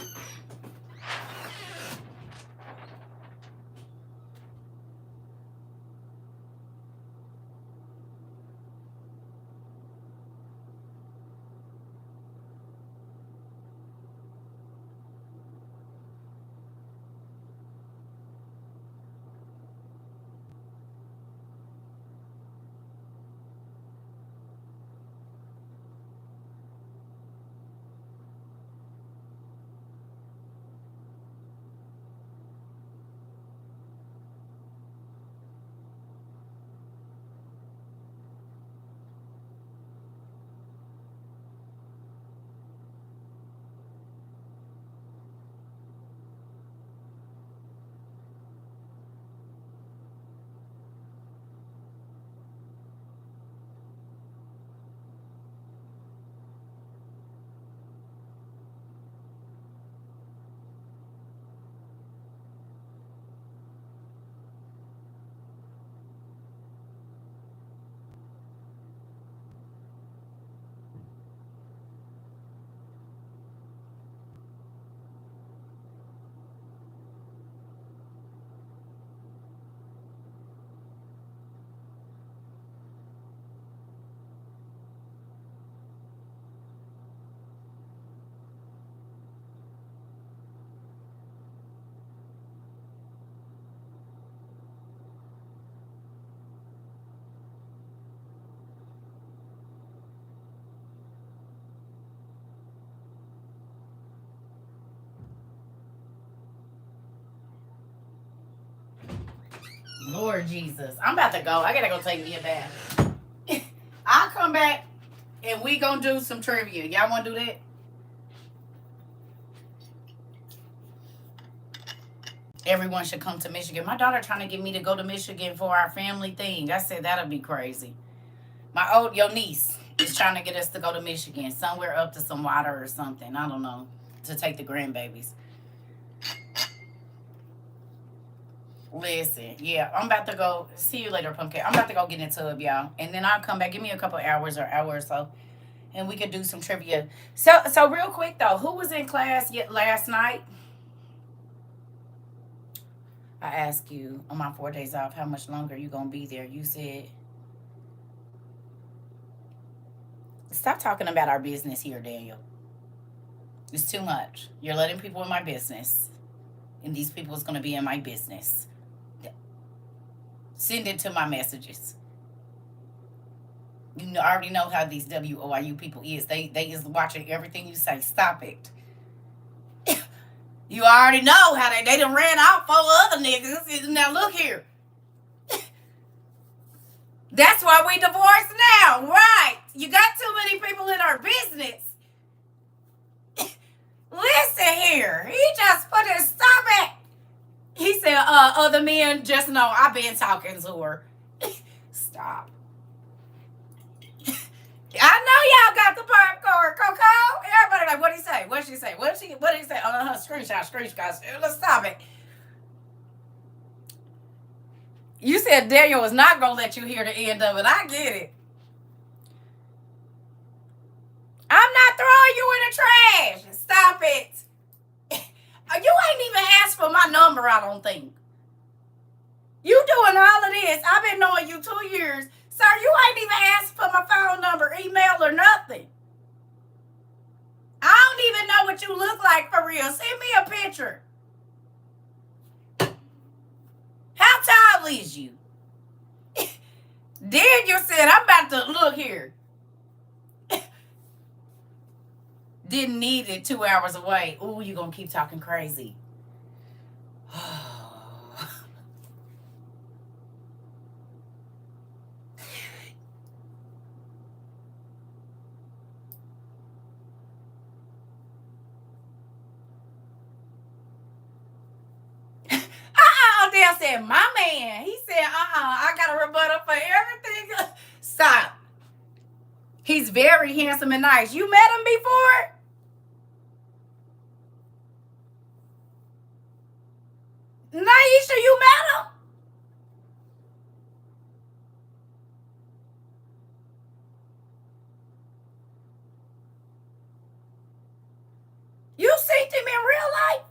Lord Jesus. I'm about to go. I gotta go take me a bath. I'll come back and we gonna do some trivia. Y'all wanna do that? Everyone should come to Michigan. My daughter trying to get me to go to Michigan for our family thing. I said that'll be crazy. Your niece. He's trying to get us to go to Michigan, somewhere up to some water or something. I don't know, to take the grandbabies. Listen, yeah, I'm about to go. See you later, Pumpkin. I'm about to go get in the tub, y'all, and then I'll come back. Give me a couple hours or hour or so, and we could do some trivia. So real quick though, who was in class yet last night? I asked you on my 4 days off, how much longer you gonna be there? You said, stop talking about our business here, Daniel. It's too much. You're letting people in my business, and these people is gonna be in my business. Send it to my messages. You already know how these WOIU people is. They is watching everything you say. Stop it. You already know how they done ran off 4 other niggas. Now look here. That's why we divorced now, right? You got too many people in our business. Listen here. He just put his stomach. He said, other men just know I've been talking to her. Stop. I know y'all got the popcorn, Coco. Everybody like, what'd he say? What'd she say? What did he say? Screenshot. Let's stop it. You said Daniel was not going to let you hear the end of it. I get it. I'm not throwing you in the trash. Stop it. You ain't even asked for my number, I don't think. You doing all of this. I've been knowing you 2 years. Sir, you ain't even asked for my phone number, email, or nothing. I don't even know what you look like for real. Send me a picture. How tall is you? Daniel said, I'm about to look here. Didn't need it 2 hours away. Ooh, you gonna keep talking crazy. Odell said, my man. He said, I got a rebuttal for everything. Stop. He's very handsome and nice. You met him before? Naisha, you met him? You seen him in real life?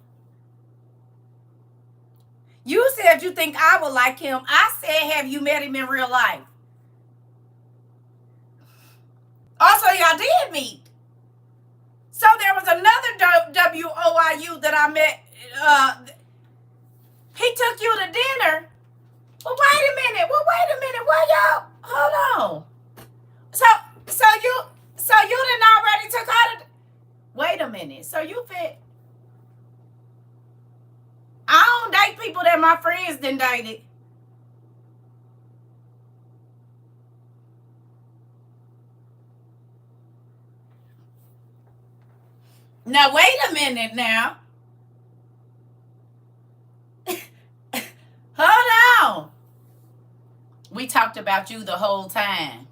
You said you think I would like him. I said, have you met him in real life? Also, y'all did meet. So there was another WOIU that I met. He took you to dinner. Well, wait a minute. Why y'all? Hold on. So you didn't already took her to. Wait a minute. So you fit. I don't date people that my friends didn't date it. Now, wait a minute now. Hold on. We talked about you the whole time.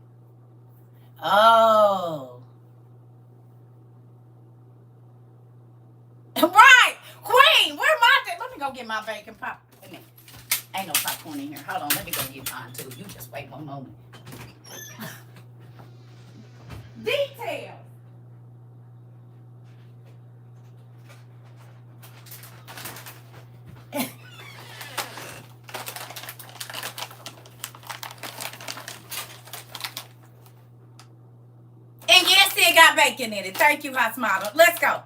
Oh. Right. Queen, where my... Let me go get my bacon pop. Ain't no popcorn in here. Hold on. Let me go get mine, too. You just wait one moment. Details. And yes, it got bacon in it. Thank you, Hot Model. Let's go.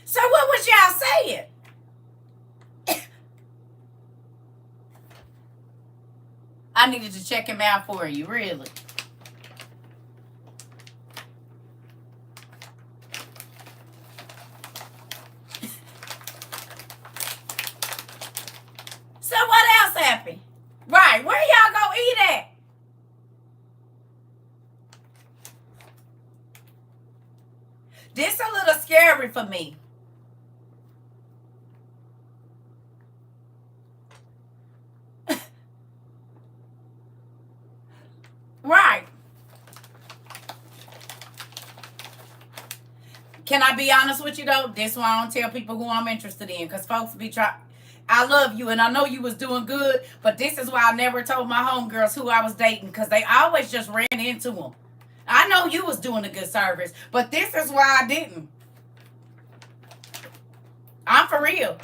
So what was y'all saying? I needed to check him out for you, really. So what else happened? Right, where y'all go eat at? This a little scary for me. Right. Can I be honest with you though? This one I don't tell people who I'm interested in, because folks be trying. I love you and I know you was doing good, but this is why I never told my homegirls who I was dating, because they always just ran into them. I know you was doing a good service, but this is why I didn't. I'm for real.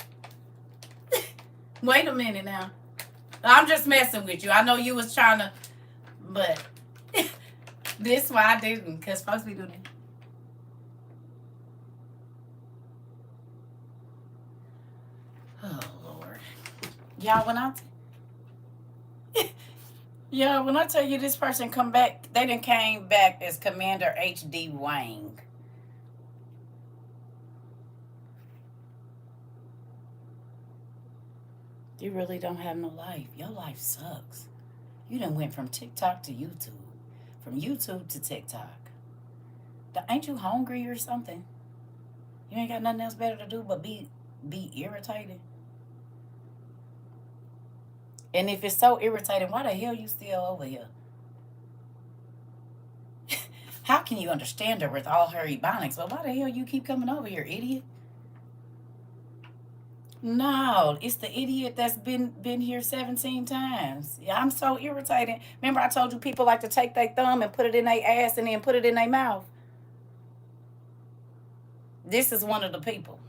Wait a minute now. I'm just messing with you. I know you was trying to, but this is why I didn't, because folks be doing it. Oh Lord, y'all, when I tell you this person come back, they done came back as Commander H.D. Wang. You really don't have no life. Your life sucks. You done went from TikTok to YouTube, from YouTube to TikTok. Ain't you hungry or something? You ain't got nothing else better to do but be irritated. And if it's so irritating, why the hell you still over here? How can you understand her with all her ebonics? But why the hell you keep coming over here, idiot? No, it's the idiot that's been here 17 times. Yeah, I'm so irritated. Remember I told you people like to take their thumb and put it in their ass and then put it in their mouth? This is one of the people.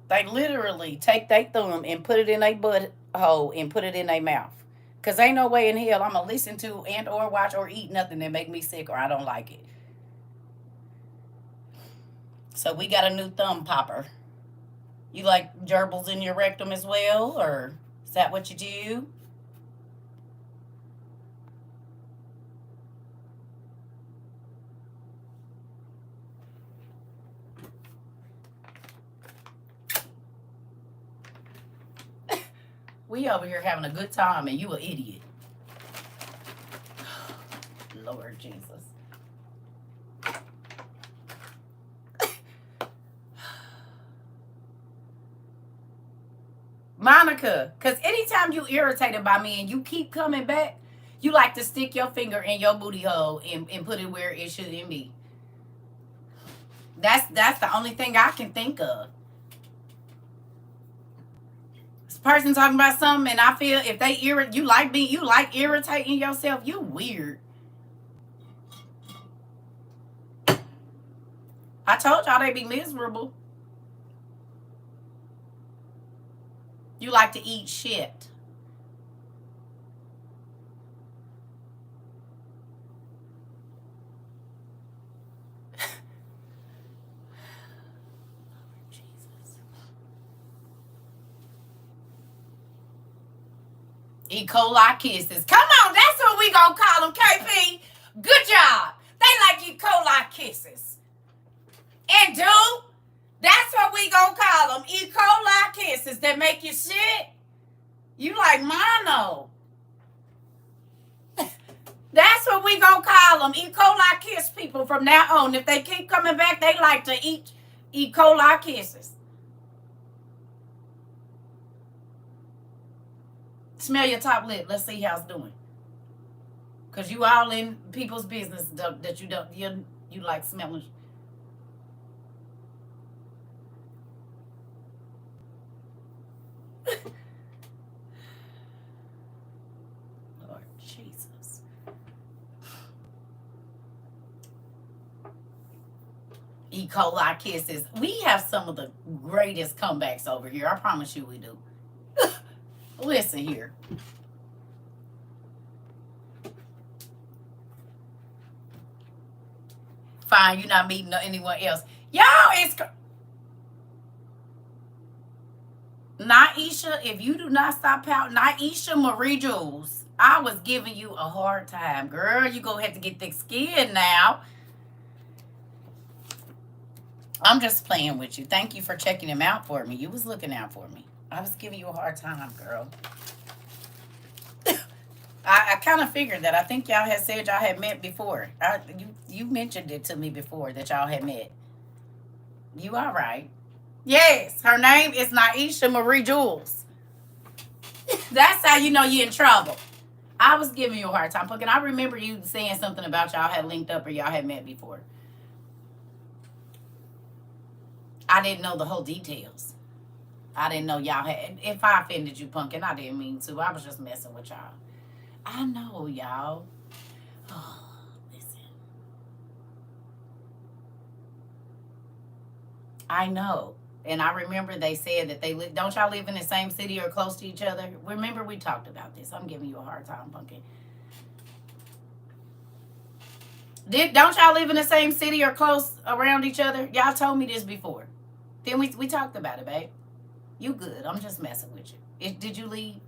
They literally take their thumb and put it in their butt hole and put it in their mouth. Because ain't no way in hell I'm going to listen to and or watch or eat nothing that make me sick or I don't like it. So we got a new thumb popper. You like gerbils in your rectum as well, or is that what you do? We over here having a good time and you an idiot. Lord Jesus. Monica, because anytime you irritated by me and you keep coming back, you like to stick your finger in your booty hole and put it where it shouldn't be. That's the only thing I can think of. This person talking about something and I feel if they you like irritating yourself, you weird. I told y'all they be miserable. You like to eat shit. E. coli kisses. Come on, that's what we gonna call them, KP. Good job. They like E. coli kisses. And dude, that's what we gonna call them. E. coli kisses that make you shit. You like mono. That's what we gonna call them. E. coli kiss people from now on. If they keep coming back, they like to eat E. coli kisses. Smell your top lip. Let's see how it's doing. Because you all in people's business that you like smelling. Lord Jesus. E. coli kisses. We have some of the greatest comebacks over here. I promise you we do. Listen here. Fine, you're not meeting anyone else. Y'all, it's... Naisha, if you do not stop out, Naisha Marie Jules, I was giving you a hard time. Girl, you gonna have to get thick skin now. I'm just playing with you. Thank you for checking him out for me. You was looking out for me. I was giving you a hard time, girl. I kind of figured that. I think y'all had said y'all had met before. You mentioned it to me before that y'all had met. You all right? Yes, her name is Naisha Marie Jules. That's how you know you're in trouble. I was giving you a hard time, Pumpkin. I remember you saying something about y'all had linked up or y'all had met before. I didn't know the whole details. I didn't know y'all had. If I offended you, Pumpkin, I didn't mean to. I was just messing with y'all. I know, y'all. Oh, listen. I know. And I remember they said that they live. Don't y'all live in the same city or close to each other? Remember we talked about this. I'm giving you a hard time, Pumpkin. Don't y'all live in the same city or close around each other? Y'all told me this before. Then we talked about it, babe. You good. I'm just messing with you. Did you leave?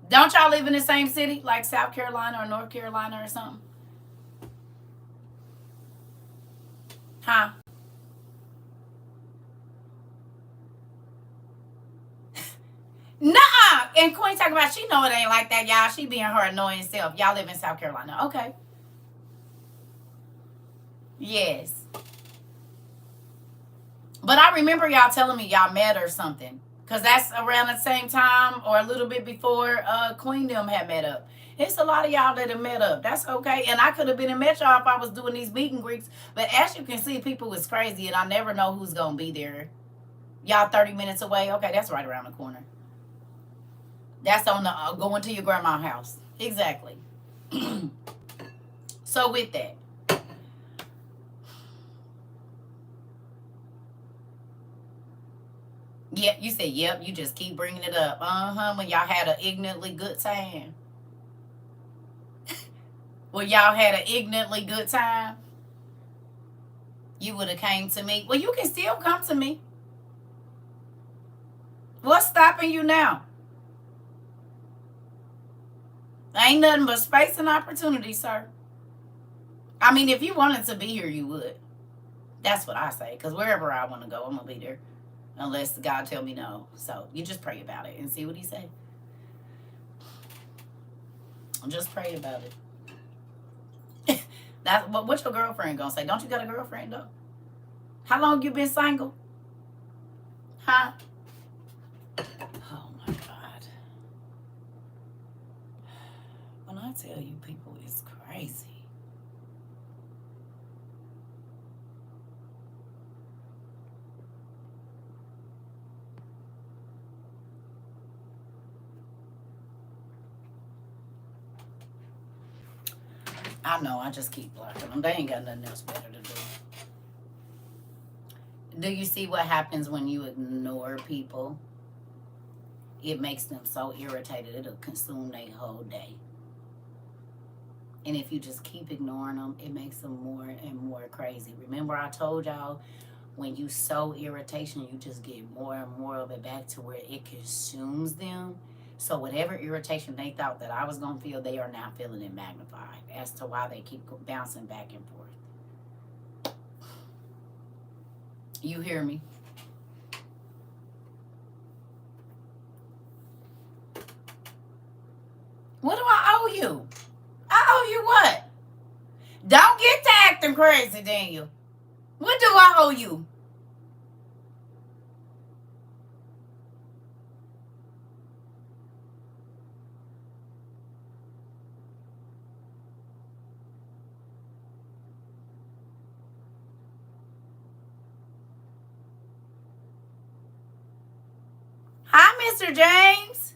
Don't y'all live in the same city, like South Carolina or North Carolina or something? Huh? Nuh-uh. And Queen talking about she know it ain't like that, y'all. She being her annoying self. Y'all live in South Carolina. Okay. Yes. But I remember y'all telling me y'all met or something. Because that's around the same time or a little bit before Queen them had met up. It's a lot of y'all that have met up. That's okay. And I could have been in Metro if I was doing these meet and greets. But as you can see, people is crazy and I never know who's going to be there. Y'all 30 minutes away? Okay, that's right around the corner. That's on the going to your grandma's house. Exactly. So with that. Yep, you said, yep, you just keep bringing it up. When y'all had an ignorantly good time. Well, y'all had an ignorantly good time. You would have came to me. Well, you can still come to me. What's stopping you now? Ain't nothing but space and opportunity, sir. I mean, if you wanted to be here, you would. That's what I say. Because wherever I want to go, I'm going to be there. Unless God tell me no. So you just pray about it and see what he say. Just pray about it. That's what's your girlfriend gonna say? Don't you got a girlfriend though? How long you been single? Huh? Oh my God. When I tell you people is crazy. I know, I just keep blocking them. They ain't got nothing else better to do. Do you see what happens when you ignore people? It makes them so irritated, it'll consume their whole day. And if you just keep ignoring them, it makes them more and more crazy. Remember I told y'all, when you sow irritation, you just get more and more of it back to where it consumes them. So whatever irritation they thought that I was going to feel, they are now feeling it magnified as to why they keep bouncing back and forth. You hear me? What do I owe you? I owe you what? Don't get to acting crazy, Daniel. What do I owe you? Hi, Mr. James.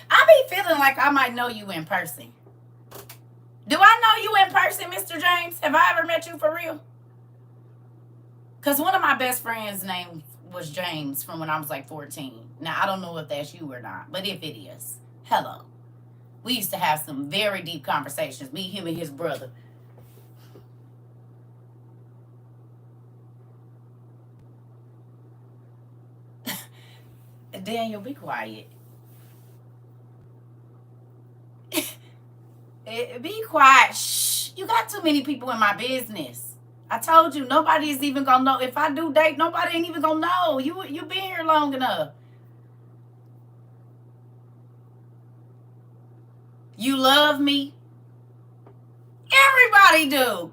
I be feeling like I might know you in person. Do I know you in person, Mr. James? Have I ever met you for real? Because one of my best friends' name was James from when I was like 14. Now, I don't know if that's you or not, but if it is, hello. We used to have some very deep conversations, me, him, and his brother. Daniel, be quiet. Be quiet. Shh. You got too many people in my business. I told you, nobody is even going to know. If I do date, nobody ain't even going to know. You been here long enough. You love me? Everybody do.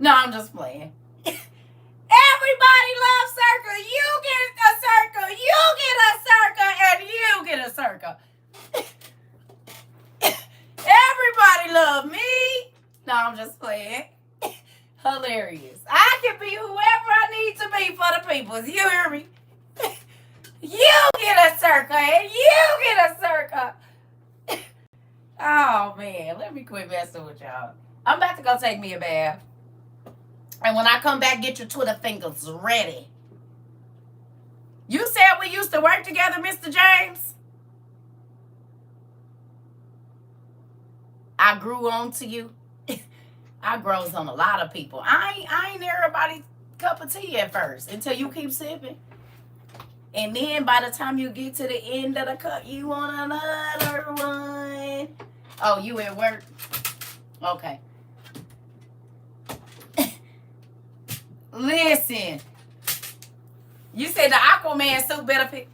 No, I'm just playing. Everybody loves CERCA. You get a CERCA. You get a CERCA. And you get a CERCA. Everybody love me. No, I'm just playing. Hilarious. I can be whoever I need to be for the people. You hear me? You get a circle and you get a circle. Oh man, let me quit messing with y'all. I'm about to go take me a bath. And when I come back, get your Twitter fingers ready. You said we used to work together, Mr. James. I grew on to you. I grows on a lot of people. I ain't everybody's cup of tea at first until you keep sipping. And then by the time you get to the end of the cup, you want another one. Oh, you at work? Okay. Listen. You said the Aquaman suit better fit.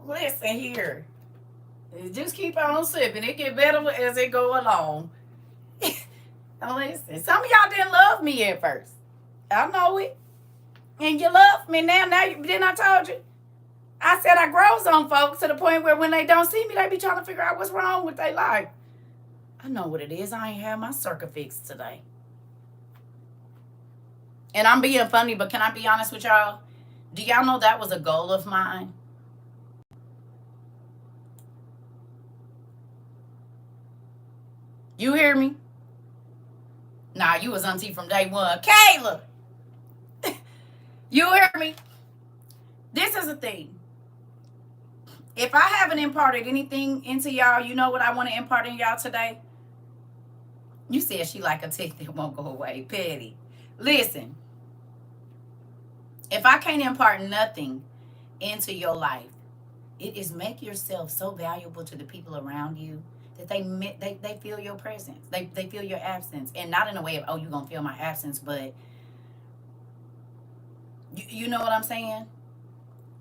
Listen here. Just keep on sipping. It get better as it go along. Listen, some of y'all didn't love me at first. I know it. And you love me now. Then I told you. I said I grows on folks to the point where when they don't see me, they be trying to figure out what's wrong with their life. I know what it is. I ain't had my CERCA fixed today. And I'm being funny, but can I be honest with y'all? Do y'all know that was a goal of mine? You hear me? Nah, you was auntie from day one. Kayla! You hear me? This is the thing. If I haven't imparted anything into y'all, you know what I want to impart in y'all today? You said she like a tick that won't go away. Petty. Listen. If I can't impart nothing into your life, it is make yourself so valuable to the people around you that they feel your presence. They feel your absence. And not in a way of, oh, you're going to feel my absence, but you know what I'm saying?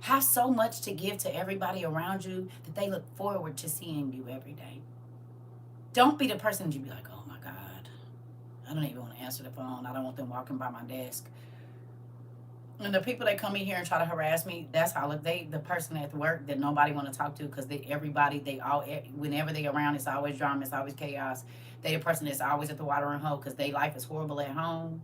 Have so much to give to everybody around you that they look forward to seeing you every day. Don't be the person that you be like, oh my God, I don't even want to answer the phone. I don't want them walking by my desk. And the people that come in here and try to harass me, that's how the person at work that nobody want to talk to, because whenever they around, it's always drama, it's always chaos. They the person that's always at the watering hole because their life is horrible at home.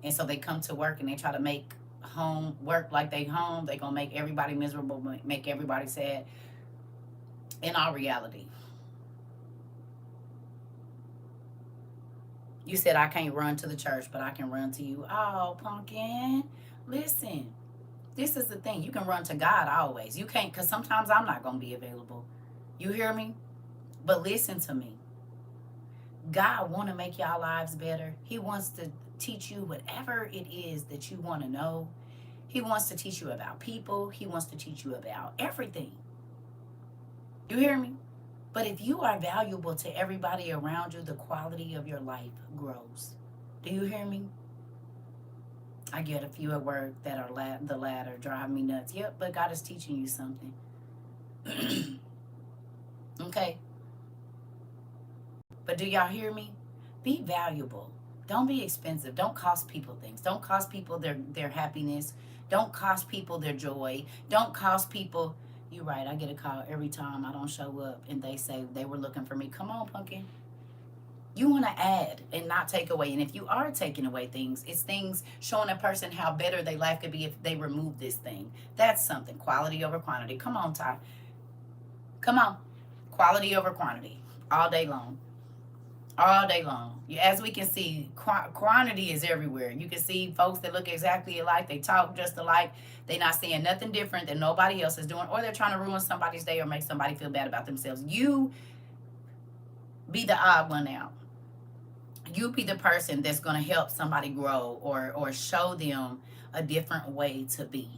And so they come to work and they try to make home work like they home. They gonna make everybody miserable, make everybody sad. In all reality, you said I can't run to the church, but I can run to you. Oh, pumpkin. Listen, this is the thing. You can run to God always. You can't, because sometimes I'm not going to be available. You hear me? But listen to me. God want to make y'all lives better. He wants to teach you whatever it is that you want to know. He wants to teach you about people. He wants to teach you about everything. You hear me? But if you are valuable to everybody around you, the quality of your life grows. Do you hear me? I get a few at work that are the latter drive me nuts. Yep, but God is teaching you something. Okay? But do y'all hear me? Be valuable. Don't be expensive. Don't cost people things. Don't cost people their happiness. Don't cost people their joy. Don't cost people... You're right. I get a call every time I don't show up and they say they were looking for me. Come on, pumpkin. You want to add and not take away. And if you are taking away things, it's things showing a person how better their life could be if they remove this thing. That's something. Quality over quantity. Come on, Ty. Come on. Quality over quantity. All day long. All day long. As we can see, quantity is everywhere. You can see folks that look exactly alike. They talk just alike. They're not saying nothing different than nobody else is doing. Or they're trying to ruin somebody's day or make somebody feel bad about themselves. You be the odd one out. You be the person that's going to help somebody grow or show them a different way to be.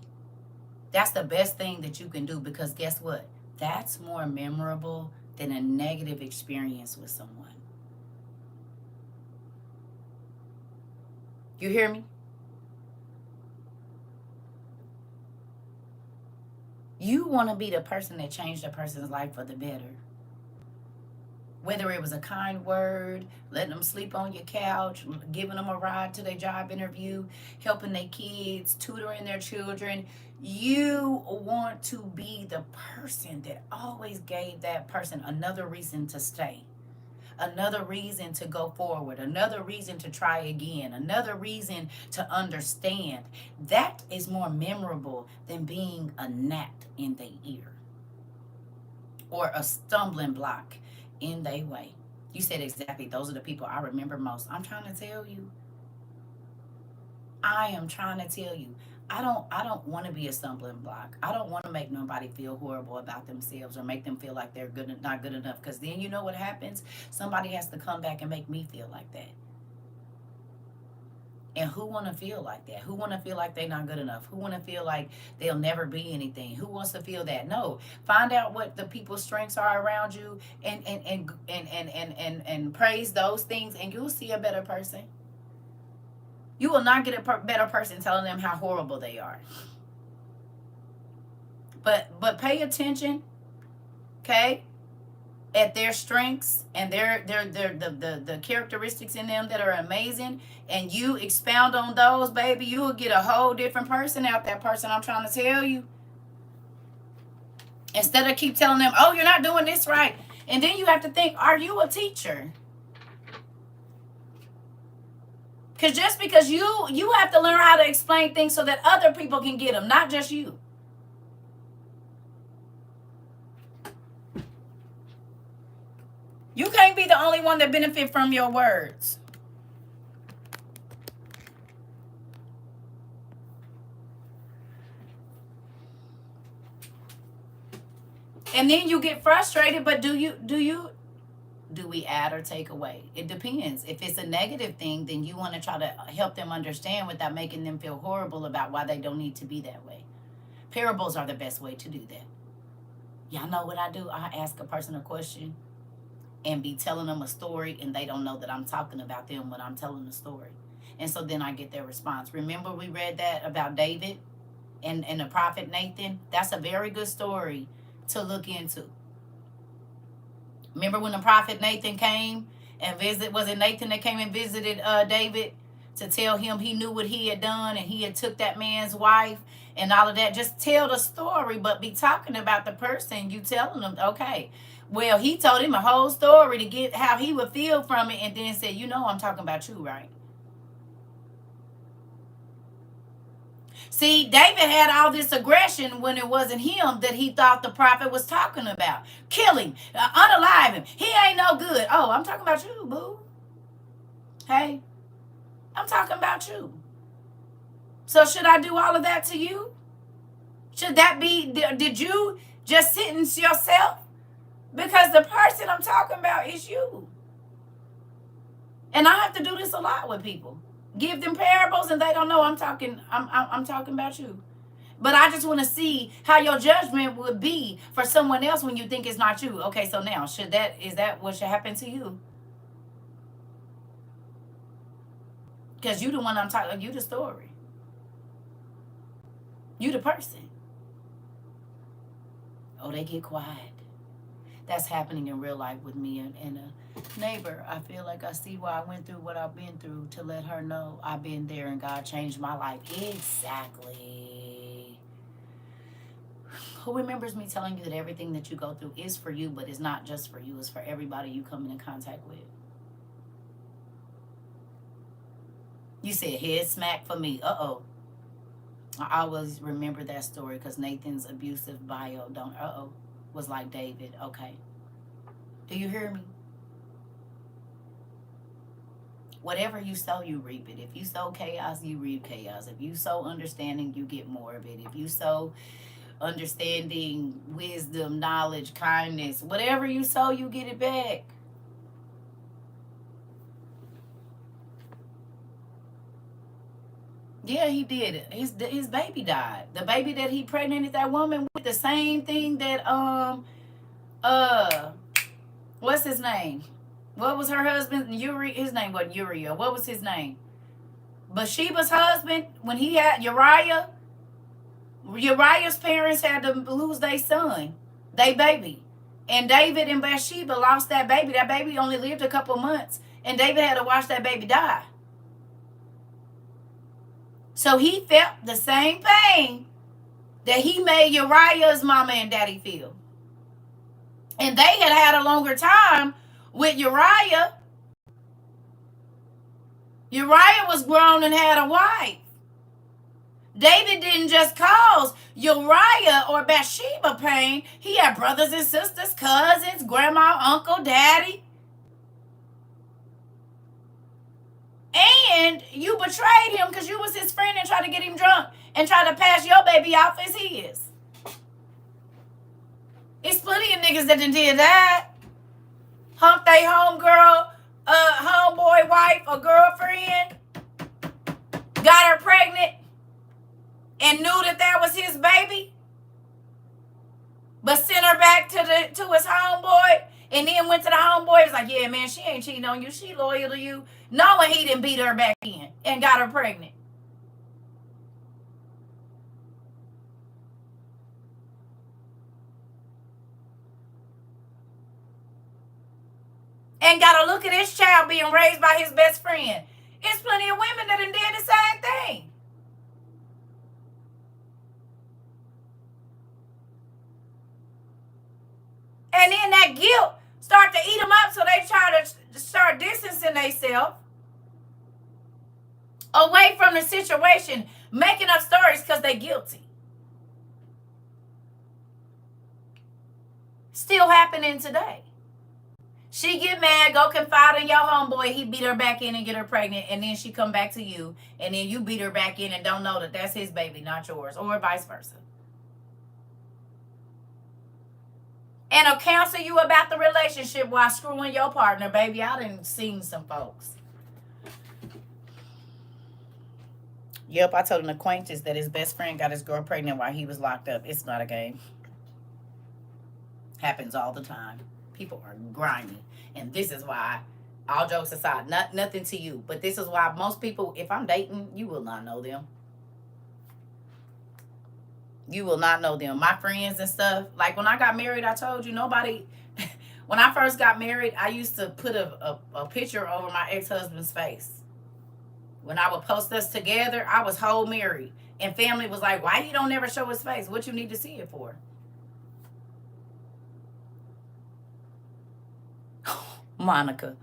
That's the best thing that you can do, because guess what? That's more memorable than a negative experience with someone. You hear me? You want to be the person that changed a person's life for the better. Whether it was a kind word, letting them sleep on your couch, giving them a ride to their job interview, helping their kids, tutoring their children. You want to be the person that always gave that person another reason to stay. another reason to go forward, another reason to try again, another reason to understand. That is more memorable than being a gnat in their ear or a stumbling block in their way. You said exactly. Those are the people I remember most. I'm trying to tell you. I am trying to tell you. I don't want to be a stumbling block. I don't want to make nobody feel horrible about themselves or make them feel like they're good not good enough, cuz then you know what happens? Somebody has to come back and make me feel like that. And who want to feel like that? Who want to feel like they're not good enough? Who want to feel like they'll never be anything? Who wants to feel that? No. Find out what the people's strengths are around you and praise those things, and you'll see a better person. You will not get a better person telling them how horrible they are. But pay attention, okay, at their strengths and the characteristics in them that are amazing, and you expound on those, baby, you will get a whole different person out that person. I'm trying to tell you. Instead of keep telling them, oh, you're not doing this right. And then you have to think, are you a teacher? Because just because you have to learn how to explain things so that other people can get them, not just you. You can't be the only one that benefit from your words. And then you get frustrated, but do we add or take away? It depends. If it's a negative thing, then you want to try to help them understand without making them feel horrible about why they don't need to be that way. Parables are the best way to do that. Y'all know what I do? I ask a person a question and be telling them a story, and they don't know that I'm talking about them when I'm telling the story. And so then I get their response. Remember we read that about David and the prophet Nathan? That's a very good story to look into. Remember when the prophet Nathan came and was it Nathan that came and visited David to tell him he knew what he had done and he had took that man's wife and all of that? Just tell the story, but be talking about the person you telling them. Okay, well, he told him a whole story to get how he would feel from it, and then said, you know I'm talking about you, right? See, David had all this aggression when it wasn't him that he thought the prophet was talking about. Kill him, unalive him. He ain't no good. Oh, I'm talking about you, boo. Hey, I'm talking about you. So should I do all of that to you? Should that be, did you just sentence yourself? Because the person I'm talking about is you. And I have to do this a lot with people. Give them parables and they don't know I'm talking about you. But I just want to see how your judgment would be for someone else when you think it's not you. Okay, so now is that what should happen to you? Because you the one I'm talking, you the story. You the person. Oh, they get quiet. That's happening in real life with me and a neighbor. I feel like I see why I went through what I've been through to let her know I've been there and God changed my life. Exactly. Who remembers me telling you that everything that you go through is for you, but it's not just for you. It's for everybody you come in contact with. You said head smack for me. Uh-oh. I always remember that story because Nathan's abusive bio was like David. Okay. Do you hear me? Whatever you sow, you reap it. If you sow chaos, you reap chaos. If you sow understanding, you get more of it. If you sow understanding, wisdom, knowledge, kindness, whatever you sow, you get it back. Yeah, he did. His baby died. The baby that he pregnant that woman with, the same thing that what's his name? What was her husband? His name wasn't Uriah. What was his name? Bathsheba's husband, when he had Uriah's parents had to lose their son, their baby. And David and Bathsheba lost that baby. That baby only lived a couple months. And David had to watch that baby die. So he felt the same pain that he made Uriah's mama and daddy feel. And they had a longer time with Uriah. Uriah was grown and had a wife. David didn't just cause Uriah or Bathsheba pain. He had brothers and sisters, cousins, grandma, uncle, daddy. And you betrayed him because you was his friend and tried to get him drunk and tried to pass your baby off as his. It's plenty of niggas that done did that. Humped they homegirl, homeboy wife or girlfriend, got her pregnant, and knew that was his baby, but sent her back to his homeboy, and then went to the homeboy. Was like, yeah, man, she ain't cheating on you. She loyal to you. Knowing he didn't beat her back in and got her pregnant. And got to look at his child being raised by his best friend. There's plenty of women that done did the same thing. And then that guilt start to eat them up, so they try to start distancing themselves away from the situation, making up stories because they're guilty. Still happening today. She get mad, go confide in your homeboy, he beat her back in and get her pregnant, and then she come back to you, and then you beat her back in and don't know that that's his baby, not yours, or vice versa. And I'll counsel you about the relationship while screwing your partner, baby. I done seen some folks. Yep, I told an acquaintance that his best friend got his girl pregnant while he was locked up. It's not a game. Happens all the time. People are grimy. And this is why, all jokes aside, nothing to you, but this is why most people, if I'm dating, you will not know them. You will not know them. My friends and stuff, like when I got married, I told you, nobody, when I first got married, I used to put a picture over my ex-husband's face. When I would post us together, I was whole married. And family was like, why you don't ever show his face? What you need to see it for? Monica.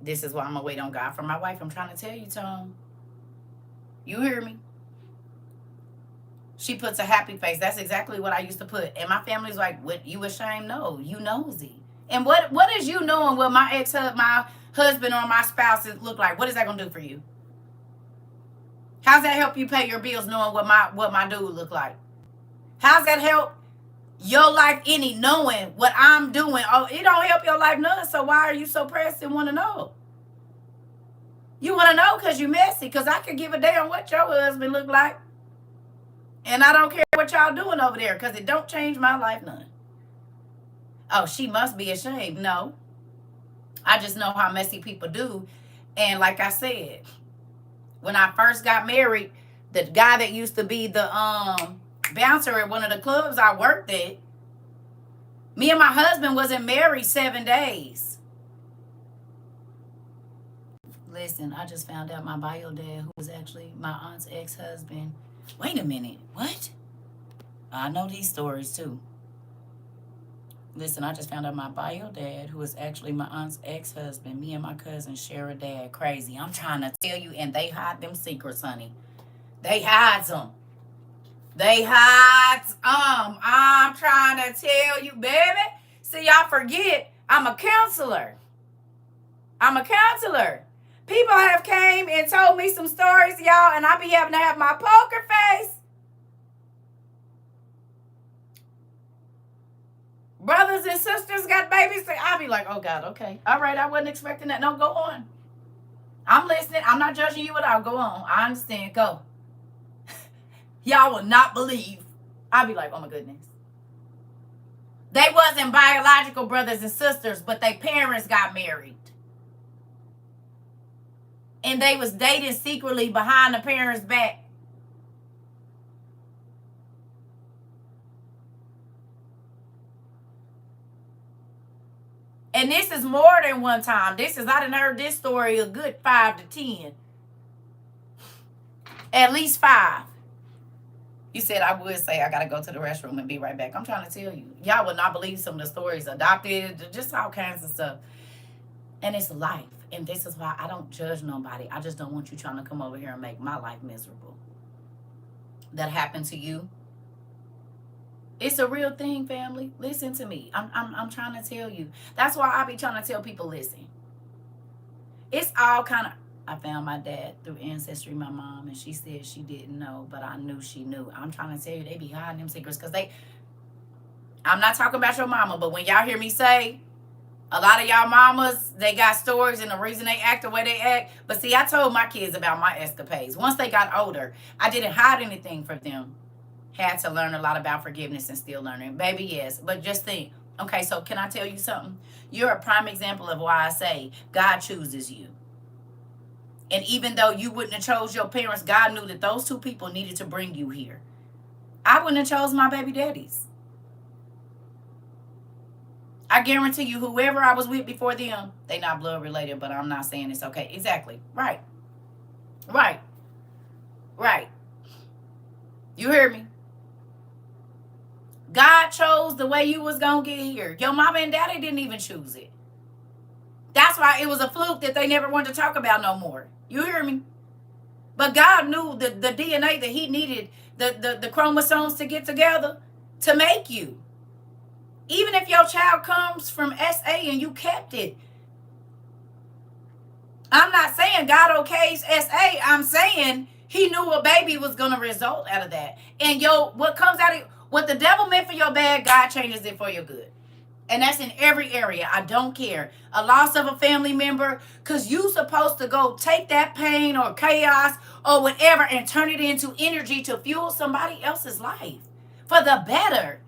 This is why I'm going to wait on God for my wife. I'm trying to tell you, Tom. You hear me? She puts a happy face. That's exactly what I used to put. And my family's like, what, you ashamed? No, you nosy. And what is you knowing what my husband or my spouse look like? What is that going to do for you? How's that help you pay your bills knowing what my dude look like? How's that help your life any knowing what I'm doing? Oh, it don't help your life none. So why are you so pressed and want to know? You want to know because you messy. Because I could give a damn what your husband look like. And I don't care what y'all doing over there because it don't change my life none. Oh, she must be ashamed. No. I just know how messy people do. And like I said, when I first got married, the guy that used to be the bouncer at one of the clubs I worked at, me and my husband wasn't married 7 days. Listen, I just found out my bio dad, who was actually my aunt's ex-husband. Wait a minute. What? I know these stories too. Listen, I just found out my bio dad, who was actually my aunt's ex-husband. Me and my cousin share a dad. Crazy. I'm trying to tell you, and they hide them secrets, honey. They hide them. They hide them. I'm trying to tell you, baby. See, y'all forget, I'm a counselor. I'm a counselor. People have came and told me some stories, y'all, and I be having to have my poker face. Brothers and sisters got babies. I'll be like, oh, God, okay. All right, I wasn't expecting that. No, go on. I'm listening. I'm not judging you at all. Go on. I understand. Go. Y'all will not believe. I'll be like, oh, my goodness. They wasn't biological brothers and sisters, but their parents got married. And they was dating secretly behind the parents' back. And this is more than one time. I done heard this story a good 5 to 10. At least 5. You said I would say I gotta go to the restroom and be right back. I'm trying to tell you. Y'all would not believe some of the stories. Adopted, just all kinds of stuff. And it's life. And this is why I don't judge nobody. I just don't want you trying to come over here and make my life miserable. That happened to you. It's a real thing, family. Listen to me. I'm trying to tell you. That's why I be trying to tell people, listen. It's all kind of. I found my dad through Ancestry, my mom, and she said she didn't know, but I knew she knew. I'm trying to tell you, they be hiding them secrets because I'm not talking about your mama, but when y'all hear me say, a lot of y'all mamas, they got stories and the reason they act the way they act. But see, I told my kids about my escapades. Once they got older, I didn't hide anything from them. Had to learn a lot about forgiveness and still learning. Baby, yes. But just think, okay, so can I tell you something? You're a prime example of why I say God chooses you. And even though you wouldn't have chose your parents, God knew that those two people needed to bring you here. I wouldn't have chose my baby daddies. I guarantee you, whoever I was with before them, they not blood related, but I'm not saying it's okay. Exactly. Right. Right. Right. You hear me? God chose the way you was going to get here. Your mama and daddy didn't even choose it. That's why it was a fluke that they never wanted to talk about no more. You hear me? But God knew the DNA that he needed, the chromosomes to get together to make you. Even if your child comes from SA and you kept it. I'm not saying God okays SA. I'm saying he knew a baby was going to result out of that. And what comes out of what the devil meant for your bad, God changes it for your good. And that's in every area. I don't care. A loss of a family member, because you supposed to go take that pain or chaos or whatever and turn it into energy to fuel somebody else's life for the better.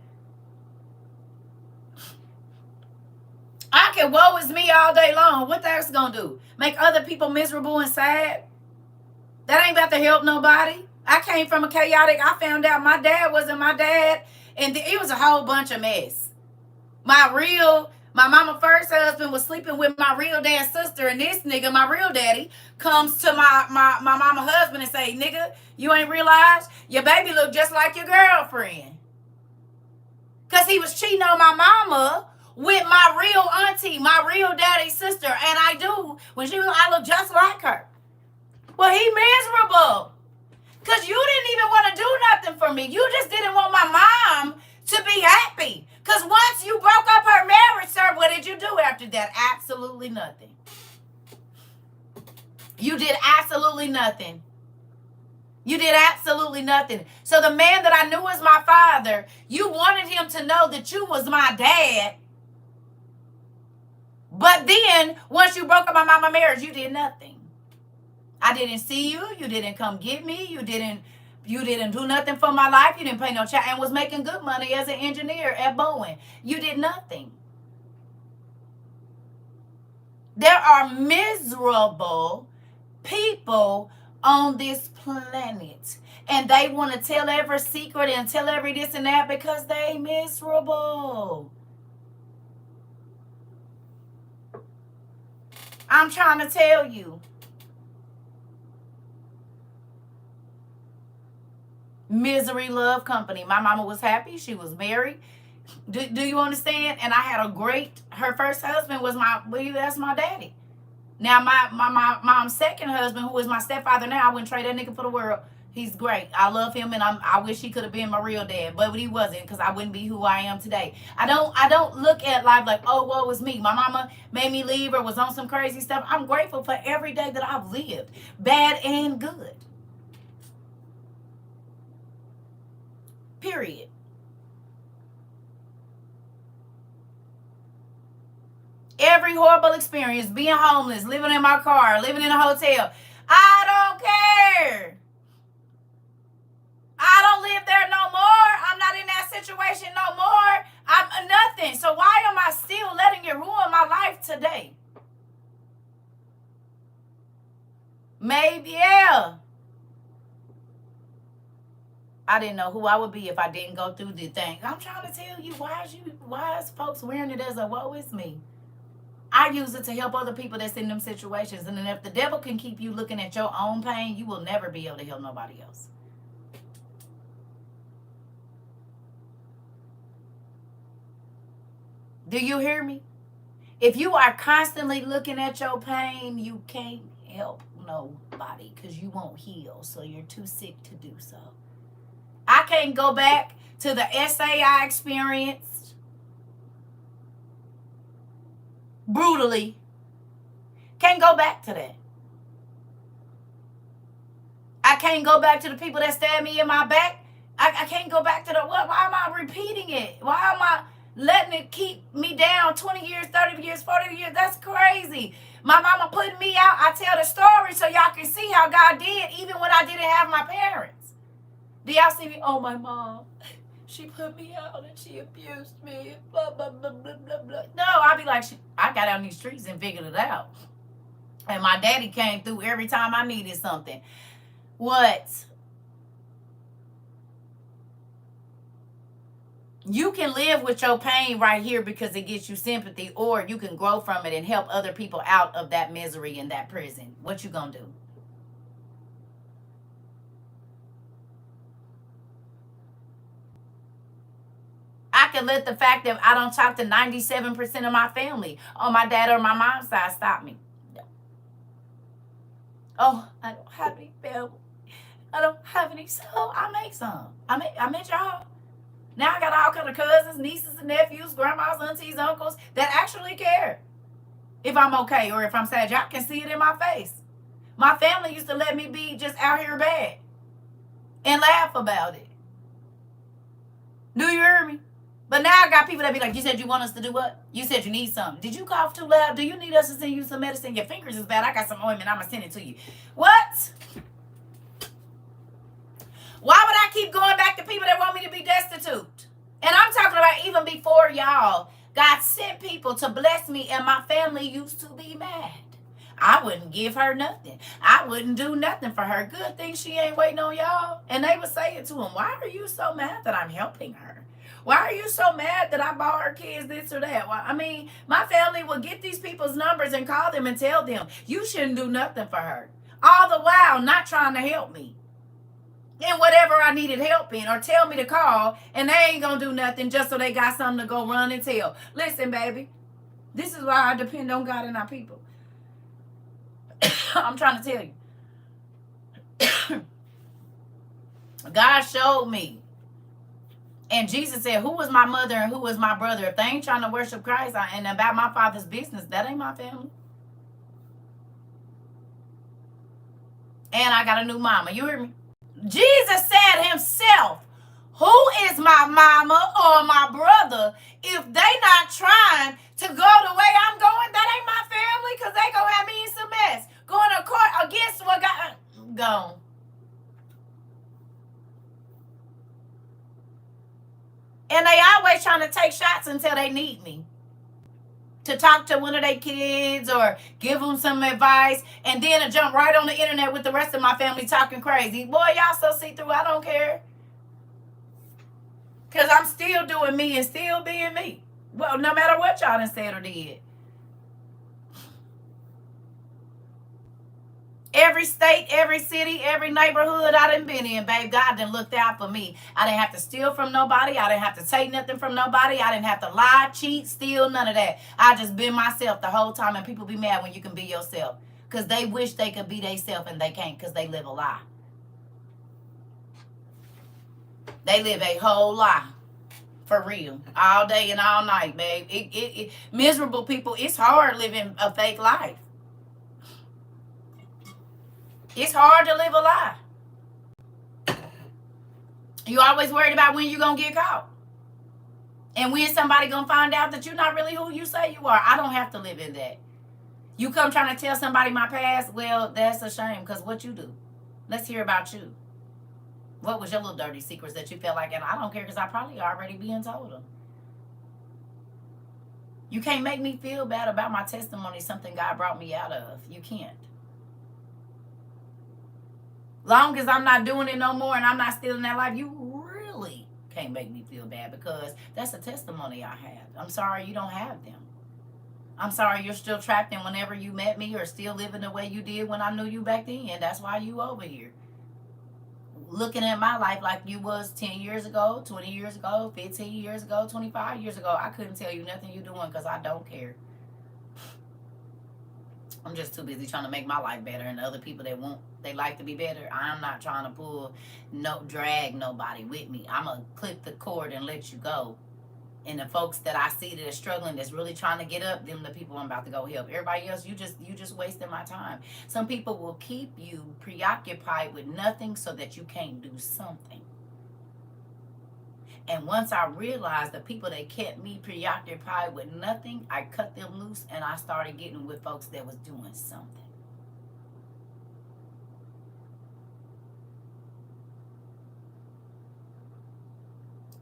I can woe is me all day long. What that's going to do? Make other people miserable and sad? That ain't about to help nobody. I came from a chaotic, I found out my dad wasn't my dad. And it was a whole bunch of mess. My mama first husband was sleeping with my real dad's sister, and this nigga, my real daddy, comes to my mama husband and say, nigga, you ain't realized your baby look just like your girlfriend. Because he was cheating on my mama with my real auntie, my real daddy's sister. And I do. I look just like her. Well, he miserable. Because you didn't even want to do nothing for me. You just didn't want my mom to be happy. Because once you broke up her marriage, sir, what did you do after that? Absolutely nothing. You did absolutely nothing. You did absolutely nothing. So the man that I knew as my father, you wanted him to know that you was my dad. But then, once you broke up my mama marriage, you did nothing. I didn't see you. You didn't come get me. You didn't do nothing for my life. You didn't pay no child and was making good money as an engineer at Boeing. You did nothing. There are miserable people on this planet. And they want to tell every secret and tell every this and that because they miserable. I'm trying to tell you. Misery love company. My mama was happy. She was married. Do you understand? And I had her first husband was that's my daddy. Now my mom's second husband, who is my stepfather now, I wouldn't trade that nigga for the world. He's great. I love him, and I wish he could have been my real dad, but he wasn't, because I wouldn't be who I am today. I don't look at life like, oh, woe is me. My mama made me leave or was on some crazy stuff. I'm grateful for every day that I've lived, bad and good. Period. Every horrible experience, being homeless, living in my car, living in a hotel. I don't care. I don't live there no more. I'm not in that situation no more. I'm nothing. So why am I still letting it ruin my life today? Maybe, yeah. I didn't know who I would be if I didn't go through the thing. I'm trying to tell you, why is folks wearing it as a woe is me? I use it to help other people that's in them situations. And then if the devil can keep you looking at your own pain, you will never be able to help nobody else. Do you hear me? If you are constantly looking at your pain, you can't help nobody because you won't heal. So you're too sick to do so. I can't go back to the SAI experience brutally. Can't go back to that. I can't go back to the people that stabbed me in my back. I can't go back to the what? Why am I repeating it? Why am I letting it keep me down 20 years, 30 years, 40 years? That's crazy. My mama putting me out. I tell the story so y'all can see how God did even when I didn't have my parents. Do y'all see me? Oh, my mom. She put me out and she abused me. Blah, blah, blah, blah, blah, blah. No, I'll be like, I got out in these streets and figured it out. And my daddy came through every time I needed something. What? You can live with your pain right here because it gets you sympathy, or you can grow from it and help other people out of that misery and that prison. What you gonna do? I can let the fact that I don't talk to 97% of my family on my dad or my mom's side stop me. No. Oh, I don't have any family. I don't have any. So I make some. I met y'all. Now I got all kind of cousins, nieces and nephews, grandmas, aunties, uncles that actually care if I'm okay or if I'm sad. Y'all can see it in my face. My family used to let me be just out here bad and laugh about it. Do you hear me? But now I got people that be like, you said you want us to do what? You said you need something. Did you cough too loud? Do you need us to send you some medicine? Your fingers is bad. I got some ointment. I'm going to send it to you. What? Why would I keep going back to people that want me to be destitute? And I'm talking about even before y'all. God sent people to bless me, and my family used to be mad. I wouldn't give her nothing. I wouldn't do nothing for her. Good thing she ain't waiting on y'all. And they would say it to him. Why are you so mad that I'm helping her? Why are you so mad that I bought her kids this or that? Well, I mean, my family will get these people's numbers and call them and tell them, you shouldn't do nothing for her. All the while not trying to help me in whatever I needed help in, or tell me to call, and they ain't going to do nothing just so they got something to go run and tell. Listen, baby, this is why I depend on God and our people. I'm trying to tell you. God showed me. And Jesus said, who was my mother and who was my brother? If they ain't trying to worship Christ and about my Father's business, that ain't my family. And I got a new mama. You hear me? Jesus said himself, who is my mama or my brother if they not trying to go the way I'm going? That ain't my family, because they going to have me in some mess. Going to court against what God... Gone. And they always trying to take shots until they need me to talk to one of their kids or give them some advice, and then to jump right on the internet with the rest of my family talking crazy. Boy, y'all so see-through, I don't care. Because I'm still doing me and still being me. Well, no matter what y'all done said or did. Every state, every city, every neighborhood I done been in, babe, God done looked out for me. I didn't have to steal from nobody. I didn't have to take nothing from nobody. I didn't have to lie, cheat, steal, none of that. I just been myself the whole time, and people be mad when you can be yourself. Because they wish they could be themselves and they can't, because they live a lie. They live a whole lie. For real. All day and all night, babe. Miserable people, it's hard living a fake life. It's hard to live a lie. You always worried about when you're going to get caught. And when somebody going to find out that you're not really who you say you are. I don't have to live in that. You come trying to tell somebody my past, well, that's a shame, because what you do. Let's hear about you. What was your little dirty secrets that you felt like, and I don't care, because I probably already been told them. You can't make me feel bad about my testimony, something God brought me out of. You can't. Long as I'm not doing it no more and I'm not still in that life, you really can't make me feel bad, because that's a testimony I have. I'm sorry you don't have them. I'm sorry you're still trapped in whenever you met me, or still living the way you did when I knew you back then. That's why you over here. looking at my life like you was 10 years ago, 20 years ago, 15 years ago, 25 years ago. I couldn't tell you nothing you're doing because I don't care. I'm just too busy trying to make my life better, and the other people that want they like to be better, I'm not trying to drag nobody with me. I'm going to clip the cord and let you go. And the folks that I see that are struggling, that's really trying to get up, them the people I'm about to go help. Everybody else, you just wasting my time. Some people will keep you preoccupied with nothing so that you can't do something. And once I realized the people that kept me preoccupied with nothing, I cut them loose and I started getting with folks that was doing something.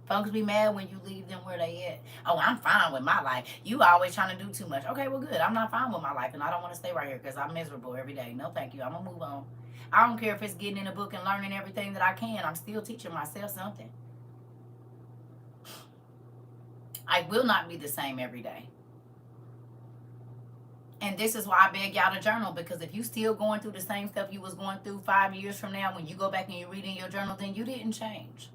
Folks be mad when you leave them where they at. Oh, I'm fine with my life. You always trying to do too much. Okay, well, good. I'm not fine with my life, and I don't want to stay right here because I'm miserable every day. No, thank you. I'm going to move on. I don't care if it's getting in a book and learning everything that I can. I'm still teaching myself something. I will not be the same every day. And this is why I beg y'all to journal, because if you still going through the same stuff you was going through 5 years from now, when you go back and you read in your journal, then you didn't change.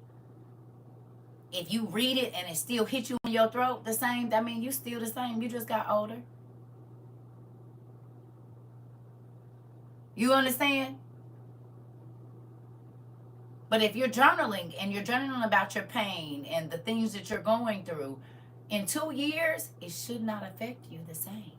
If you read it and it still hit you in your throat the same, that means you still the same. You just got older. You understand? But if you're journaling and you're journaling about your pain and the things that you're going through, in 2 years, it should not affect you the same.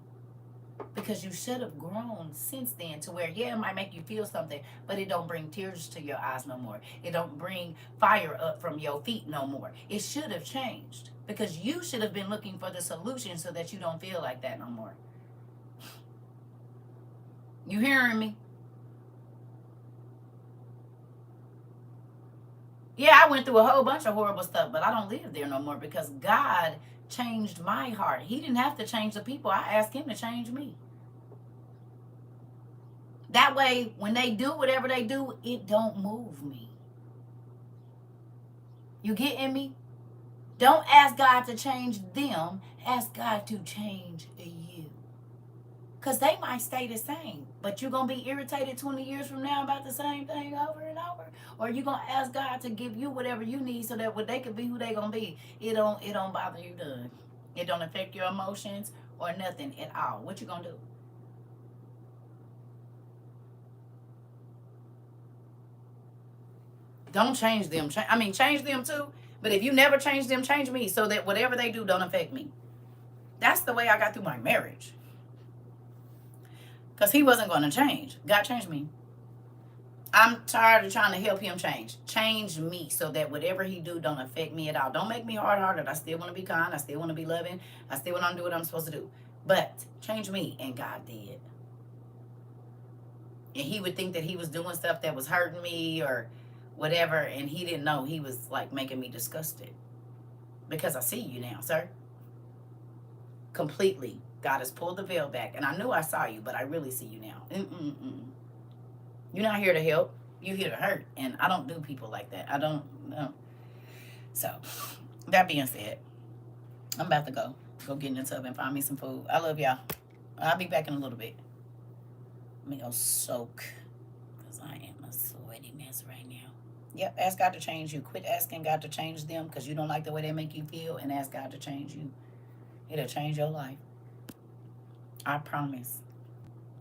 Because you should have grown since then to where, yeah, it might make you feel something, but it don't bring tears to your eyes no more. It don't bring fire up from your feet no more. It should have changed because you should have been looking for the solution so that you don't feel like that no more. You hearing me? Yeah, I went through a whole bunch of horrible stuff, but I don't live there no more because God changed my heart. He didn't have to change the people. I asked him to change me. That way, when they do whatever they do, it don't move me. You getting me? Don't ask God to change them. Ask God to change you. Because they might stay the same. But you're going to be irritated 20 years from now about the same thing over and over. Or you're going to ask God to give you whatever you need so that they can be who they going to be. It don't bother you none. It don't affect your emotions or nothing at all. What you going to do? Don't change them. Change them too. But if you never change them, change me so that whatever they do don't affect me. That's the way I got through my marriage. Because he wasn't going to change. God changed me. I'm tired of trying to help him change. Change me so that whatever he do don't affect me at all. Don't make me hard-hearted. I still want to be kind. I still want to be loving. I still want to do what I'm supposed to do. But change me. And God did. And he would think that he was doing stuff that was hurting me or whatever, and he didn't know he was like making me disgusted. Because I see you now, sir. Completely. God has pulled the veil back. And I knew I saw you, but I really see you now. You're not here to help. You're here to hurt. And I don't do people like that. I don't know. So, that being said, I'm about to go get in the tub and find me some food. I love y'all. I'll be back in a little bit. Let me go soak. Because I am a sweaty mess right now. Yep, ask God to change you. Quit asking God to change them because you don't like the way they make you feel, and ask God to change you. It'll change your life. I promise.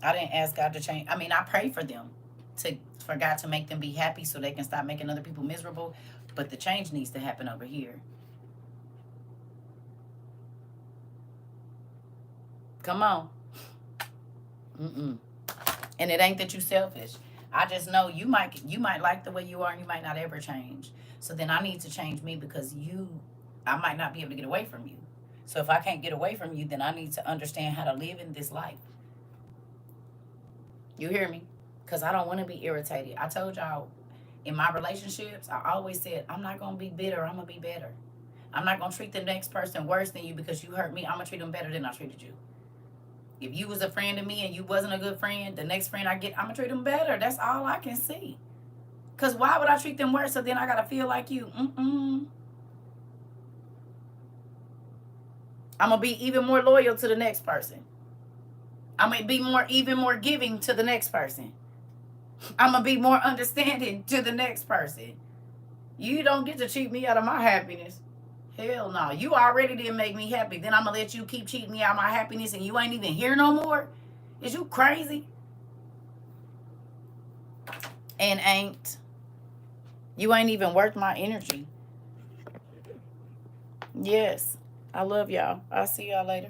I didn't ask God to change. I pray for them, for God to make them be happy so they can stop making other people miserable. But the change needs to happen over here. Come on. And it ain't that you selfish. I just know you might like the way you are and you might not ever change. So then I need to change me because I might not be able to get away from you. So if I can't get away from you, then I need to understand how to live in this life. You hear me? Because I don't want to be irritated. I told y'all, in my relationships, I always said, I'm not going to be bitter. I'm going to be better. I'm not going to treat the next person worse than you because you hurt me. I'm going to treat them better than I treated you. If you was a friend to me and you wasn't a good friend, the next friend I get, I'm going to treat them better. That's all I can see. Because why would I treat them worse so then I got to feel like you? I'm going to be even more loyal to the next person. I'm going to be even more giving to the next person. I'm going to be more understanding to the next person. You don't get to cheat me out of my happiness. Hell no. You already didn't make me happy. Then I'm going to let you keep cheating me out of my happiness and you ain't even here no more? Is you crazy? And ain't. You ain't even worth my energy. Yes. I love y'all. I'll see y'all later.